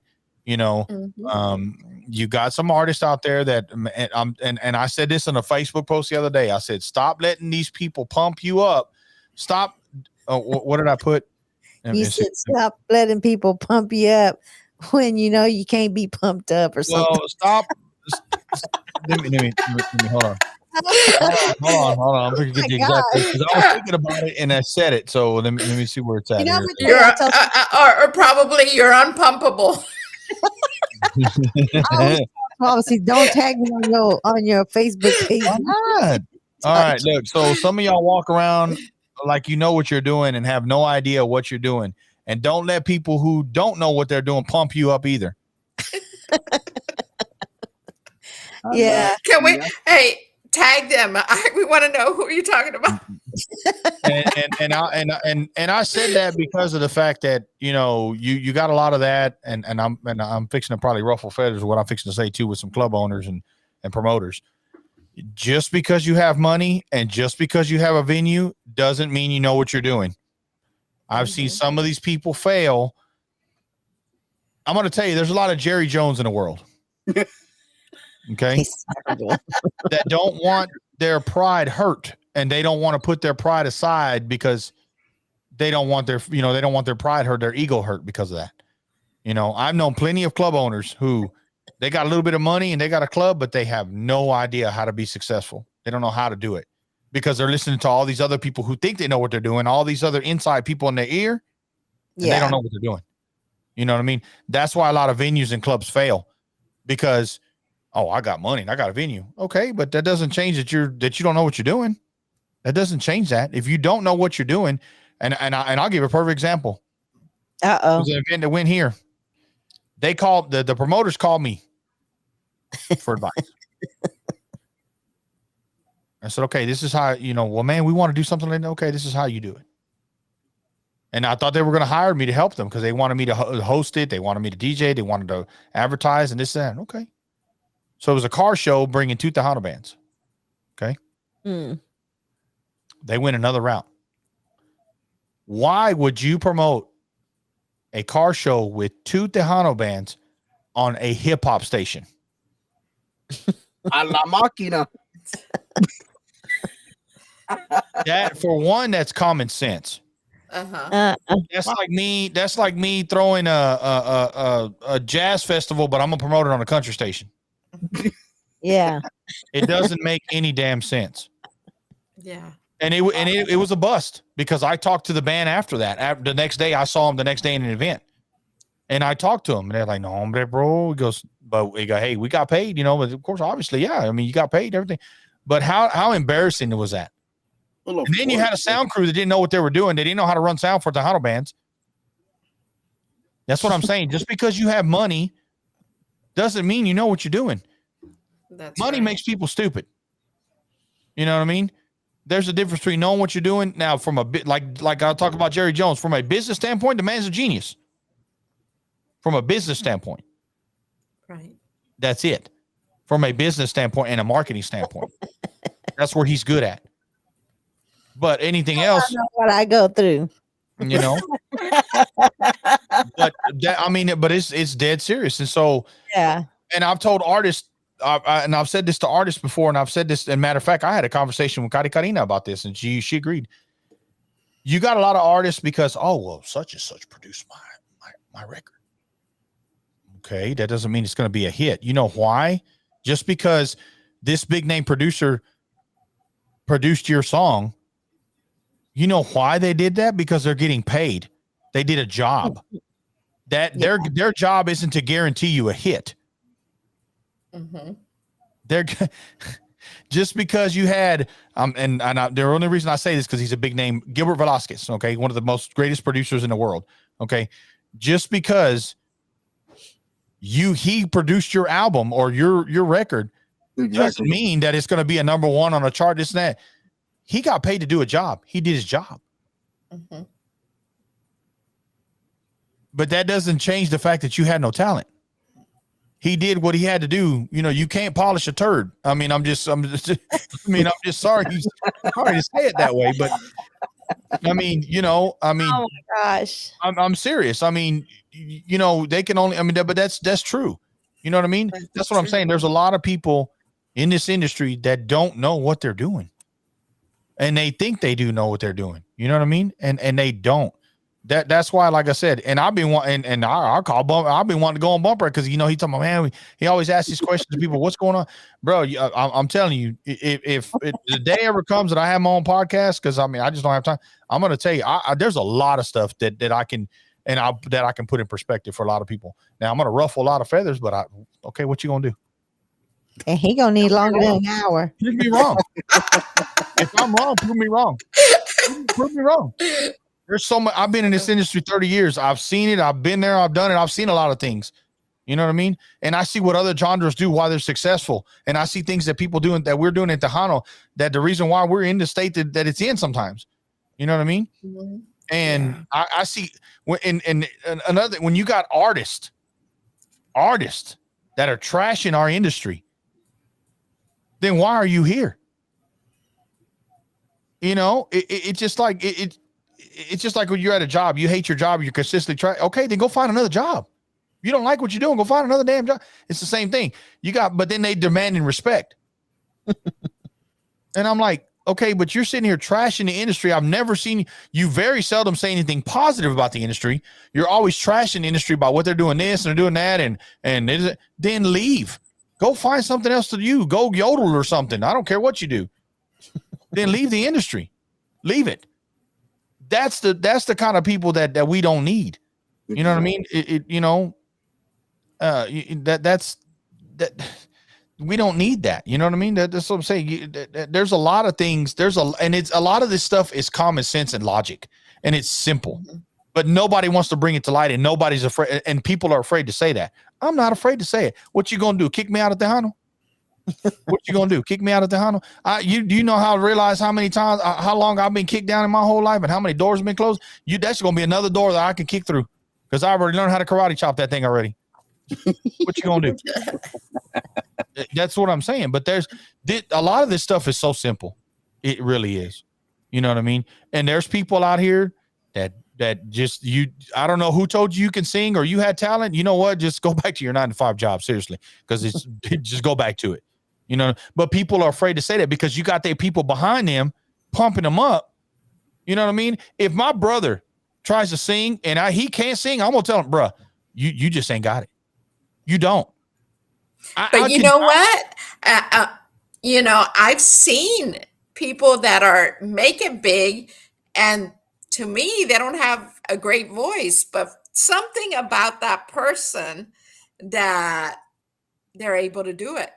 G: You got some artists out there that, and I said this in a Facebook post the other day. I said, stop letting these people pump you up. Stop. What did I put?
F: You said stop letting people pump you up when you can't be pumped up or something.
G: Well, stop. Let me hold on. Hold on. I'm going to get the exact because I was thinking about it and I said it. So let me see where it's at.
E: Or probably you're unpumpable.
F: Obviously, don't tag me on your Facebook page.
G: Why not? All right, look. So some of y'all walk around like you know what you're doing and have no idea what you're doing, and don't let people who don't know what they're doing pump you up either.
F: Yeah.
E: Can we? Hey, Tag them. We want to know who you're talking about.
G: and I said that because of the fact that you got a lot of that, and I'm fixing to probably ruffle feathers with what I'm fixing to say too with some club owners and promoters. Just because you have money and just because you have a venue doesn't mean you know what you're doing. I've seen some of these people fail. I'm going to tell you, there's a lot of Jerry Jones in the world. Okay. That don't want their pride hurt, and they don't want to put their pride aside because they don't want their, they don't want their pride hurt, their ego hurt because of that. I've known plenty of club owners who they got a little bit of money and they got a club, but they have no idea how to be successful. They don't know how to do it because they're listening to all these other people who think they know what they're doing, all these other inside people in their ear. And they don't know what they're doing. You know what I mean? That's why a lot of venues and clubs fail because, oh, I got money and I got a venue. Okay, but that doesn't change that you don't know what you're doing. That doesn't change that. If you don't know what you're doing, and I'll give a perfect example.
F: Uh-oh.
G: It was an event that went here. They called the promoters called me for advice. I said, okay, this is how, well, man, we want to do something like that. Okay, this is how you do it. And I thought they were going to hire me to help them because they wanted me to host it. They wanted me to DJ. They wanted to advertise and this and that. Okay. So it was a car show bringing two Tejano bands. Okay. They went another route. Why would you promote a car show with two Tejano bands on a hip hop station?
D: A la máquina.
G: That, for one, that's common sense. That's like me throwing a jazz festival, but I'm gonna promote it on a country station.
F: Yeah.
G: It doesn't make any damn sense.
E: Yeah.
G: And it was a bust because I talked to the band after that. The next day, I saw them the next day in an event, and I talked to them, and they're like, "No, hombre, bro." He goes, "But we go, hey, we got paid, But of course, obviously, yeah. I mean, you got paid, everything. But how embarrassing was that? And then you had a sound crew that didn't know what they were doing. They didn't know how to run sound for Tejano bands. That's what I'm saying. Just because you have money doesn't mean you know what you're doing. Money makes people stupid. You know what I mean? There's a difference between knowing what you're doing. Now, from a bit like I'll talk about Jerry Jones, from a business standpoint, the man's a genius. From a business standpoint.
E: Right.
G: That's it. From a business standpoint and a marketing standpoint. That's where he's good at. But anything else,
F: I know what I go through,
G: but it's dead serious. And so,
F: yeah.
G: And I've told artists, and I've said this to artists before, and I've said this, and matter of fact, I had a conversation with Kari Karina about this, and she agreed. You got a lot of artists because, oh, well, such and such produced my record. Okay, that doesn't mean it's going to be a hit. You know why? Just because this big name producer produced your song, you know why they did that? Because they're getting paid. They did a job. Their job isn't to guarantee you a hit. They're just because you had the only reason I say this because he's a big name, Gilbert Velasquez. Okay, one of the most greatest producers in the world. Okay, just because he produced your album or your record doesn't mean that it's going to be a number one on a chart. This and that. He got paid to do a job. He did his job. But that doesn't change the fact that you had no talent. He did what he had to do. You can't polish a turd. I mean, I'm just sorry. I'm sorry to say it that way, but I mean, oh my
F: gosh,
G: I'm serious. I mean, they can only, but that's true. You know what I mean? That's what I'm saying. There's a lot of people in this industry that don't know what they're doing. And they think they do know what they're doing. You know what I mean? And they don't. That's why, like I said, and I've been wanting, and I'll call Bumper. I've been wanting to go on Bumper because he talking about, man, he always asks these questions to people. What's going on, bro? I'm telling you, if the day ever comes that I have my own podcast, because I just don't have time. I'm going to tell you, there's a lot of stuff that I can that I can put in perspective for a lot of people. Now I'm going to ruffle a lot of feathers, but okay, what you going to do?
F: And he gonna need longer than an hour.
G: Prove me wrong. If I'm wrong, prove me wrong. Prove me wrong. There's so much. I've been in this industry 30 years. I've seen it. I've been there. I've done it. I've seen a lot of things. You know what I mean? And I see what other genres do, why they're successful. And I see things that people doing that we're doing at Tejano, that the reason why we're in the state that it's in sometimes. You know what I mean? Mm-hmm. And I see when another, when you got artists that are trashing our industry, then why are you here? You know, it's just like it's just like when you're at a job, you hate your job, you're consistently trying. Okay, then go find another job. You don't like what you're doing, go find another damn job. It's the same thing. But then they demanding respect. And I'm like, okay, but you're sitting here trashing the industry. I've never seen you very seldom say anything positive about the industry. You're always trashing the industry about what they're doing this and they're doing that, and then leave. Go find something else to do. Go yodel or something. I don't care what you do. Then leave the industry. Leave it. That's the kind of people that we don't need. You know what I mean? That's we don't need that. You know what I mean? That's what I'm saying. There's a lot of things. And it's a lot of this stuff is common sense and logic, and it's simple, but nobody wants to bring it to light, and nobody's afraid. And people are afraid to say that. I'm not afraid to say it. What you gonna do? Kick me out of Tejano? What you gonna do? Kick me out of Tejano? Do you know how I realize how many times, how long I've been kicked down in my whole life, and how many doors have been closed? That's gonna be another door that I can kick through, because I already learned how to karate chop that thing already. What you gonna do? That's what I'm saying. But a lot of this stuff is so simple. It really is. You know what I mean? And there's people out here that just I don't know who told you can sing or you had talent. You know what? Just go back to your 9-to-5 job, seriously, because just go back to it. You know, but people are afraid to say that because you got their people behind them pumping them up. You know what I mean? If my brother tries to sing and he can't sing, I'm gonna tell him, bruh, you just ain't got it. You don't.
E: But you know what? I've seen people that are making big, and to me, they don't have a great voice, but something about that person that they're able to do it,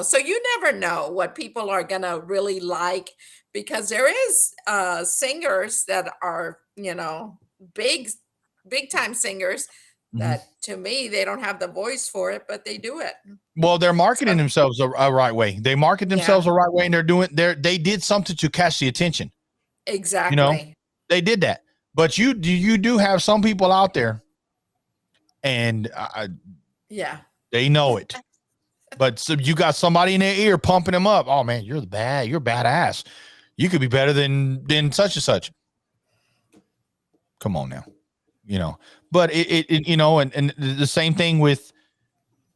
E: so you never know what people are going to really like, because there is singers that are, big time singers that to me, they don't have the voice for it, but they do it.
G: Well, they're marketing themselves a right way. They market themselves a right way, and they did something to catch the attention.
E: Exactly.
G: They did that. But you do have some people out there, and they know it. But so you got somebody in their ear pumping them up. Oh man, you're badass. You could be better than such and such. Come on now, But it and the same thing with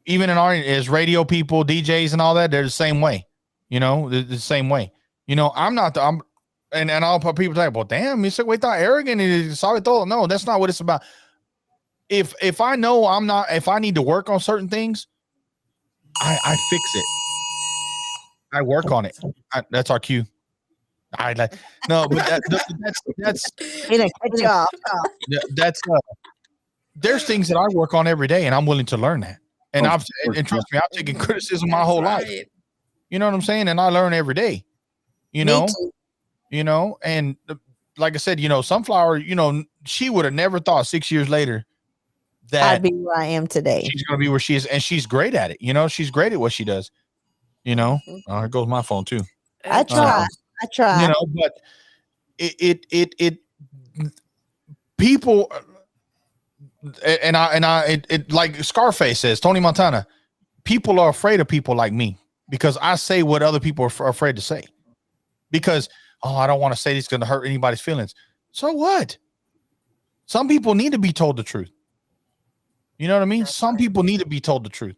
G: even in as radio people, DJs, and all that. They're the same way. The same way. And I'll put people like, well, damn, you said we thought arrogant and Suavesito. No, that's not what it's about. If I know if I need to work on certain things, I fix it. I work on it. That's our cue. No, but that's
F: good job.
G: There's things that I work on every day, and I'm willing to learn that. And and trust me, I've taken criticism my whole life. You know what I'm saying? And I learn every day. And like I said, Sunflower, she would have never thought 6 years later that
F: I'd be where I am today.
G: She's going to be where she is, and she's great at it. She's great at what she does. Here goes my phone too.
F: I try.
G: But it people, and I like Scarface says, Tony Montana, people are afraid of people like me because I say what other people are afraid to say. Because, I don't want to say this is going to hurt anybody's feelings. So what? Some people need to be told the truth. You know what I mean? Some people need to be told the truth.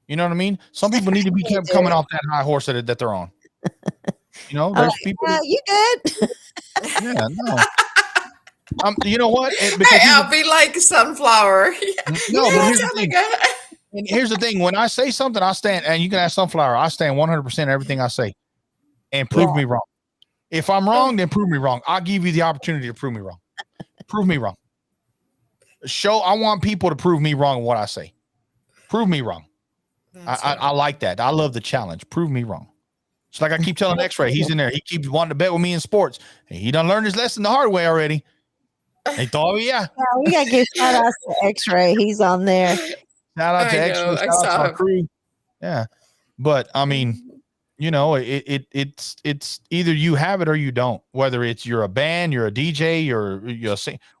G: You know what I mean? Some people need to be kept coming off that high horse that they're on. There's people.
F: You good?
G: Yeah, no. You know what?
E: I'll be like Sunflower.
G: No, but here's the thing. And here's the thing. When I say something, I stand, and you can ask Sunflower, I stand 100% everything I say. And prove me wrong. If I'm wrong, then prove me wrong. I'll give you the opportunity to prove me wrong. Prove me wrong. I want people to prove me wrong in what I say. Prove me wrong. I like that. I love the challenge. Prove me wrong. It's like I keep telling X-Ray. He's in there. He keeps wanting to bet with me in sports. He done learned his lesson the hard way already. He thought,
F: we got to give shout outs to X-Ray. He's on there.
G: Shout out to
E: I
G: Extra.
E: know. I
G: Shout out to
E: saw
G: our
E: him.
G: crew. Yeah, but I mean, you know, it's either you have it or you don't. Whether it's you're a band, you're a DJ, you're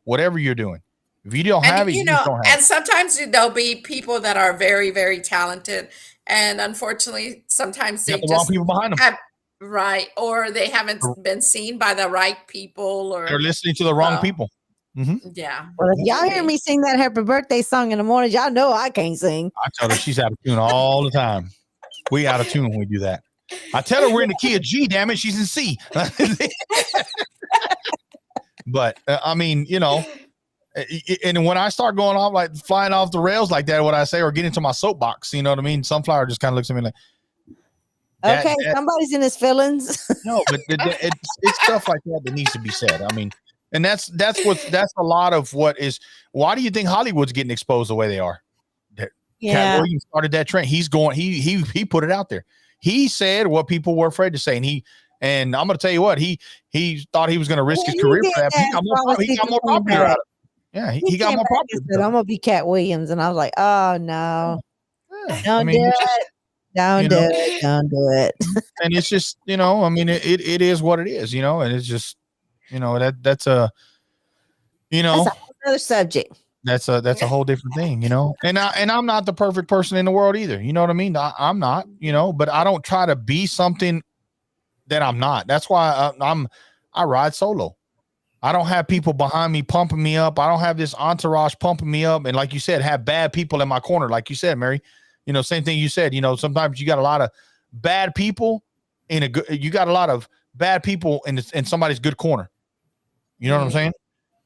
G: whatever you're doing. If you don't have
E: And
G: it, you just don't have
E: and
G: it.
E: sometimes there'll be people that are very, very talented, and unfortunately, sometimes
G: You got
E: they
G: the wrong
E: just
G: people behind them.
E: have right, or they haven't been seen by the right people,
G: They're
E: or
G: listening to the wrong
E: so
G: people. Mm-hmm.
E: yeah,
F: Well, if
E: it
F: y'all
E: could
F: hear
E: be.
F: me sing that happy birthday song in the morning, y'all know I can't sing.
G: I tell her she's out of tune all the time. We out of tune when we do that. I tell her we're in the key of G. Damn it, she's in C. But I mean, you know, and when I start going off like flying off the rails like that, what I say, or get into my soapbox, you know what I mean? Sunflower just kind of looks at me like,
F: Okay, somebody's in his feelings.
G: no, but it's stuff like that that needs to be said. I mean, and that's a lot of what is. Why do you think Hollywood's getting exposed the way they are? Cat Williams started that trend. He's going. He put it out there. He said what people were afraid to say, and I'm going to tell you what he thought he was going to risk his career for that. He got more popular out of it. Yeah, he got more popular.
F: Said, I'm gonna be Cat Williams, and I was like, oh no,
G: yeah.
F: don't do it. Don't do it. Don't do it.
G: And it's just, you know, I mean, it is what it is, you know, and it's just, you know, that's a, you know,
F: that's another subject.
G: That's a whole different thing, you know. And I'm not the perfect person in the world either. You know what I mean? I'm not, you know, but I don't try to be something that I'm not. That's why I ride solo. I don't have people behind me pumping me up. I don't have this entourage pumping me up. And like you said, have bad people in my corner. Like you said, Mary, you know, same thing you said, you know, sometimes you got a lot of bad people you got a lot of bad people in somebody's good corner. You know what I'm saying?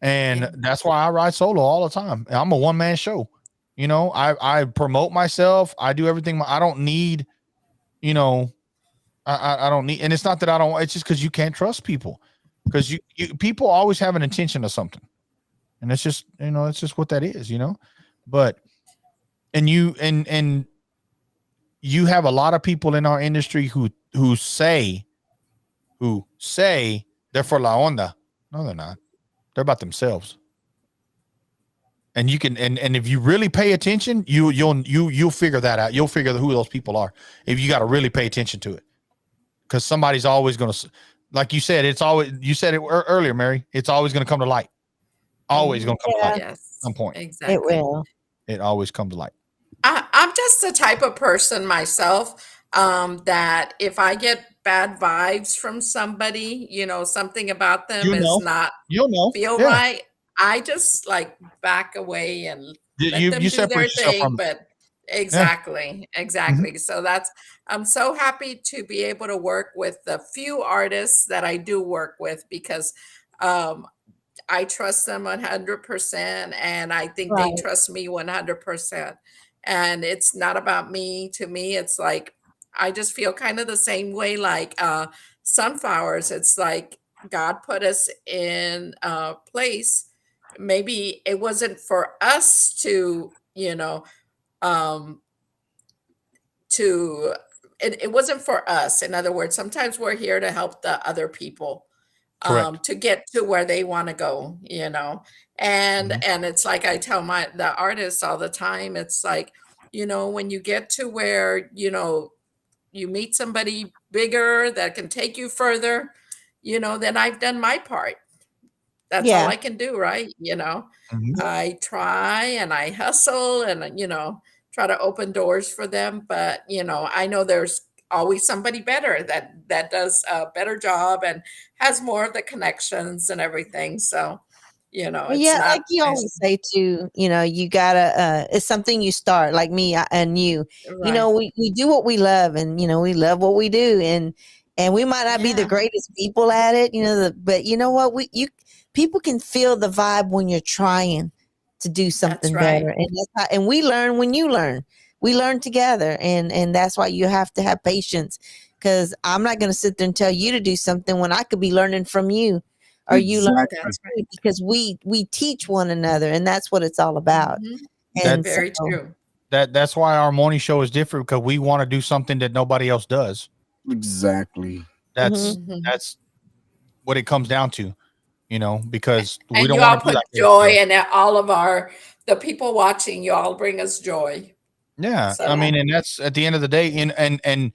G: And that's why I ride solo all the time. I'm a one-man show. You know, I promote myself. I do everything. I don't need, you know, I don't need, and it's not that I don't, it's just because you can't trust people. Because people always have an intention of something, and it's just, you know, it's just what that is, you know. But and you have a lot of people in our industry who say they're for la onda. No, they're not. They're about themselves. And you can and if you really pay attention, you'll figure that out. You'll figure who those people are if you got to really pay attention to it, because somebody's always going to. Like you said, it's always, you said it earlier, Mary, it's always going to come to light. Always going to come to light at some point.
E: Exactly.
F: It will.
G: It always comes to light.
E: I'm just the type of person myself that if I get bad vibes from somebody, you know, something about them is not feel right, I just like back away and let them do their thing. But exactly. Mm-hmm. So I'm so happy to be able to work with the few artists that I do work with, because I trust them 100%, and I think they trust me 100%. And it's not about me. To me, it's like, I just feel kind of the same way, like Sunflowers. It's like God put us in a place. Maybe it wasn't for us to, you know, it wasn't for us. In other words, sometimes we're here to help the other people to get to where they want to go, you know. And it's like I tell the artists all the time, it's like, you know, when you get to where, you know, you meet somebody bigger that can take you further, you know, then I've done my part. That's all I can do, right? You know, I try and I hustle and, you know, try to open doors for them. But, you know, I know there's always somebody better that does a better job and has more of the connections and everything. So, you know, it's not,
F: like you always say too, you know, you gotta it's something you start, like me and you. You know, we do what we love, and you know, we love what we do, and we might not be the greatest people at it, you know, but you know what, people can feel the vibe when you're trying to do something better. And we learn when you learn. We learn together, and that's why you have to have patience, because I'm not going to sit there and tell you to do something when I could be learning from you, or you learn from me, because we teach one another, and that's what it's all about. And
E: that's very true.
G: That's why our morning show is different, because we want to do something that nobody else does.
D: Exactly.
G: That's what it comes down to, you know, because we
E: and
G: don't
E: you all
G: want to
E: put
G: be like
E: joy in all of the people watching. You all bring us joy.
G: Yeah,
E: So
G: I mean, and that's at the end of the day. And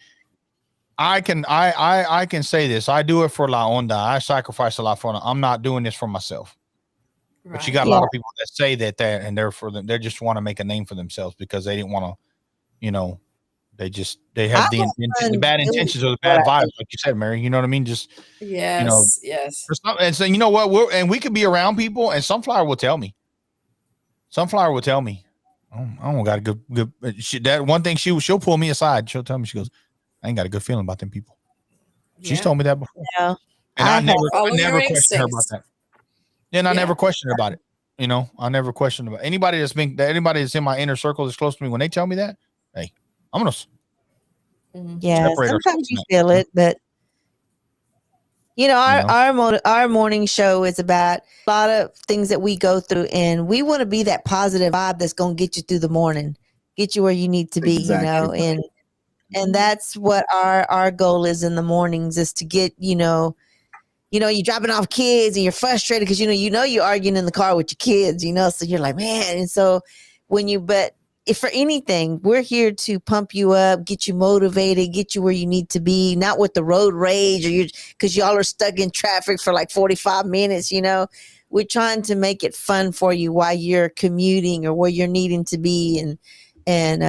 G: I can say this. I do it for La Onda. I sacrifice a lot for. I'm not doing this for myself. But you got a
E: right.
G: lot
F: Yeah.
G: of people that say that and they're for them. They just want to make a name for themselves because they didn't want to, you know, they
F: I
G: have the
F: have
G: intention, the
F: fun
G: bad
F: doing
G: intentions or the
F: what
G: bad
F: I
G: vibes,
F: do.
G: like you said, Mary. You know what I mean? Just you know,
E: Yes, yes.
G: for some, and so you know what? And we could be around people, and Sunflower will tell me. Sunflower will tell me, I don't got a good. That one thing she'll pull me aside. She'll tell me, she goes, I ain't got a good feeling about them people. She's
E: Yeah.
G: told me that before,
F: Yeah.
G: and
F: I have.
E: Follow
G: I
E: your
G: never questioned her about
E: instincts.
G: that. And I
E: Yeah.
G: never questioned her about it. You know, I never questioned about anybody anybody that's in my inner circle that's close to me. When they tell me that, hey, I'm gonna
E: Mhm.
F: Yeah.
G: separate ourselves
F: Sometimes
G: from
F: you
G: that.
F: feel it, but
G: You know,
F: our morning show is about a lot of things that we go through, and we want to be that positive vibe that's going to get you through the morning, get you where you need to be.
D: Exactly.
F: And that's what our goal is in the mornings, is to get you're dropping off kids and you're frustrated because you're arguing in the car with your kids, so you're like, man. And so but if for anything, we're here to pump you up, get you motivated, get you where you need to be, not with the road rage because y'all are stuck in traffic for like 45 minutes. We're trying to make it fun for you while you're commuting or where you're needing to be. And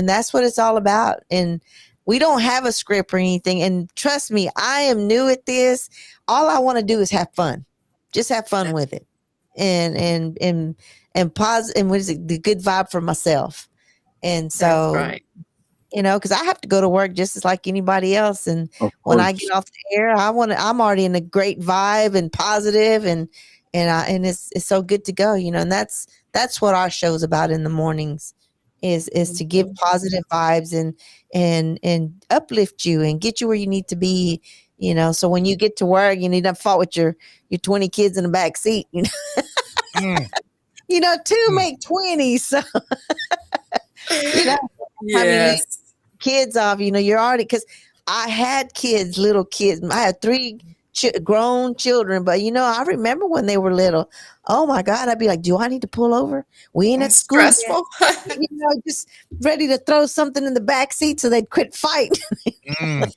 F: that's what it's all about. And we don't have a script or anything. And trust me, I am new at this. All I want to do is have fun. Just have fun with it. And pause, and what is it, the good vibe for myself. And
E: That's
F: so,
E: right.
F: because I have to go to work just as like anybody else. And
D: Of
F: when I
D: course.
F: get off the air, I'm already in a great vibe and positive, and it's so good to go, and that's what our show's about in the mornings, is to give positive vibes and uplift you and get you where you need to be, so when you get to work, you need to fight with your 20 kids in the back seat,
G: Mm,
F: two make 20. So, time you leave
E: Yes.
F: kids off, you're already, because I had kids, little kids. I had three grown children, but I remember when they were little. Oh my God, I'd be like, do I need to pull over? We ain't at
E: That's
F: school yet.
E: stressful.
F: Just ready to throw something in the back seat so they'd quit fighting.
G: mm,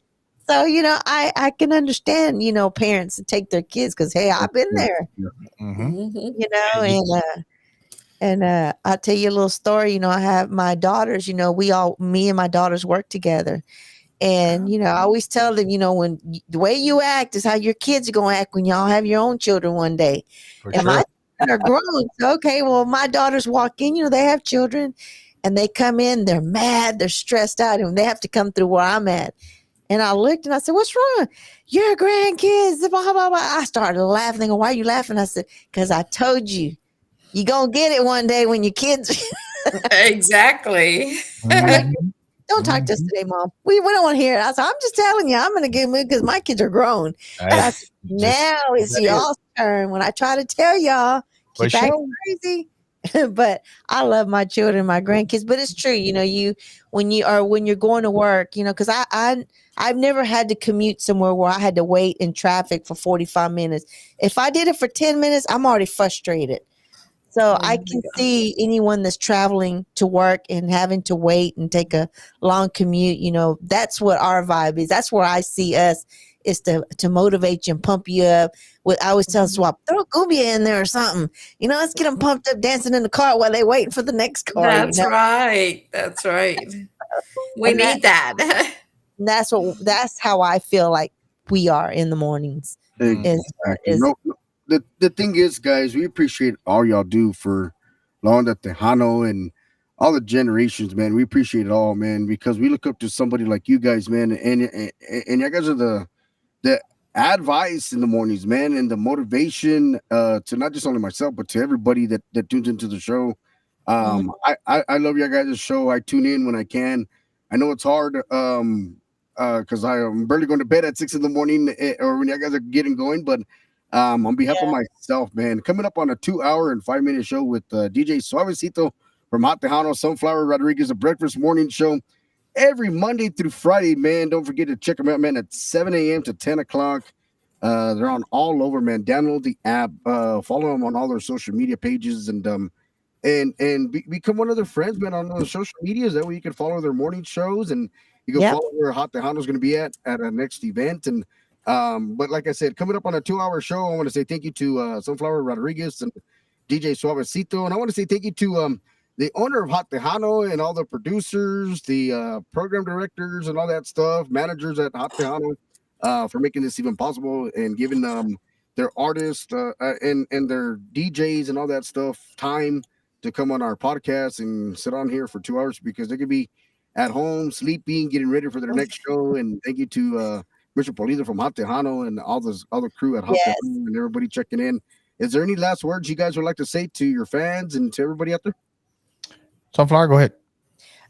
F: So, I can understand, parents to take their kids because, hey, I've been there,
G: mm-hmm.
E: Mhm.
F: and I'll tell you a little story. I have my daughters, me and my daughters work together. And, I always tell them, the way you act is how your kids are going to act when y'all have your own children one day.
G: For
F: And
G: sure.
F: my children are grown. So, okay, well, my daughters walk in, they have children and they come in, they're mad, they're stressed out, and they have to come through where I'm at. And I looked and I said, what's wrong? Your grandkids, blah, blah, blah. I started laughing. They go, why are you laughing? I said, because I told you, you're going to get it one day when your kids.
E: Exactly.
F: I'm like,
G: Mhm,
F: don't talk to us today, Mom. We don't want to hear it. I said, I'm just telling you, I'm in a good mood because my kids are grown.
G: Hey,
F: I said, now it's
G: that is
F: y'all's turn. When I try to tell y'all,
G: for
F: keep
G: sure.
F: acting crazy. But I love my children, my grandkids. But it's true, when you're going to work, because I've never had to commute somewhere where I had to wait in traffic for 45 minutes. If I did it for 10 minutes, I'm already frustrated. So
E: Oh
F: I
E: my
F: can
E: God.
F: see anyone that's traveling to work and having to wait and take a long commute, that's what our vibe is. That's where I see us, is to motivate you and pump you up. I always tell Swap, throw Goombia in there or something. Let's get them pumped up dancing in the car while they waiting for the next car,
E: That's right. That's right. We
F: And
E: need that.
F: that's how I feel like we are in the mornings.
G: Mm,
D: Exactly.
F: Is
D: No, the thing is, guys, we appreciate all y'all do for La Onda Tejano and all the generations, man. We appreciate it all, man, because we look up to somebody like you guys, man, and you guys are the advice in the mornings, man, and the motivation to not just only myself but to everybody that tunes into the show.
F: mm,
D: I love your guys' show. I tune in when I can. I know it's hard because I am barely going to bed at 6 in the morning or when you guys are getting going, but on behalf of myself, man, coming up on a 2 hour and 5 minute show with DJ Suavesito from Hot Tejano, Sunflower Rodriguez, a breakfast morning show every Monday through Friday, man. Don't forget to check them out, man, at 7 a.m. to 10 o'clock. They're on all over, man. Download the app, follow them on all their social media pages, and and become one of their friends, man, on the social medias. That way you can follow their morning shows and you can follow where Hot Tejano's going to be at our next event. And but like I said, coming up on a 2-hour show, I want to say thank you to Sunflower Rodriguez and DJ Suavesito, and I want to say thank you to the owner of Hot Tejano and all the producers, the program directors, and all that stuff, managers at Hot Tejano, for making this even possible and giving their artists and their DJs and all that stuff time to come on our podcast and sit on here for 2 hours, because they could be at home sleeping, getting ready for their next show. And thank you to Mr. Polido from Hot Tejano and all the other crew at Hot Tejano and everybody checking in. Is there any last words you guys would like to say to your fans and to everybody out there?
G: Sunflower, go ahead.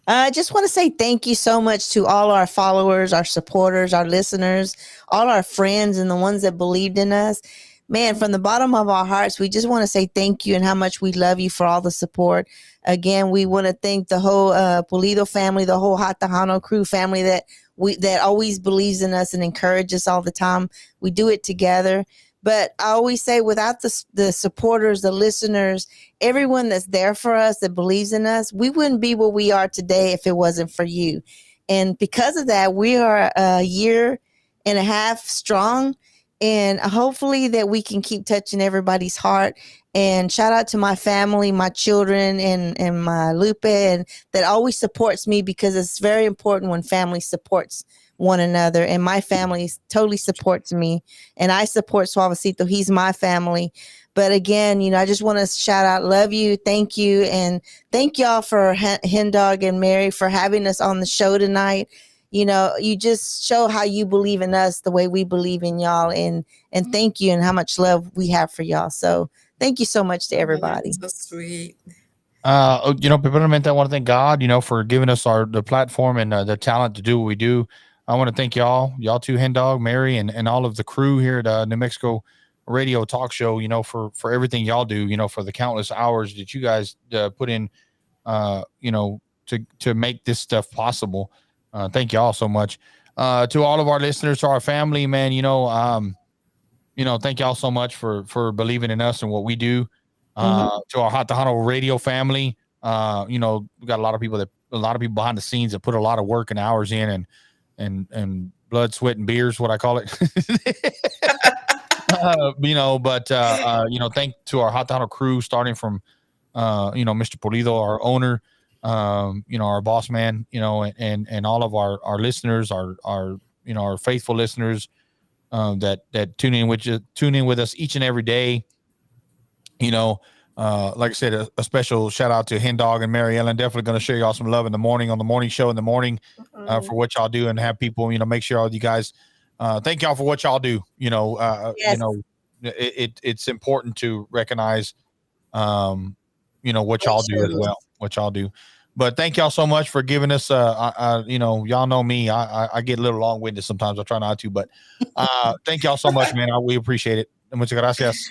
F: I just want to say thank you so much to all our followers, our supporters, our listeners, all our friends, and the ones that believed in us. Man, from the bottom of our hearts, we just want to say thank you and how much we love you for all the support. Again, we want to thank the whole Pulido family, the whole Hot Tejano crew family that always believes in us and encourages us all the time. We do it together. But I always say, without the supporters, the listeners, everyone that's there for us, that believes in us, we wouldn't be where we are today if it wasn't for you. And because of that, we are a year and a half strong. And hopefully that we can keep touching everybody's heart. And shout out to my family, my children, and my Lupe, and that always supports me, because it's very important when family supports one another. And my family totally supports me, and I support Suavesito. He's my family. But again, I just want to shout out, love you, thank you, and thank y'all for Hen Dog and Mary for having us on the show tonight. You just show how you believe in us the way we believe in y'all, and thank you, and how much love we have for y'all. So thank you so much to everybody.
E: So sweet.
G: Primeramente, I want to thank God, for giving us the platform and the talent to do what we do. I want to thank y'all too, Hen Dog, Mary, and all of the crew here at New Mexico Radio Talk Show, for everything y'all do, for the countless hours that you guys put in, to make this stuff possible. Thank y'all so much. To all of our listeners, to our family, man, thank y'all so much for believing in us and what we do. To our Hot Tejano Radio family, we got a lot of people behind the scenes that put a lot of work and hours in, and blood, sweat, and beers, what I call it. Thank to our Hot Tejano crew, starting from, Mr. Polido, our owner, our boss man, and all of our listeners, our faithful listeners, that tune in with us each and every day. Like I said, a special shout out to Hen Dog and Mary Ellen. Definitely going to share y'all some love in the morning, on the morning show in the morning, for what y'all do, and have people, make sure all you guys, thank y'all for what y'all do.
F: Yes.
G: It's important to recognize, what y'all do as well, what y'all do. But thank y'all so much for giving us, y'all know me, I get a little long-winded sometimes. I try not to, but thank y'all so much, man. We appreciate it. Muchas gracias,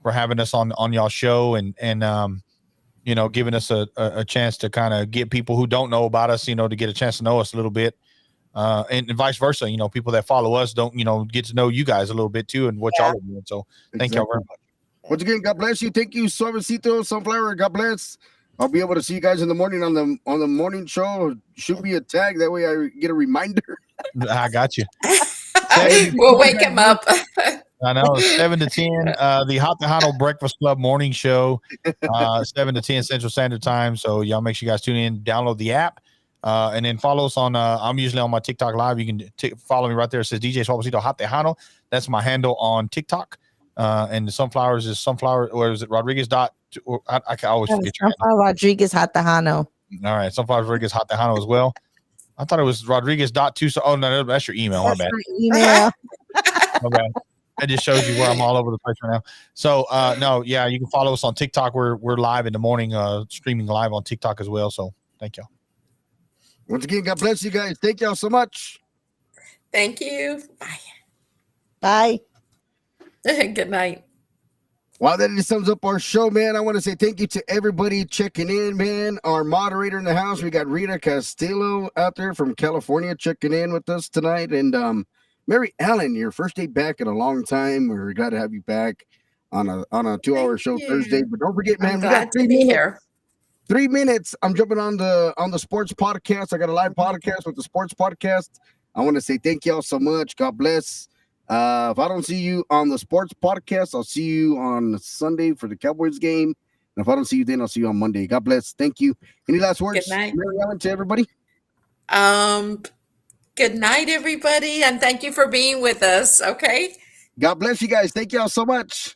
G: for having us on y'all show, and giving us a chance to kind of get people who don't know about us, to get a chance to know us a little bit, and vice versa. People that follow us don't, get to know you guys a little bit too, and what y'all are doing. So thank y'all very much.
D: Once again, God bless you. Thank you, Suavecito, Sunflower. God bless. I'll be able to see you guys in the morning on the morning show. Shoot me a tag, that way I get a reminder.
G: I got you.
E: We'll wake him up.
G: I know, 7 to 10, the Hot Tejano Breakfast Club morning show, 7 to 10 Central Standard Time. So y'all make sure you guys tune in, download the app, and then follow us on, I'm usually on my TikTok live. You can follow me right there. It says DJ Suavecito Hot Tejano. That's my handle on TikTok. And the Sunflowers is Sunflower, or is it Rodriguez dot? I always forget your
F: Sunflower Rodriguez Hot Tejano.
G: All right, Sunflower Rodriguez Hot Tejano as well. I thought it was Rodriguez dot two. Oh no, that's your email. My bad.
F: Email.
G: Okay. That just shows you where I'm all over the place right now. So you can follow us on TikTok. We're live in the morning, streaming live on TikTok as well. So thank y'all.
D: Once again, God bless you guys. Thank y'all so much.
E: Thank you. Bye.
F: Bye.
E: Good night.
D: Well, that just sums up our show, man. I want to say thank you to everybody checking in, man. Our moderator in the house, we got Rita Castillo out there from California checking in with us tonight. And Mary Ellen, your first day back in a long time. We're glad to have you back. on a 2-hour
E: Thank
D: show
E: you.
D: Thursday. But don't forget, man,
E: I'm
D: we got
E: glad to be here.
D: 3 minutes. I'm jumping on the sports podcast. I got a live podcast with the sports podcast. I want to say thank y'all so much. God bless. If I don't see you on the sports podcast, I'll see you on Sunday for the Cowboys game. And if I don't see you then, I'll see you on Monday. God bless. Thank you. Any last words,
E: Good night.
D: Mary Ellen, to everybody?
E: Good night, everybody, and thank you for being with us. Okay.
D: God bless you guys. Thank y'all so much.